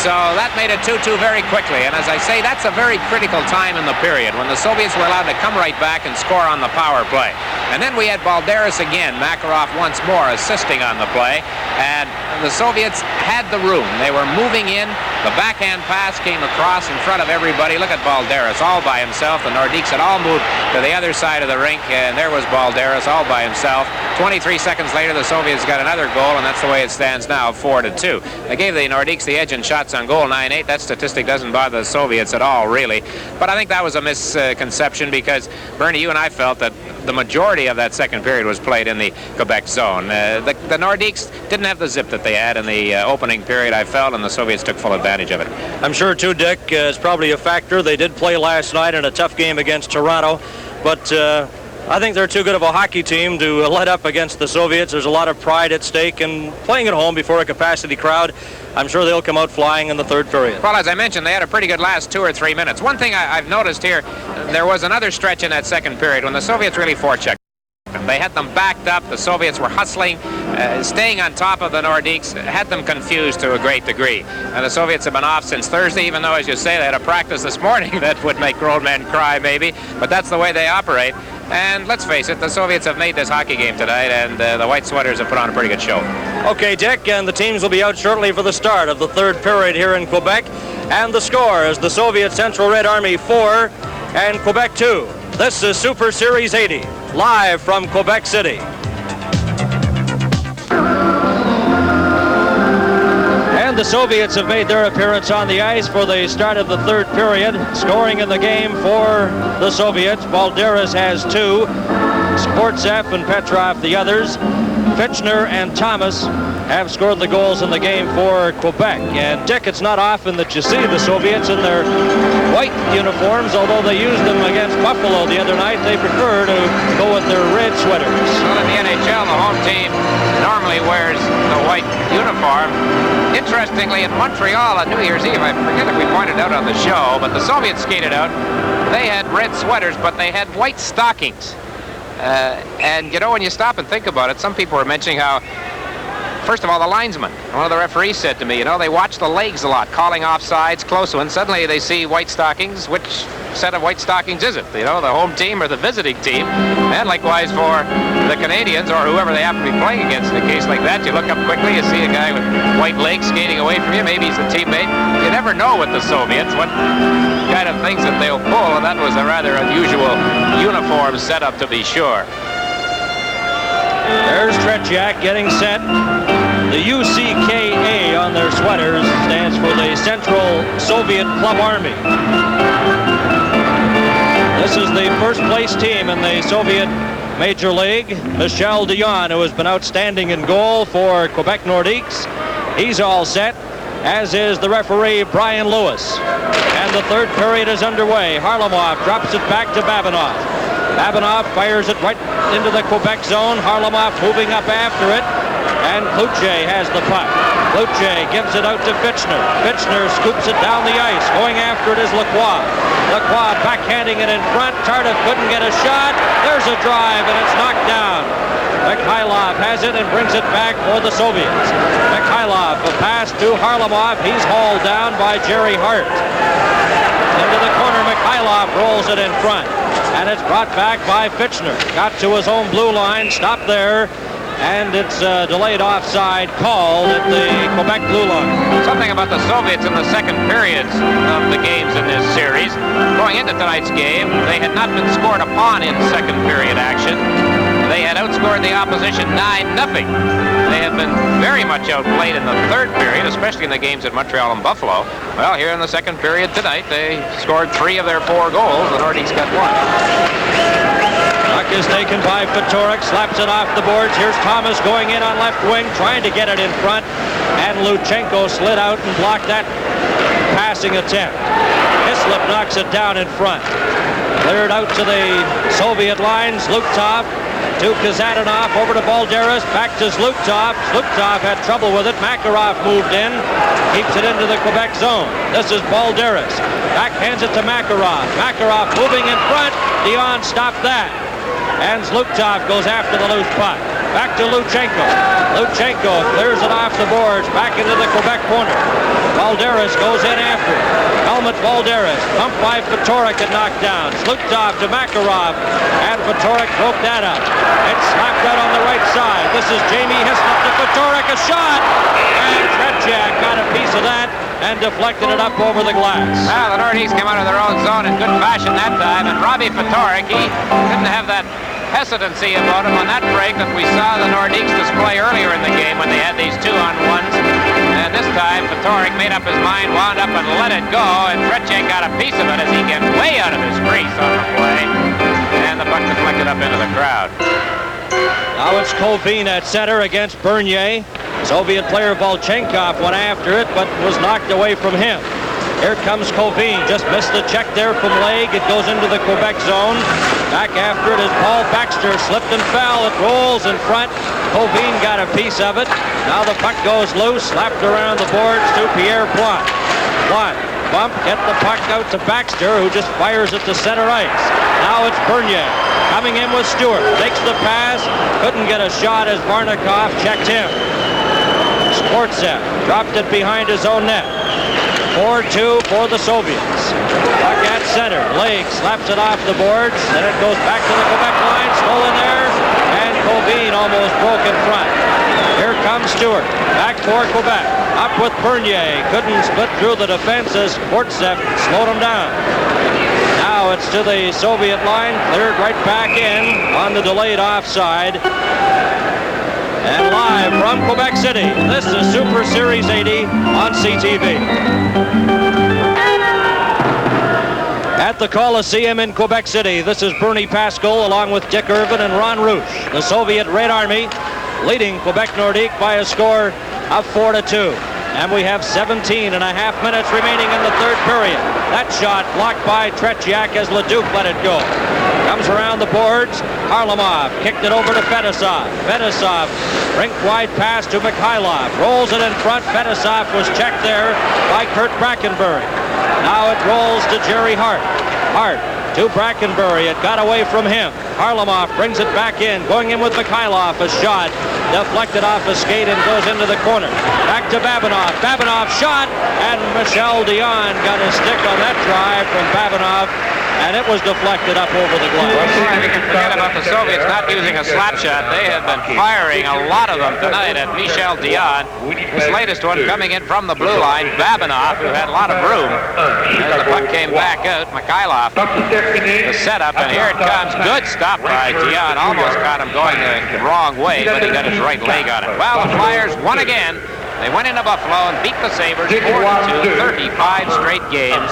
So that made it 2-2 very quickly. And as I say, that's a very critical time in the period when the Soviets were allowed to come right back and score on the power play. And then we had Balderas again, Makarov once more assisting on the play. And the Soviets had the room. They were moving in. The backhand pass came across in front of everybody. Look at Balderas all by himself. The Nordiques had all moved to the other side of the rink, and there was Balderas all by himself. 23 seconds later, the Soviets got another goal, and that's the way it stands now, 4-2. They gave the Nordiques the edge in shots on goal, 9-8. That statistic doesn't bother the Soviets at all, really. But I think that was a misconception because, Bernie, you and I felt that the majority of that second period was played in the Quebec zone. The Nordiques didn't have the zip that they had in the opening period, I felt, and the Soviets took full advantage of it. I'm sure, too, Dick, it's probably a factor. They did play last night in a tough game against Toronto, but I think they're too good of a hockey team to let up against the Soviets. There's a lot of pride at stake, and playing at home before a capacity crowd, I'm sure they'll come out flying in the third period. Well, as I mentioned, they had a pretty good last 2 or 3 minutes. One thing I've noticed here, there was another stretch in that second period when the Soviets really forechecked. They had them backed up. The Soviets were hustling, staying on top of the Nordiques, had them confused to a great degree. And the Soviets have been off since Thursday, even though, as you say, they had a practice this morning that would make grown men cry, maybe. But that's the way they operate. And let's face it, the Soviets have made this hockey game tonight, and the White Sweaters have put on a pretty good show. Okay, Dick, and the teams will be out shortly for the start of the third period here in Quebec. And the score is the Soviet Central Red Army 4 and Quebec 2. This is Super Series 80, live from Quebec City. And the Soviets have made their appearance on the ice for the start of the third period. Scoring in the game for the Soviets, Balderas has 2, Sportsev and Petrov the others. Fitchner and Thomas have scored the goals in the game for Quebec. And Dick, it's not often that you see the Soviets in their white uniforms, although they used them against Buffalo the other night. They prefer to go with their red sweaters. Well, in the NHL, the home team normally wears the white uniform. Interestingly, in Montreal on New Year's Eve, I forget if we pointed out on the show, but the Soviets skated out. They had red sweaters, but they had white stockings. And, you know, when you stop and think about it, some people were mentioning how, first of all, the linesman, one of the referees said to me, you know, they watch the legs a lot, calling offsides, close ones. Suddenly they see white stockings. Which set of white stockings is it? You know, the home team or the visiting team? And likewise for the Canadians or whoever they happen to be playing against. In a case like that, you look up quickly, you see a guy with white legs skating away from you. Maybe he's a teammate. You never know with the Soviets what kind of things that they'll pull, and that was a rather unusual uniform setup, to be sure. There's Tretiak getting set. The UCKA on their sweaters stands for the Central Soviet Club Army. This is the first place team in the Soviet Major League. Michel Dion, who has been outstanding in goal for Quebec Nordikes. He's all set, as is the referee Brian Lewis. And the third period is underway. Harlamov drops it back to Babinov. Babinov fires it right into the Quebec zone. Harlamov moving up after it. And Cloutier has the puck. Cloutier gives it out to Fitchner. Fitchner scoops it down the ice. Going after it is Lacroix. Lacroix backhanding it in front. Tardif couldn't get a shot. There's a drive, and it's knocked down. Mikhailov has it and brings it back for the Soviets. Mikhailov, a pass to Harlamov. He's hauled down by Jerry Hart. Into the corner, Mikhailov rolls it in front. And it's brought back by Fitchner. Got to his own blue line, stopped there. And it's a delayed offside called at the Quebec blue line. Something about the Soviets in the second periods of the games in this series. Going into tonight's game, they had not been scored upon in second period action. They had outscored the opposition 9-0. They have been very much outplayed in the third period, especially in the games at Montreal and Buffalo. Well, here in the second period tonight, they scored 3 of their 4 goals. The Nordiques got 1. Puck is taken by Fatorik, slaps it off the boards. Here's Thomas going in on left wing, trying to get it in front. And Luchenko slid out and blocked that passing attempt. Hislop knocks it down in front. Cleared out to the Soviet lines. Zluktov to Kazadanov, over to Balderas, back to Zluktov. Zluktov had trouble with it. Makarov moved in, keeps it into the Quebec zone. This is Balderas. Backhands it to Makarov. Makarov moving in front. Dion stopped that. And Zluktov goes after the loose puck. Back to Luchenko. Luchenko clears it off the boards, back into the Quebec corner. Balderas goes in after it. Helmut Balderas, pumped by Fatorik and knocked down. Zluktov to Makarov, and Fatorik broke that up. It's slapped out on the right side. This is Jamie Hislop to Fatorik, a shot! And Tretiak got a piece of that and deflected it up over the glass. Well, the Nordiques came out of their own zone in good fashion that time, and Robbie Fatorik, he didn't have that hesitancy about him on that break that we saw the Nordiques display earlier in the game when they had these 2-on-1s. And this time, Fatorik made up his mind, wound up and let it go, and Tretiak got a piece of it as he gets way out of his crease on the play. And the puck deflected up into the crowd. Now it's Kovin at center against Bernier. Soviet player Volchenkov went after it, but was knocked away from him. Here comes Kovin, just missed the check there from leg. It goes into the Quebec zone. Back after it is Paul Baxter, slipped and fell. It rolls in front. Kovin got a piece of it. Now the puck goes loose, slapped around the boards to Pierre Plante. Plante, bump, get the puck out to Baxter, who just fires it to center ice. Now it's Bernier, coming in with Stewart. Takes the pass, couldn't get a shot as Varnikov checked him. Sportsev dropped it behind his own net. 4-2 for the Soviets. Puck at center. Leg slaps it off the boards. Then it goes back to the Quebec line. Stolen there. And Kovin almost broke in front. Here comes Stewart. Back for Quebec. Up with Bernier. Couldn't split through the defense as Sportsev slowed him down. Now Now it's to the Soviet line, cleared right back in on the delayed offside. And live from Quebec City, this is Super Series 80 on CTV. At the Coliseum in Quebec City, this is Bernie Pascal along with Dick Irvin and Ron Rouche. The Soviet Red Army leading Quebec Nordique by a score of 4-2. And we have 17 and a half minutes remaining in the third period. That shot blocked by Tretiak as Leduc let it go. Comes around the boards. Harlamov kicked it over to Fedosov. Fedosov, rink-wide pass to Mikhailov. Rolls it in front. Fedosov was checked there by Kurt Brackenbury. Now it rolls to Jerry Hart. Hart to Brackenbury. It got away from him. Harlamov brings it back in. Going in with Mikhailov. A shot deflected off a skate and goes into the corner. Back to Babinov. Babinov shot, and Michel Dion got a stick on that drive from Babinov, and it was deflected up over the glass. We can forget about the Soviets not using a slap shot. They have been firing a lot of them tonight at Michel Dion. This latest one coming in from the blue line, Babinov, who had a lot of room. As the puck came back out, Mikhailov, the setup, and here it comes. Good stop by Dion. Almost caught him going the wrong way, but he got his right leg on it. Well, the Flyers won again. They went into Buffalo and beat the Sabres 4-2, 35 straight games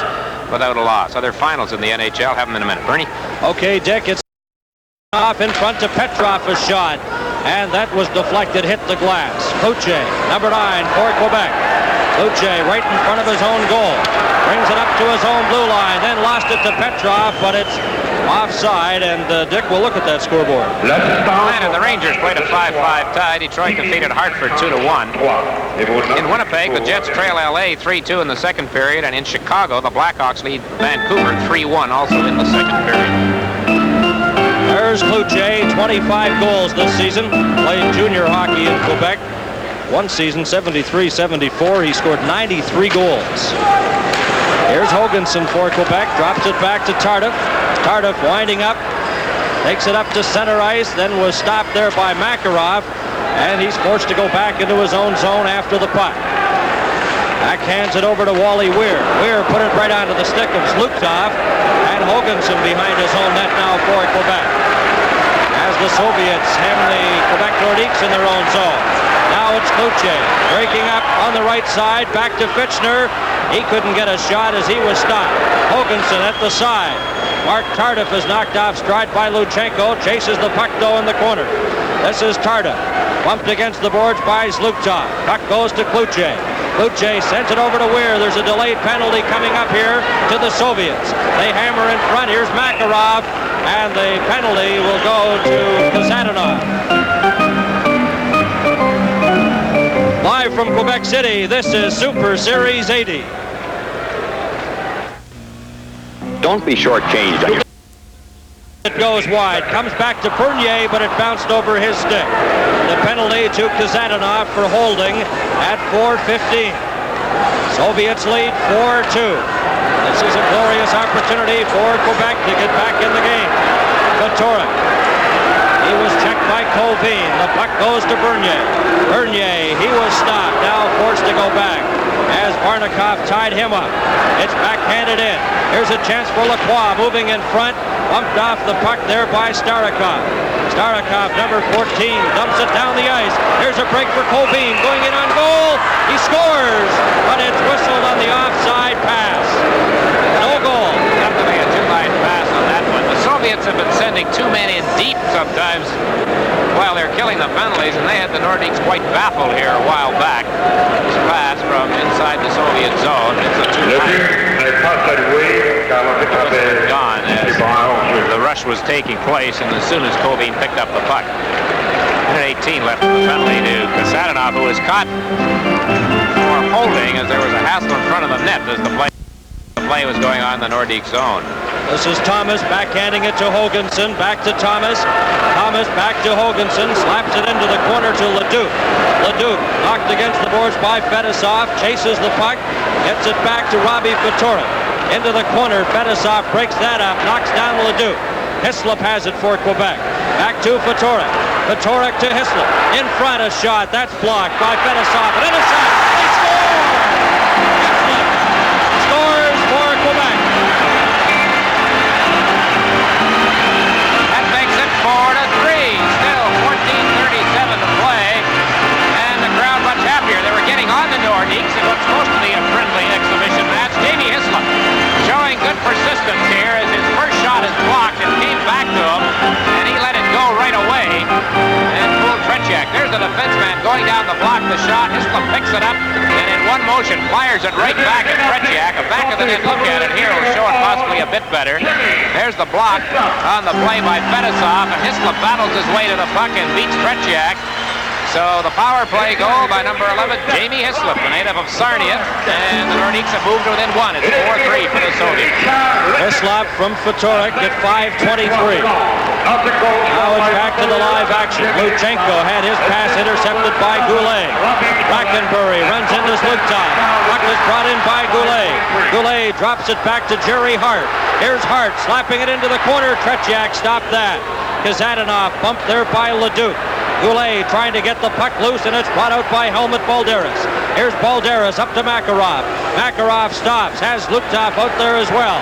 without a loss. Other finals in the NHL, have them in a minute. Bernie? Okay, Dick, it's off in front to Petrov, a shot, and that was deflected, hit the glass. Cloutier, number 9 for Quebec. Cloutier right in front of his own goal. Brings it up to his own blue line, then lost it to Petrov, but it's offside, and Dick will look at that scoreboard. And the Rangers played a 5-5 tie. Detroit defeated Hartford 2-1. In Winnipeg, the Jets trail LA 3-2 in the second period, and in Chicago, the Blackhawks lead Vancouver 3-1 also in the second period. There's Cloutier, 25 goals this season. Played junior hockey in Quebec. One season, 73-74. He scored 93 goals. Here's Hoganson for Quebec. Drops it back to Tardif. Tardif winding up. Takes it up to center ice. Then was stopped there by Makarov. And he's forced to go back into his own zone after the puck. Backhands it over to Wally Weir. Weir put it right onto the stick of Zluktov. And Hoganson behind his own net now for Quebec. As the Soviets hem the Quebec Nordiques in their own zone. Now it's Cloutier breaking up on the right side. Back to Fitchner. He couldn't get a shot as he was stopped. Hoganson at the side. Mark Tardif is knocked off stride by Luchenko. Chases the puck though in the corner. This is Tardif. Bumped against the boards by Zluktov. Puck goes to Cloutier. Cloutier sends it over to Weir. There's a delayed penalty coming up here to the Soviets. They hammer in front. Here's Makarov. And the penalty will go to Kasatonov. Live from Quebec City, this is Super Series 80. Don't be shortchanged on your... It goes wide, comes back to Bernier, but it bounced over his stick. The penalty to Kasatonov for holding at 4:15. Soviets lead 4-2. This is a glorious opportunity for Quebec to get back in the game. Vitorin. He was checked by Colvin. The puck goes to Bernier. Bernier, he was stopped, now forced to go back as Varnikov tied him up. It's backhanded in. Here's a chance for Lacroix moving in front. Bumped off the puck there by Starikov. Starikov, number 14, dumps it down the ice. Here's a break for Colvin, going in on goal. He scores, but it's whistled on the offside pass. No goal. Definitely a two-line pass on that one. The Soviets have been sending two men in deep sometimes while they're killing the penalties, and they had the Nordiques quite baffled here a while back. This pass from inside the Soviet zone. It's a two-line. Gone as the rush was taking place, and as soon as Colvin picked up the puck. 118 left of the penalty to Kasatonov, who was caught for holding as there was a hassle in front of the net as the play was going on in the Nordique zone. This is Thomas backhanding it to Hoganson. Back to Thomas. Thomas back to Hoganson. Slaps it into the corner to Leduc. Leduc knocked against the boards by Fedosov. Chases the puck. Gets it back to Robbie Vitorin. Into the corner. Fedosov breaks that up. Knocks down Leduc. Hislop has it for Quebec. Back to Vitorin. Vitorin to Hislop. In front, a shot. That's blocked by Fedosov. And intercept. They score! Hislop scores for Quebec. the shot. Hislop picks it up and in one motion fires it right back at Tretiak. A back of the net look at it here will show it possibly a bit better. There's the block on the play by Fetisov, and Hislop battles his way to the puck and beats Tretiak. So the power play goal by number 11, Jamie Hislop, the native of Sarnia, and the Nordik's have moved within one. It's 4-3 for the Soviets. Hislop from Fatorik at 5:23. Now it's back to the live action. Luchenko had his pass intercepted by Goulet. Brackenbury runs into Zlutov. Puck is brought in by Goulet. Goulet drops it back to Jerry Hart. Here's Hart slapping it into the corner. Tretiak stopped that. Kazadanov bumped there by Leduc. Goulet trying to get the puck loose, and it's brought out by Helmut Balderas. Here's Balderas up to Makarov. Makarov stops, has Zlutov out there as well.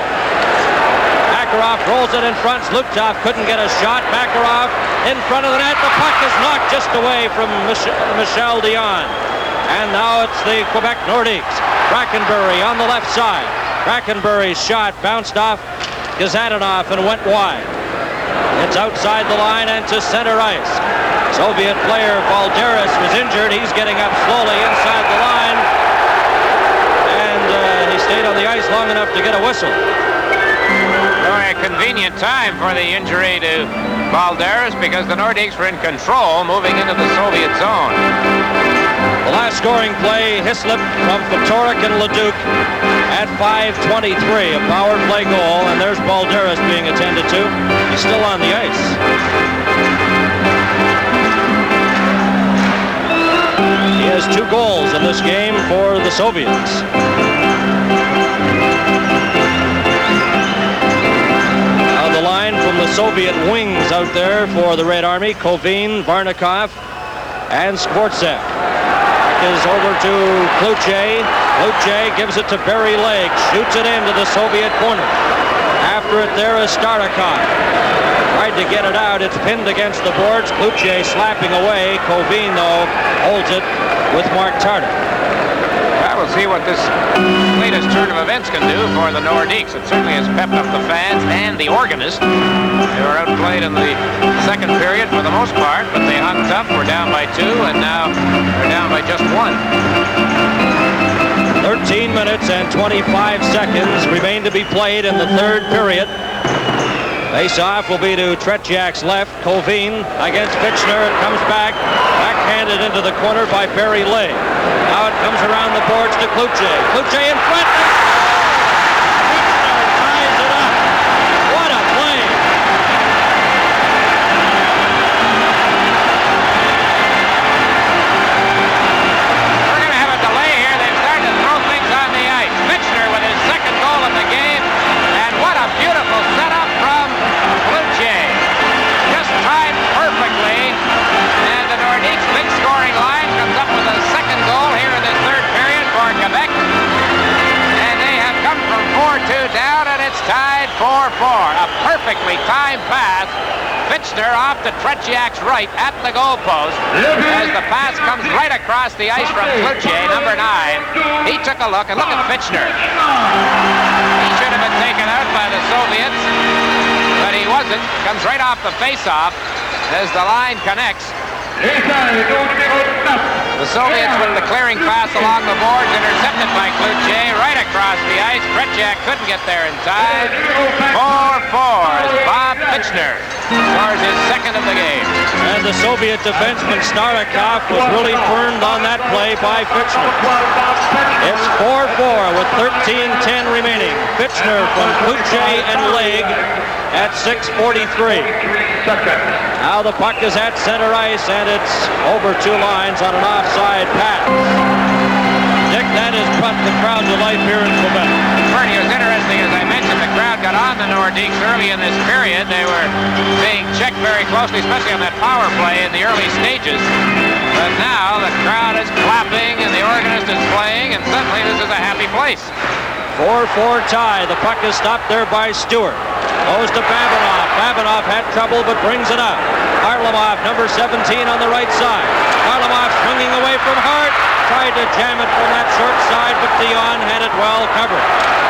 Makarov rolls it in front. Zlutov couldn't get a shot. Makarov in front of the net. The puck is knocked just away from Michel Dion. And now it's the Quebec Nordiques. Brackenbury on the left side. Brackenbury's shot bounced off Kazadanov and went wide. It's outside the line and to center ice. Soviet player Balderas was injured. He's getting up slowly inside the line. And he stayed on the ice long enough to get a whistle. A convenient time for the injury to Balderas because the Nordiques were in control moving into the Soviet zone. The last scoring play, Hislop from Fatorik and Leduc at 5:23, a power play goal, and there's Balderas being attended to. He's still on the ice. He has 2 goals in this game for the Soviets. Now the line from the Soviet wings out there for the Red Army, Kovin, Varnikov, and Skvortsev. Is over to Kluche. Kluche gives it to Barry Legg, shoots it into the Soviet corner. After it there is Starikov. Tried to get it out. It's pinned against the boards. Kluche slapping away. Kovin, though, holds it with Mark Tarter. We'll see what this latest turn of events can do for the Nordiques. It certainly has pepped up the fans and the organist. They were outplayed in the second period for the most part, but they hung tough. We're down by 2, and now they're down by just 1. 13 minutes and 25 seconds remain to be played in the third period. Face-off will be to Tretiak's left. Kovin against Fitchner. It comes backhanded into the corner by Barry Legg. Now it comes around the boards to Kluche. Kluche in front. Fitchner ties it up. What a play. We're going to have a delay here. They've started to throw things on the ice. Fitchner with his second goal of the game. And what a beautiful setup from Kluche. Just timed perfectly. And the Nordiques' big scoring line comes up with a second goal here in this third period for Quebec. And they have come from 4-2 down, and it's tied 4-4. A perfectly timed pass. Fitchner off to Tretiak's right at the goalpost as the pass comes right across the ice from Kluche, number 9. He took a look, and look at Fitchner. He should have been taken out by the Soviets, but he wasn't. Comes right off the face-off as the line connects. The Soviets with the clearing pass along the boards, intercepted by Kluche, right across the ice. Tretiak couldn't get there in time. 4-4 as Bob Fitchner scores his second of the game. And the Soviet defenseman Starikov was really burned on that play by Fitchner. It's 4-4 with 13:10 remaining. Fitchner from Kluche and Legg at 6:43. Now the puck is at center ice, and it's over 2 lines on an offside pass. Dick, that has brought the crowd to life here in Quebec. Bernie, it was interesting, as I mentioned, the crowd got on the Nordiques early in this period. They were being checked very closely, especially on that power play in the early stages. But now the crowd is clapping and the organist is playing, and suddenly this is a happy place. 4-4 tie. The puck is stopped there by Stewart. Goes to Babanov. Babanov had trouble but brings it up. Harlamov, number 17 on the right side. Harlamov swinging away from Hart. Tried to jam it from that short side, but Dion had it well covered.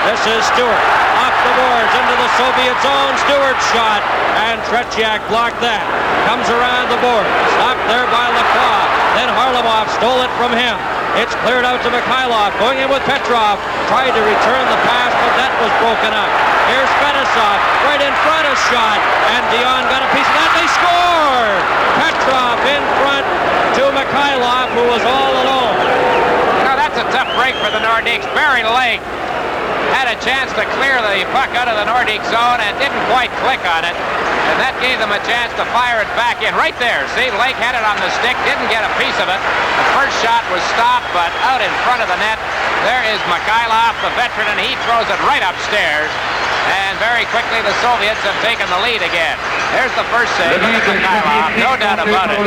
This is Stewart. Off the boards into the Soviet zone. Stewart shot, and Tretiak blocked that. Comes around the board. Stopped there by Lacroix. Then Harlamov stole it from him. It's cleared out to Mikhailov. Going in with Petrov. Tried to return the pass, but that was broken up. Here's Fetisov. Right in front, a shot. And Dion got a piece of that. They score! Petrov in front to Mikhailov, who was all alone. Now that's a tough break for the Nordicks. Barry Lake had a chance to clear the puck out of the Nordicks zone and didn't quite click on it. And that gave them a chance to fire it back in. Right there, see, Lake had it on the stick, didn't get a piece of it. The first shot was stopped, but out in front of the net. There is Mikhailov, the veteran, and he throws it right upstairs. And very quickly, the Soviets have taken the lead again. There's the first save of Mikhailov, no doubt about it.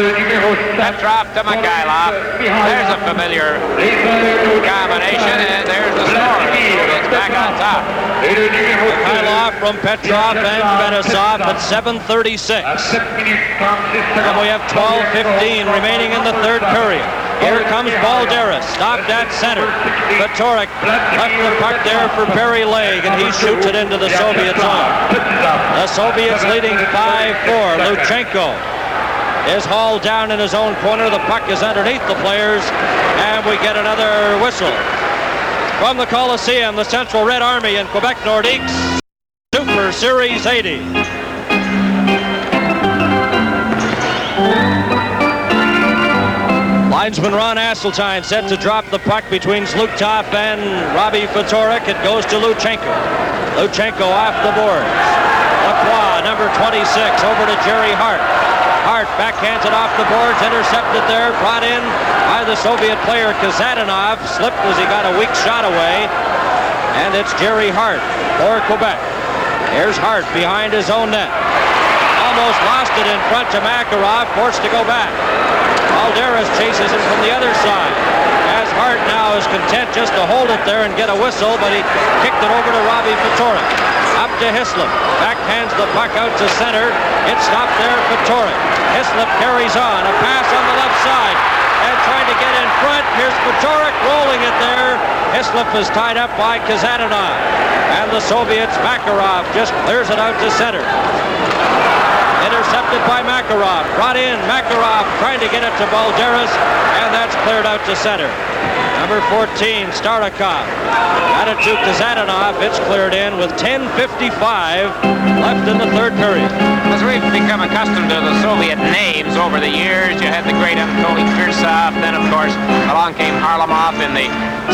Petrov to Mikhailov. There's a familiar combination, and there's the score. The Soviets back on top. Mikhailov from Petrov and Fetisov at 7:36. And we have 12:15 remaining in the third period. Here comes Balderas, stopped at center. Vitorik left the puck there for Barry Legg, and he shoots it into the Soviet zone. The Soviets leading 5-4. Luchenko is hauled down in his own corner. The puck is underneath the players, and we get another whistle. From the Coliseum, the Central Red Army and Quebec Nordiques, Super Series 80. Linesman Ron Asseltine set to drop the puck between Zlukov and Robbie Fatorik. It goes to Luchenko. Luchenko off the boards. Lacroix, number 26, over to Jerry Hart. Hart backhands it off the boards, intercepted there, brought in by the Soviet player Kazadanov. Slipped as he got a weak shot away. And it's Jerry Hart for Quebec. Here's Hart behind his own net. Almost lost it in front to Makarov, forced to go back. Balderas chases him from the other side. As Hart now is content just to hold it there and get a whistle, but he kicked it over to Robbie Fatorik. Up to Hislop. Backhands the puck out to center. It's stopped there, Fatorik. Hislop carries on. A pass on the left side. And trying to get in front. Here's Fatorik rolling it there. Hislop is tied up by Kazadanov. And the Soviets, Makarov, just clears it out to center. Intercepted by Makarov. Brought in Makarov trying to get it to Balderas, and that's cleared out to center. Number 14, Starikov. Got it to Kazadanov. It's cleared in with 10:55 left in the third period. As we've become accustomed to the Soviet names over the years, you had the great Anatoly Firsov, then of course along came Harlamov in the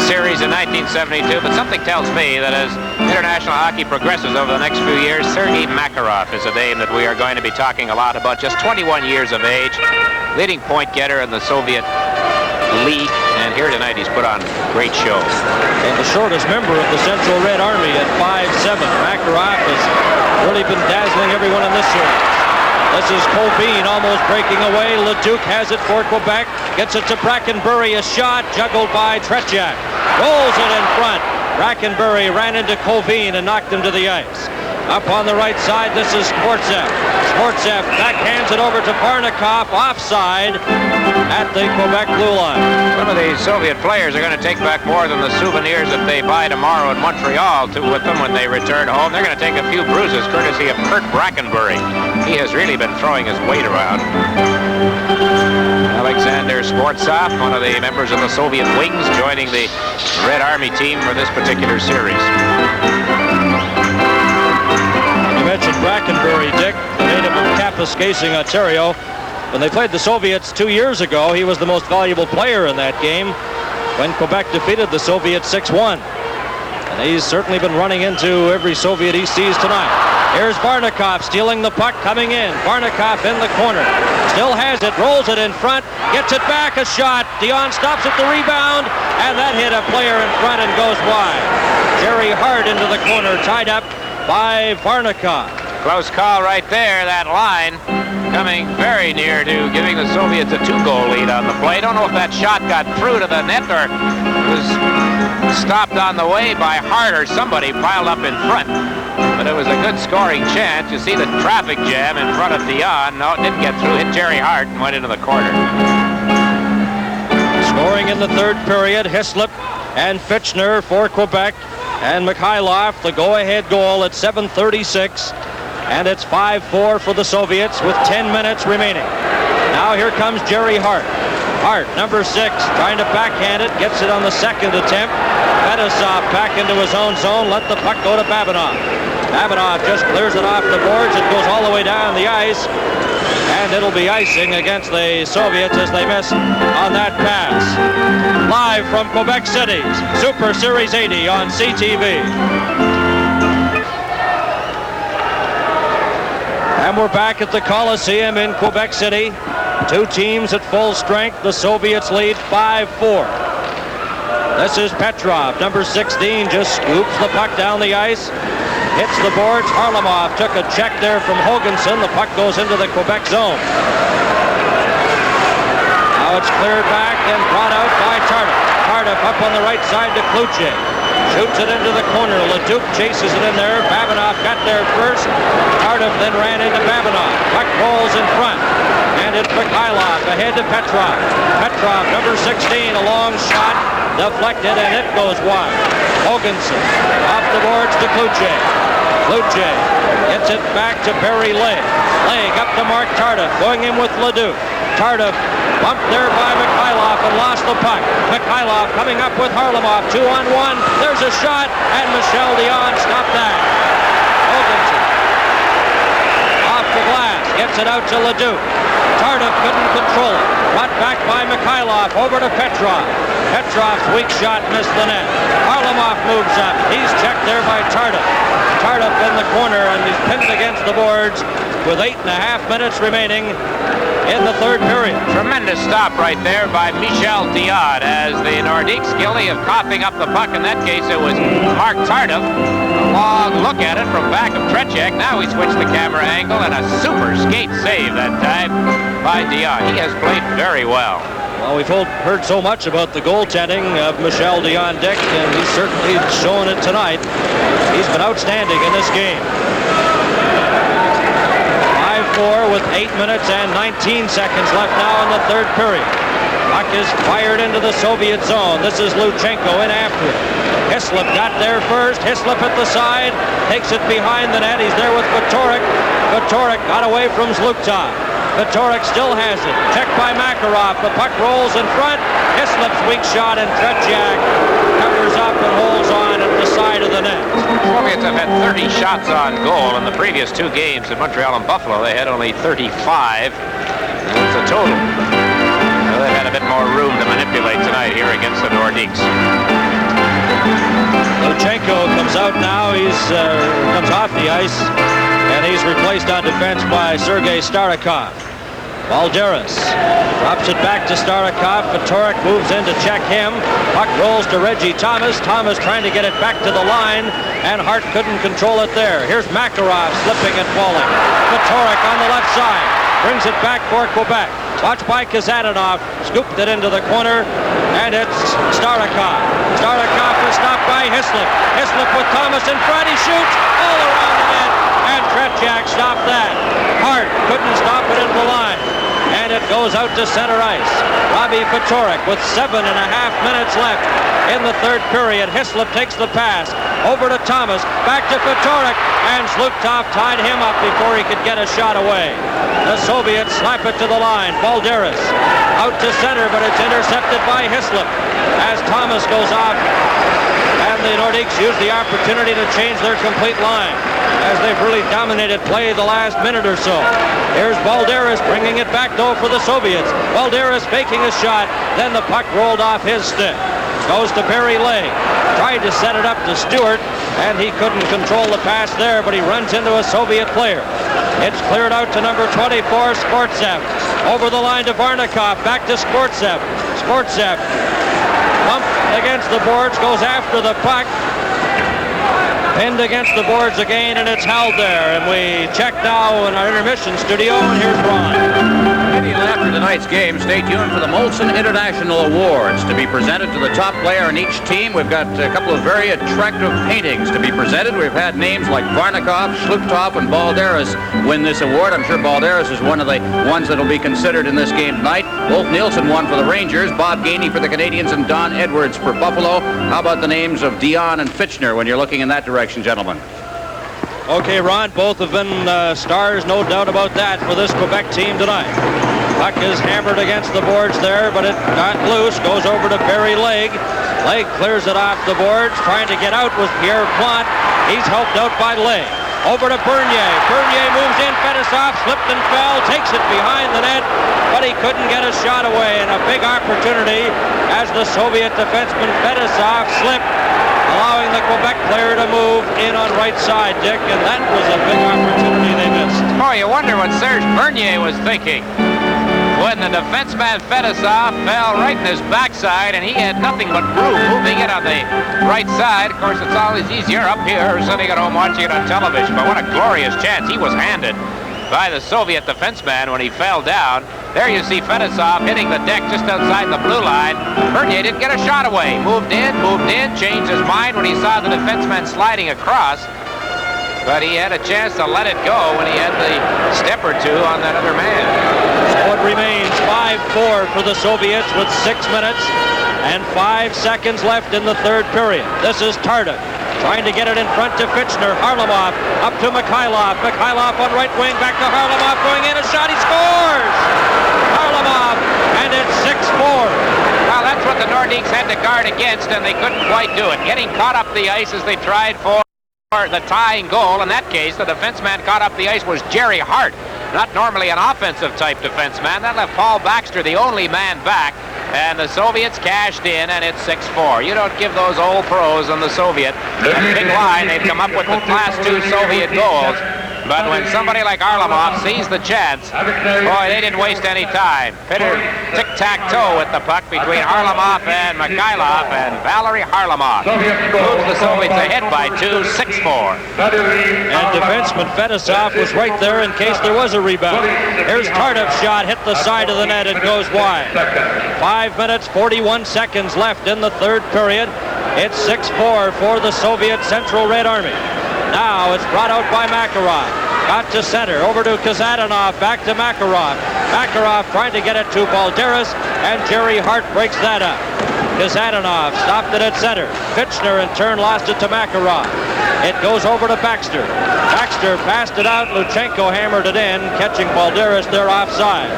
series in 1972, but something tells me that as international hockey progresses over the next few years, Sergei Makarov is a name that we are going to be talking a lot about. Just 21 years of age, leading point getter in the Soviet League, and here tonight he's put on a great show. And the shortest member of the Central Red Army at 5'7". Makarov has really been dazzling everyone in this series. This is Colvin almost breaking away. Leduc has it for Quebec. Gets it to Brackenbury. A shot juggled by Tretiak. Rolls it in front. Brackenbury ran into Colvin and knocked him to the ice. Up on the right side, this is Sportsev. Sportsev backhands it over to Varnikov, offside at the Quebec blue line. Some of these Soviet players are going to take back more than the souvenirs that they buy tomorrow in Montreal with them when they return home. They're going to take a few bruises courtesy of Kurt Brackenbury. He has really been throwing his weight around. Alexander Sportsov, one of the members of the Soviet wings, joining the Red Army team for this particular series. You mentioned Brackenbury, Dick, a native of Kapuskasing, Ontario. When they played the Soviets 2 years ago, he was the most valuable player in that game when Quebec defeated the Soviets 6-1. And he's certainly been running into every Soviet he sees tonight. Here's Varnikov stealing the puck, coming in. Varnikov in the corner. Still has it, rolls it in front, gets it back, a shot. Dion stops at the rebound, and that hit a player in front and goes wide. Jerry Hart into the corner, tied up by Varnikov. Close call right there, that line coming very near to giving the Soviets a 2-goal lead on the play. Don't know if that shot got through to the net or was stopped on the way by Hart or somebody piled up in front. But it was a good scoring chance. You see the traffic jam in front of Dion. No, it didn't get through. Hit Jerry Hart and went into the corner. Scoring in the third period, Hislop and Fitchner for Quebec. And Mikhailov, the go-ahead goal at 7:36. And it's 5-4 for the Soviets with 10 minutes remaining. Now here comes Jerry Hart. Hart, number 6, trying to backhand it, gets it on the second attempt. Fetisov back into his own zone, let the puck go to Babinov. Babinov just clears it off the boards, it goes all the way down the ice, and it'll be icing against the Soviets as they miss on that pass. Live from Quebec City, Super Series 80 on CTV. And we're back at the Coliseum in Quebec City. Two teams at full strength. The Soviets lead 5-4. This is Petrov, number 16, just scoops the puck down the ice, hits the boards. Harlamov took a check there from Hoganson. The puck goes into the Quebec zone. Now it's cleared back and brought out by Tardif. Tardif up on the right side to Kluche. Shoots it into the corner. Leduc chases it in there. Babinov got there first. Tardif then ran into Babinov. Puck rolls in front. And it's Mikhailov ahead to Petrov. Petrov, number 16, a long shot. Deflected, and it goes wide. Hoganson off the boards to Kluche. Kluche gets it back to Barry Legg. Legg up to Mark Tardif, going in with Leduc. Tardif bumped there by Mikhailov and lost the puck. Mikhailov coming up with Harlamov, 2-on-1. There's a shot, and Michel Dion stopped that. Hoganson off the glass, gets it out to Leduc. Tardif couldn't control it. Brought back by Mikhailov, over to Petrov. Petrov's weak shot missed the net. Harlamov moves up. He's checked there by Tardif. Tardif in the corner, and he's pinned against the boards with 8.5 minutes remaining in the third period. Tremendous stop right there by Michel Dion as the Nordiques guilty of coughing up the puck. In that case, it was Mark Tardif. A long look at it from back of Tretiak. Now he switched the camera angle, and a super skate save that time by Dion. He has played very well. Well, we've heard so much about the goaltending of Michel Dion-Dick, and he's certainly shown it tonight. He's been outstanding in this game. 5-4 with 8 minutes and 19 seconds left now in the third period. Puck is fired into the Soviet zone. This is Luchenko in after it. Hislop got there first. Hislop at the side, takes it behind the net. He's there with Vitorik. Vitorik got away from Zluktov. Vitorik still has it. Checked by Makarov. The puck rolls in front. Hislop's weak shot, and Tretiak covers up and holds on at the side of the net. The Soviets have had 30 shots on goal in the previous two games in Montreal and Buffalo. They had only 35. That's a total. So they've had a bit more room to manipulate tonight here against the Nordiques. Luchenko comes out now. He's comes off the ice, and he's replaced on defense by Sergei Starikov. Balderas drops it back to Starikov. Vitorik moves in to check him. Puck rolls to Reggie Thomas. Thomas trying to get it back to the line, and Hart couldn't control it there. Here's Makarov slipping and falling. Vitorik on the left side brings it back for Quebec. Watched by Kazadanov, scooped it into the corner, and it's Starikov. Starikov is stopped by Hislop. Hislop with Thomas in front. He shoots all around the net, and Tretiak stopped that. Hart couldn't stop it into the line, and it goes out to center ice. Robbie Vitorik with 7.5 minutes left in the third period. Hislop takes the pass over to Thomas, back to Vitorik, and Zluktov tied him up before he could get a shot away. The Soviets slap it to the line. Balderas out to center, but it's intercepted by Hislop as Thomas goes off, and the Nordiques use the opportunity to change their complete line as they've really dominated play the last minute or so. Here's Balderas bringing it back though for the Soviets. Balderas faking a shot, then the puck rolled off his stick. Goes to Barry Legg. Tried to set it up to Stewart, and he couldn't control the pass there, but he runs into a Soviet player. It's cleared out to number 24, Sportsev. Over the line to Varnikov, back to Sportsev. Sportsev bumped against the boards, goes after the puck. Pinned against the boards again, and it's held there. And we check now in our intermission studio, and here's Ron. Immediately after tonight's game, stay tuned for the Molson International Awards to be presented to the top player in each team. We've got a couple of very attractive paintings to be presented. We've had names like Varnikov, Shluptov, and Balderas win this award. I'm sure Balderas is one of the ones that will be considered in this game tonight. Wolf Nielsen won for the Rangers, Bob Gainey for the Canadians, and Don Edwards for Buffalo. How about the names of Dion and Fitchner when you're looking in that direction, gentlemen? Okay, Ron, both have been stars, no doubt about that, for this Quebec team tonight. Puck is hammered against the boards there, but it got loose, goes over to Barry Legg. Legg clears it off the boards, trying to get out with Pierre Plante. He's helped out by Legg. Over to Bernier. Bernier moves in, Fedosov slipped and fell, takes it behind the net, but he couldn't get a shot away, and a big opportunity as the Soviet defenseman Fedosov slipped, allowing the Quebec player to move in on right side, Dick, and that was a big opportunity they missed. Oh, you wonder what Serge Bernier was thinking when the defenseman Fedosov fell right in his backside, and he had nothing but room moving it on the right side. Of course, it's always easier up here sitting at home watching it on television, but what a glorious chance he was handed by the Soviet defenseman when he fell down. There you see Fedosov hitting the deck just outside the blue line. Bernier didn't get a shot away. Moved in, changed his mind when he saw the defenseman sliding across. But he had a chance to let it go when he had the step or two on that other man. So it remains 5-4 for the Soviets with 6 minutes and 5 seconds left in the third period. This is Tardif trying to get it in front to Fitchner. Harlamov up to Mikhailov. Mikhailov on right wing, back to Harlamov, going in, a shot, he scores! Harlamov, and it's 6-4. Well, that's what the Nordiques had to guard against, and they couldn't quite do it. Getting caught up the ice as they tried for the tying goal. In that case, the defenseman caught up the ice was Jerry Hart, not normally an offensive type defenseman. That left Paul Baxter the only man back, and the Soviets cashed in, and it's 6-4. You don't give those old pros on the Soviet a big line. They've come up with the last 2 Soviet goals. But when somebody like Harlamov sees the chance, boy, they didn't waste any time. Pitter tic-tac-toe with the puck between Harlamov and Mikhailov, and Valery Harlamov moves the Soviets ahead by 2, 6-4. And defenseman Fedosov was right there in case there was a rebound. Here's Tardif's shot, hit the side of the net and goes wide. 5 minutes, 41 seconds left in the third period. It's 6-4 for the Soviet Central Red Army. Now it's brought out by Makarov. Got to center, over to Kazadanov, back to Makarov. Makarov trying to get it to Balderas, and Jerry Hart breaks that up. Kazadanov stopped it at center. Fitchner in turn lost it to Makarov. It goes over to Baxter. Baxter passed it out, Luchenko hammered it in, catching Balderas there offside.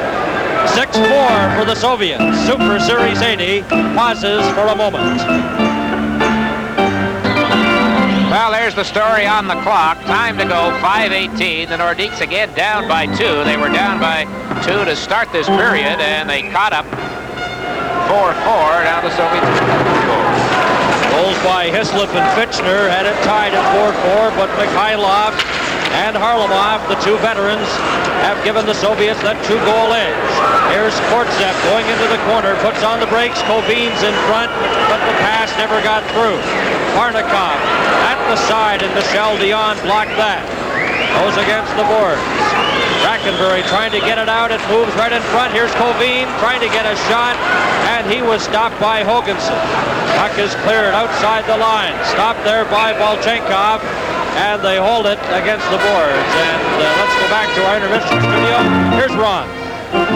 6-4 for the Soviets. Super Series 80 pauses for a moment. Well, there's the story on the clock. Time to go, 5:18. The Nordiques again down by 2. They were down by 2 to start this period, and they caught up 4-4. Now the Soviets goals. Goals by Hislop and Fitchner had it tied at 4-4, but Mikhailov and Harlamov, the 2 veterans, have given the Soviets that 2-goal edge. Here's Sportzev going into the corner, puts on the brakes, Kovin's in front, but the pass never got through. Varnikov at the side, and Michel Dion blocked that. Goes against the boards. Brackenbury trying to get it out, it moves right in front. Here's Kovin trying to get a shot, and he was stopped by Hoganson. Puck is cleared outside the line, stopped there by Volchenkov, and they hold it against the boards. And let's go back to our intermission studio. Here's Ron.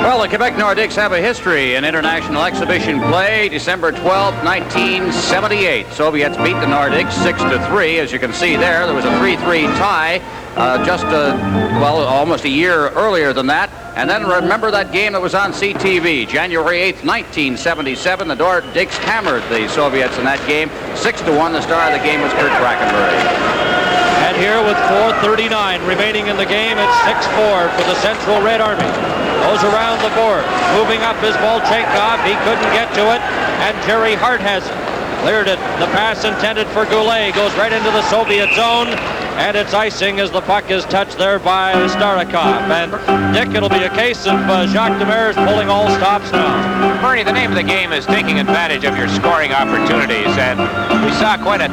Well, the Quebec Nordiques have a history in international exhibition play. December 12, 1978. Soviets beat the Nordiques 6-3. As you can see there, there was a 3-3 tie almost a year earlier than that. And then remember that game that was on CTV, January 8th, 1977. The Nordiques hammered the Soviets in that game. 6-1. The star of the game was Kurt Brackenbury. And here with 4:39 remaining in the game, it's 6-4 for the Central Red Army. Goes around the board. Moving up is Volchenkov. He couldn't get to it, and Jerry Hart has it. Cleared it. The pass intended for Goulet goes right into the Soviet zone, and it's icing as the puck is touched there by Starikov. And Dick, it'll be a case of Jacques Demers pulling all stops now. Bernie, the name of the game is taking advantage of your scoring opportunities, and we saw quite a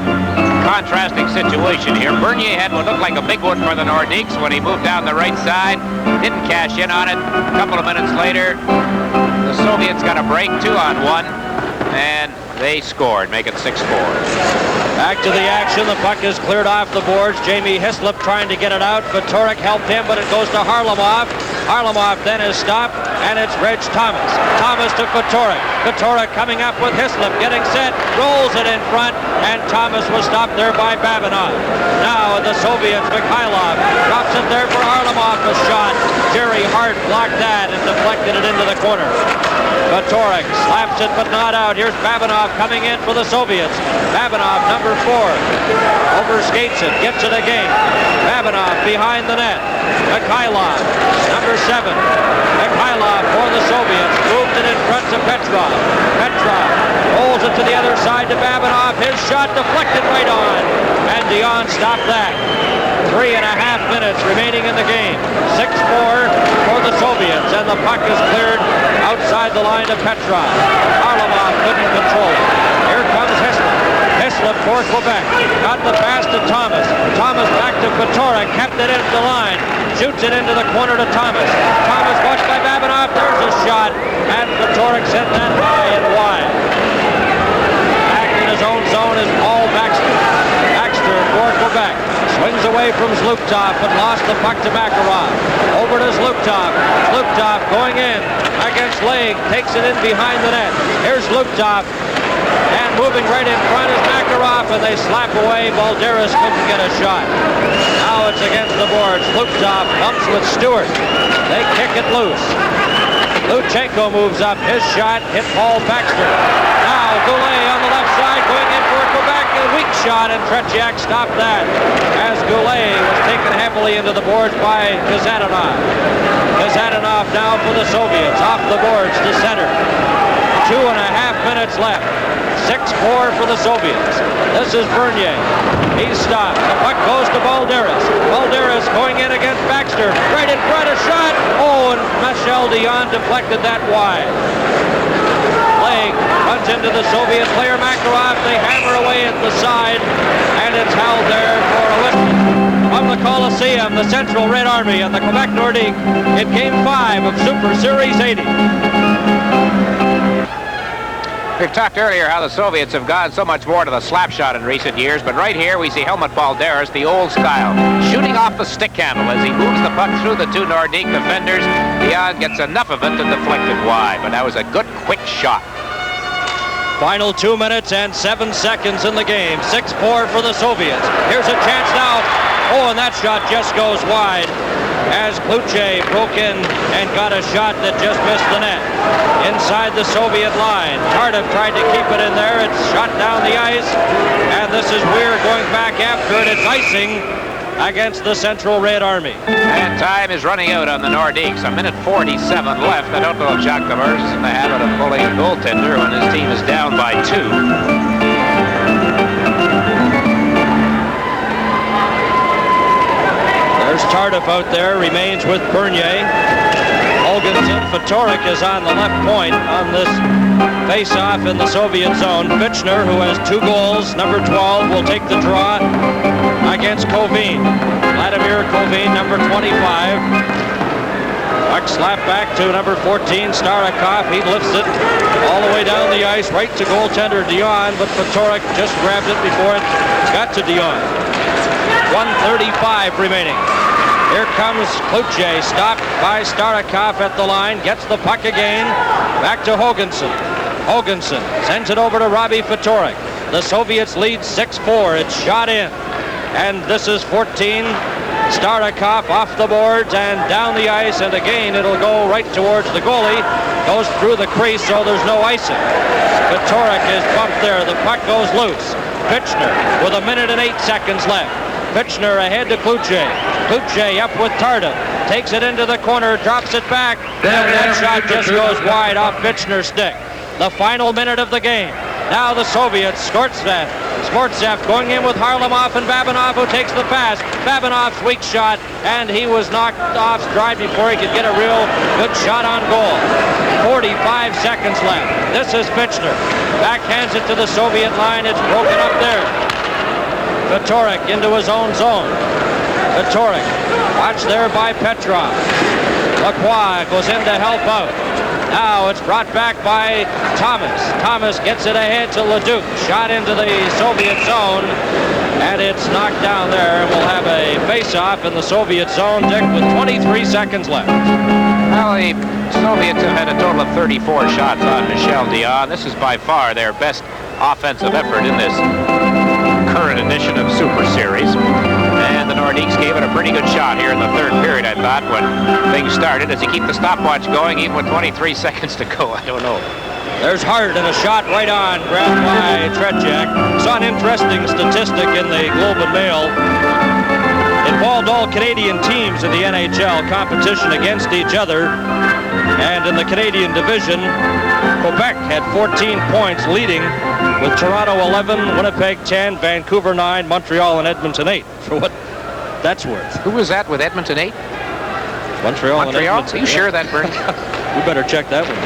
contrasting situation here. Bernier had what looked like a big one for the Nordiques when he moved down the right side. Didn't cash in on it. A couple of minutes later, the Soviets got a break, 2-on-1, and they scored, make it 6-4. Back to the action. The puck is cleared off the boards. Jamie Hislop trying to get it out. Vitorik helped him, but it goes to Harlamov. Harlamov then is stopped, and it's Reg Thomas. Thomas to Vitorik. Vitorik coming up with Hislop, getting set, rolls it in front, and Thomas was stopped there by Babinov. Now the Soviets, Mikhailov drops it there for Harlamov, a shot. Jerry Hart blocked that and deflected it into the corner. Vitorik slaps it, but not out. Here's Babinov coming in for the Soviets. Babinov, number 4, overskates it, gets it again. Babinov behind the net. Mikhailov, number 7. Mikhailov for the Soviets, moved it in front to Petrov. Petrov rolls it to the other side to Babinov. His shot deflected right on, and Dion stopped that. 3.5 minutes remaining in the game. 6-4 for the Soviets, and the puck is cleared outside the line to Petrov. Harlamov couldn't control it. Here comes Hislop. Hislop for Quebec. Got the pass to Thomas. Thomas back to Vitorik. Kept it into the line. Shoots it into the corner to Thomas. Thomas watched by Babinov. There's a shot. And Vitorik sent that high and wide. Back in his own zone is Paul Baxter. Baxter for Quebec. Swings away from Zlukov, but lost the puck to Makarov. Over to Zlukov. Zlukov going in against Leg. Takes it in behind the net. Here's Zlukov. And moving right in front is Makarov, and they slap away. Balderas couldn't get a shot. Now it's against the boards. Zlukov bumps with Stewart. They kick it loose. Luchenko moves up. His shot hit Paul Baxter. Now Goulet on the left side going in for Quebec. A weak shot, and Tretiak stopped that as Goulet was taken heavily into the boards by Kazadanov. Kazadanov now for the Soviets. Off the boards to center. 2.5 minutes left. 6-4 for the Soviets. This is Bernier. He's stopped. The puck goes to Balderas. Balderas going in against Baxter. Right in front, a shot. Oh, and Michel Dion deflected that wide. Leg runs into the Soviet player Makarov. They hammer away at the side, and it's held there for a whistle. From the Coliseum, the Central Red Army and the Quebec Nordiques in Game 5 of Super Series 80. We've talked earlier how the Soviets have gone so much more to the slap shot in recent years, but right here we see Helmut Balderas, the old style, shooting off the stick handle as he moves the puck through the 2 Nordique defenders. Dion gets enough of it to deflect it wide, but that was a good, quick shot. Final 2 minutes and 7 seconds in the game. 6-4 for the Soviets. Here's a chance now. Oh, and that shot just goes wide as Kluche broke in and got a shot that just missed the net. Inside the Soviet line. Tardif tried to keep it in there. It's shot down the ice. And this is Weir going back after it. It's icing against the Central Red Army. And time is running out on the Nordiques. 1:47 left. I don't know if Jacques Demers is in the habit of pulling a goaltender when his team is down by 2. There's Tardif out there, remains with Bernier. Holgensen, Vitorik is on the left point on this face-off in the Soviet zone. Fitchner, who has 2 goals, number 12, will take the draw against Kovin. Vladimir Kovin, number 25. Puck slapped back to number 14, Starikov. He lifts it all the way down the ice, right to goaltender Dion, but Vitorik just grabbed it before it got to Dion. 1:35 remaining. Here comes Kluche, stopped by Starikov at the line, gets the puck again, back to Holgensen. Holgensen sends it over to Robbie Vitorik. The Soviets lead 6-4, it's shot in. And this is 14, Starikov off the boards and down the ice, and again it'll go right towards the goalie. Goes through the crease, so there's no icing. Vitorik is bumped there, the puck goes loose. Fitchner with 1 minute and 8 seconds left. Fitchner ahead to Kluche. Kluche up with Tardif. Takes it into the corner, drops it back, and that shot just goes wide off Fitchner's stick. The final minute of the game. Now the Soviets, Sportsev going in with Harlamov and Babinov, who takes the pass. Babinov's weak shot, and he was knocked off stride before he could get a real good shot on goal. 45 seconds left. This is Fitchner. Backhands it to the Soviet line. It's broken up there. Vitorik into his own zone. Vitorik, watched there by Petrov. Lacroix goes in to help out. Now it's brought back by Thomas. Thomas gets it ahead to Leduc. Shot into the Soviet zone, and it's knocked down there. We'll have a face-off in the Soviet zone, Dick, with 23 seconds left. Well, the Soviets have had a total of 34 shots on Michel Dion. This is by far their best offensive effort in this current edition of Super Series. And the Nordikс gave it a pretty good shot here in the third period, I thought, when things started. Does he keep the stopwatch going even with 23 seconds to go? I don't know. There's Hart and a shot right on, grabbed by Tretiak. Saw an interesting statistic in the Globe and Mail. Involved all Canadian teams in the NHL competition against each other. And in the Canadian division, Quebec had 14 points leading, with Toronto 11, Winnipeg 10, Vancouver 9, Montreal and Edmonton 8, for what that's worth. Who was that with Edmonton 8? Montreal and Edmonton. Are you sure that, Bernie? We better check that one.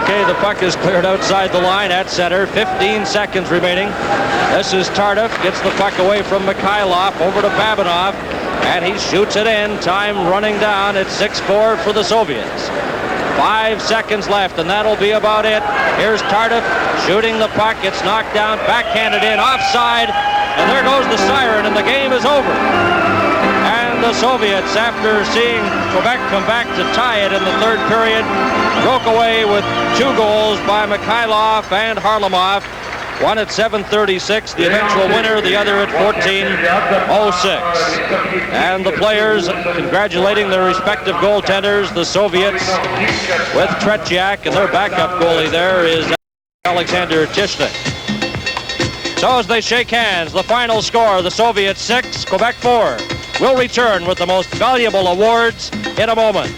Okay, the puck is cleared outside the line at center. 15 seconds remaining. This is Tardif, gets the puck away from Mikhailov, over to Babinov, and he shoots it in. Time running down. It's 6-4 for the Soviets. 5 seconds left, and that'll be about it. Here's Tardif shooting the puck. It's knocked down, backhanded in, offside, and there goes the siren, and the game is over. And the Soviets, after seeing Quebec come back to tie it in the third period, broke away with 2 goals by Mikhailov and Harlamov. One at 7:36, the eventual winner, the other at 14:06. And the players congratulating their respective goaltenders, the Soviets with Tretiak, and their backup goalie there is Alexander Tishnik. So as they shake hands, the final score, the Soviets 6, Quebec 4. We'll return with the most valuable awards in a moment.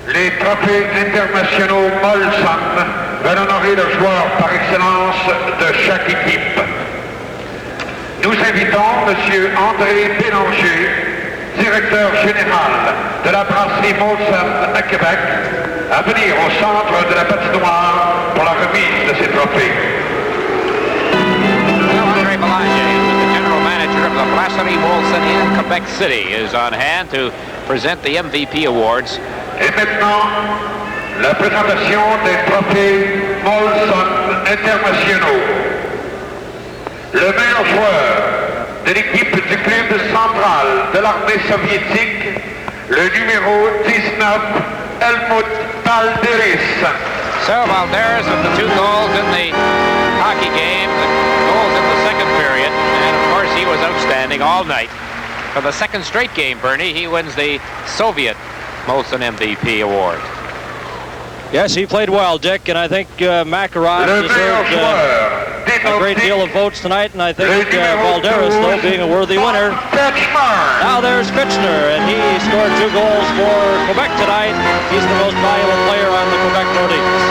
Les trophées internationaux Molson veulent honorer le joueur par excellence de chaque équipe. Nous invitons M. André Bélanger, directeur général de la brasserie Molson à Québec, à venir au centre de la patinoire pour la remise de ces trophées. André Bélanger, the general manager of the brasserie Molson in Quebec City, is on hand to present the MVP awards. Et maintenant, la présentation des trophées Molson internationaux. Le meilleur joueur de l'équipe du club central de l'armée soviétique, le numéro 19, Helmut Valderis. So Valderis with the 2 goals in the hockey game, the goals in the second period, and of course he was outstanding all night. For the second straight game, Bernie, he wins the Soviet Molson MVP award. Yes, he played well, Dick, and I think Makarov deserved a great deal of votes tonight, and I think Valderis, though, being a worthy winner. Now there's Fitchner, and he scored 2 goals for Quebec tonight. He's the most valuable player on the Quebec Nordiks.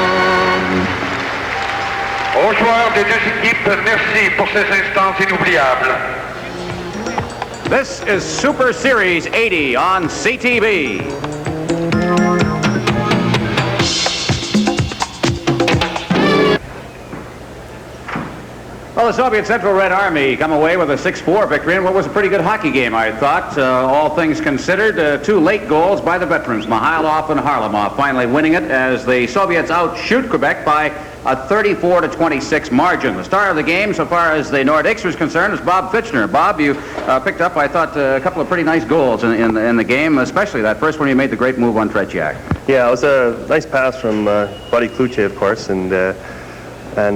Aux joueurs des deux équipes, merci pour ces instants inoubliables. This is Super Series 80 on CTV. Well, the Soviet Central Red Army come away with a 6-4 victory in what was a pretty good hockey game, I thought. All things considered, 2 late goals by the veterans, Mikhailov and Harlamov, finally winning it as the Soviets outshoot Quebec by a 34-26 margin. The star of the game, so far as the Nordiks was concerned, is Bob Fitchner. Bob, you picked up, I thought, a couple of pretty nice goals in the game, especially that first one you made the great move on Tretiak. Yeah, it was a nice pass from Buddy Kluche, of course, and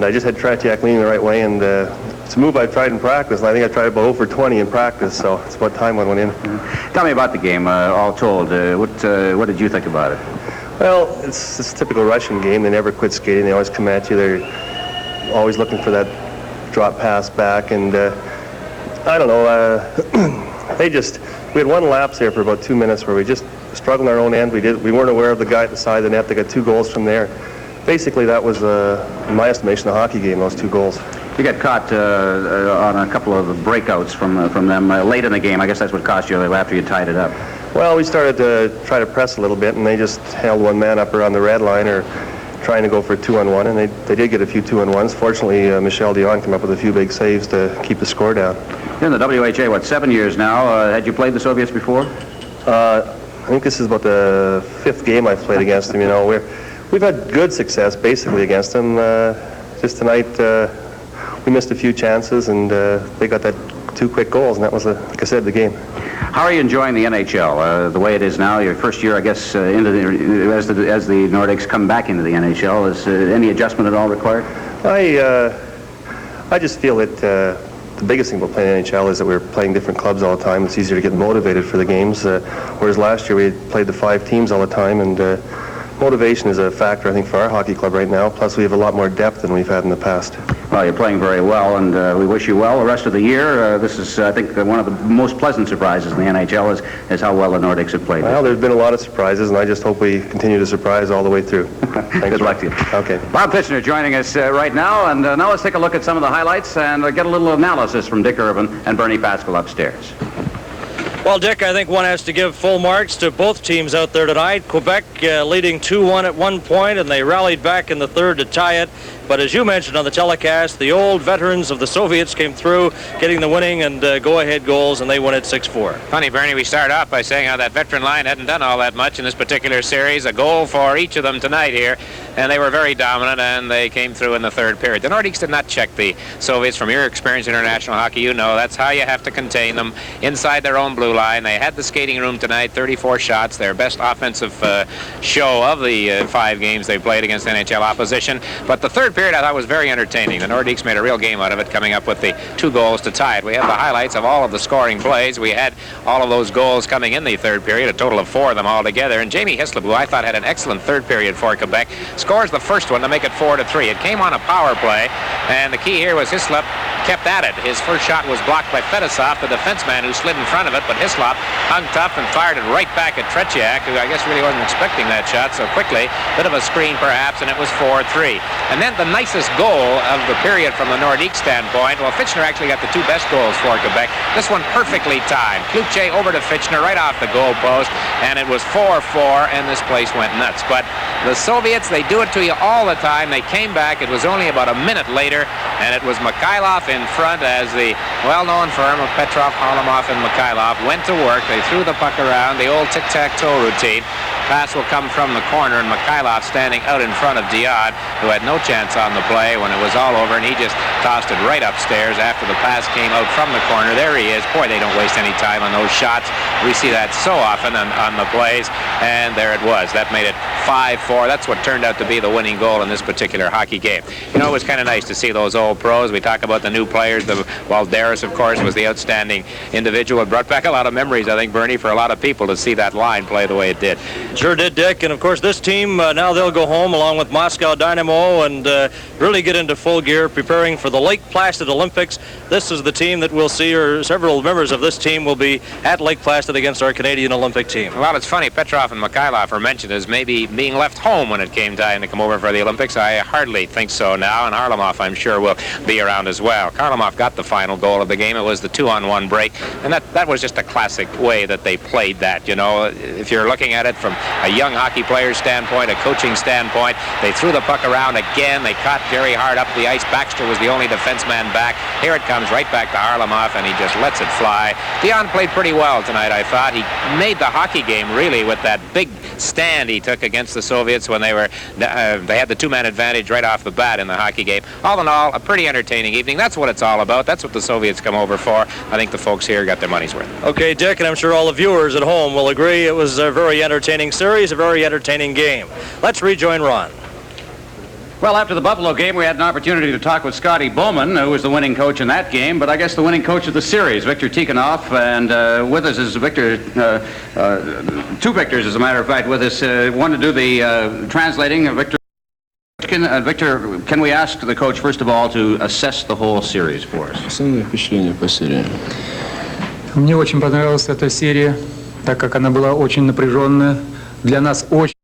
I just had Tretiak leaning the right way, and it's a move I've tried in practice, and I think I tried about over 20 in practice, so it's about time one went in. Tell me about the game, all told. What did you think about it? Well, it's a typical Russian game. They never quit skating. They always come at you. They're always looking for that drop pass back, and I don't know, we had one lapse there for about 2 minutes where we just struggled on our own end. We weren't aware of the guy at the side of the net. They got 2 goals from there. Basically, that was, in my estimation, a hockey game, those 2 goals. You got caught on a couple of breakouts from them late in the game. I guess that's what cost you after you tied it up. Well, we started to try to press a little bit, and they just held one man up around the red line, or trying to go for a 2-on-1, and they did get a few 2-on-1s. Fortunately, Michel Dion came up with a few big saves to keep the score down. You're in the WHA, what, 7 years now? Had you played the Soviets before? I think this is about the 5th game I've played against them. You know, we've had good success basically against them. Just tonight, we missed a few chances, and they got that 2 quick goals, and that was, like I said, the game. How are you enjoying the NHL, the way it is now? Your first year, I guess, into as the Nordics come back into the NHL. Is any adjustment at all required? I just feel that the biggest thing about playing NHL is that we're playing different clubs all the time. It's easier to get motivated for the games, whereas last year we played the 5 teams all the time, and motivation is a factor, I think, for our hockey club right now. Plus, we have a lot more depth than we've had in the past. Well, you're playing very well, and we wish you well the rest of the year. This is, I think, one of the most pleasant surprises in the NHL is how well the Nordics have played. Well, there's been a lot of surprises, and I just hope we continue to surprise all the way through. Good luck to you. Okay. Bob Fitchner joining us right now, and now let's take a look at some of the highlights and get a little analysis from Dick Irvin and Bernie Pascal upstairs. Well, Dick, I think one has to give full marks to both teams out there tonight. Quebec leading 2-1 at one point, and they rallied back in the third to tie it. But as you mentioned on the telecast, the old veterans of the Soviets came through, getting the winning and go-ahead goals, and they won it 6-4. Funny, Bernie, we start off by saying how that veteran line hadn't done all that much in this particular series. A goal for each of them tonight here, and they were very dominant, and they came through in the third period. The Nordiques did not check the Soviets. From your experience in international hockey, you know that's how you have to contain them inside their own blue line. They had the skating room tonight, 34 shots, their best offensive show of the 5 games they played against NHL opposition. But the third period I thought was very entertaining. The Nordiques made a real game out of it, coming up with the 2 goals to tie it. We have the highlights of all of the scoring plays. We had all of those goals coming in the third period, a total of 4 of them altogether. And Jamie Hislop, who I thought had an excellent third period for Quebec, scores the first one to make it 4-3. It came on a power play, and the key here was Hislop kept at it. His first shot was blocked by Fedosov, the defenseman who slid in front of it, but Hislop hung tough and fired it right back at Tretiak, who I guess really wasn't expecting that shot so quickly. Bit of a screen perhaps, and it was 4-3. And then the nicest goal of the period from the Nordique standpoint, well, Fitchner actually got the 2 best goals for Quebec. This one perfectly timed. Cloutier over to Fitchner right off the goal post, and it was 4-4, and this place went nuts. But the Soviets, they do it to you all the time. They came back. It was only about a minute later, and it was Mikhailov in front as the well-known firm of Petrov, Harlamov, and Mikhailov went to work. They threw the puck around, the old tic-tac-toe routine. Pass will come from the corner, and Mikhailov standing out in front of Dion, who had no chance on the play when it was all over, and he just tossed it right upstairs after the pass came out from the corner. There he is. Boy, they don't waste any time on those shots. We see that so often on the plays, and there it was. That made it 5-4. That's what turned out to be the winning goal in this particular hockey game. You know, it was kind of nice to see those old pros. We talk about the new players. Walderis, of course, was the outstanding individual. It brought back a lot of memories, I think, Bernie, for a lot of people to see that line play the way it did. Sure did, Dick. And of course, this team, now they'll go home along with Moscow Dynamo and really get into full gear, preparing for the Lake Placid Olympics. This is the team that we'll see, or several members of this team will be at Lake Placid against our Canadian Olympic team. Well, it's funny, Petrov and Mikhailov are mentioned as maybe being left home when it came time to come over for the Olympics. I hardly think so now, and Harlamov, I'm sure, will be around as well. Harlamov got the final goal of the game. It was the 2-on-1 break, and that was just a classic way that they played that. You know, if you're looking at it from a young hockey player's standpoint, a coaching standpoint, they threw the puck around again. They caught Jerry Hart up the ice. Baxter was the only defenseman back. Here it comes right back to Harlamov, and he just lets it fly. Dion played pretty well tonight, I thought. He made the hockey game, really, with that big stand he took against the Soviets when they had the 2-man advantage right off the bat in the hockey game. All in all, a pretty entertaining evening. That's what it's all about. That's what the Soviets come over for. I think the folks here got their money's worth. Okay, Dick, and I'm sure all the viewers at home will agree it was a very entertaining series, a very entertaining game. Let's rejoin Ron. Well, after the Buffalo game, we had an opportunity to talk with Scotty Bowman, who was the winning coach in that game, but I guess the winning coach of the series, Victor Tikhonov, and with us is Victor, 2 Victors, as a matter of fact, with us. One to do the translating. Victor, can we ask the coach, first of all, to assess the whole series for us? Основное впечатление по серии. Мне очень понравилась эта серия, так как она была очень напряженная. Для нас очень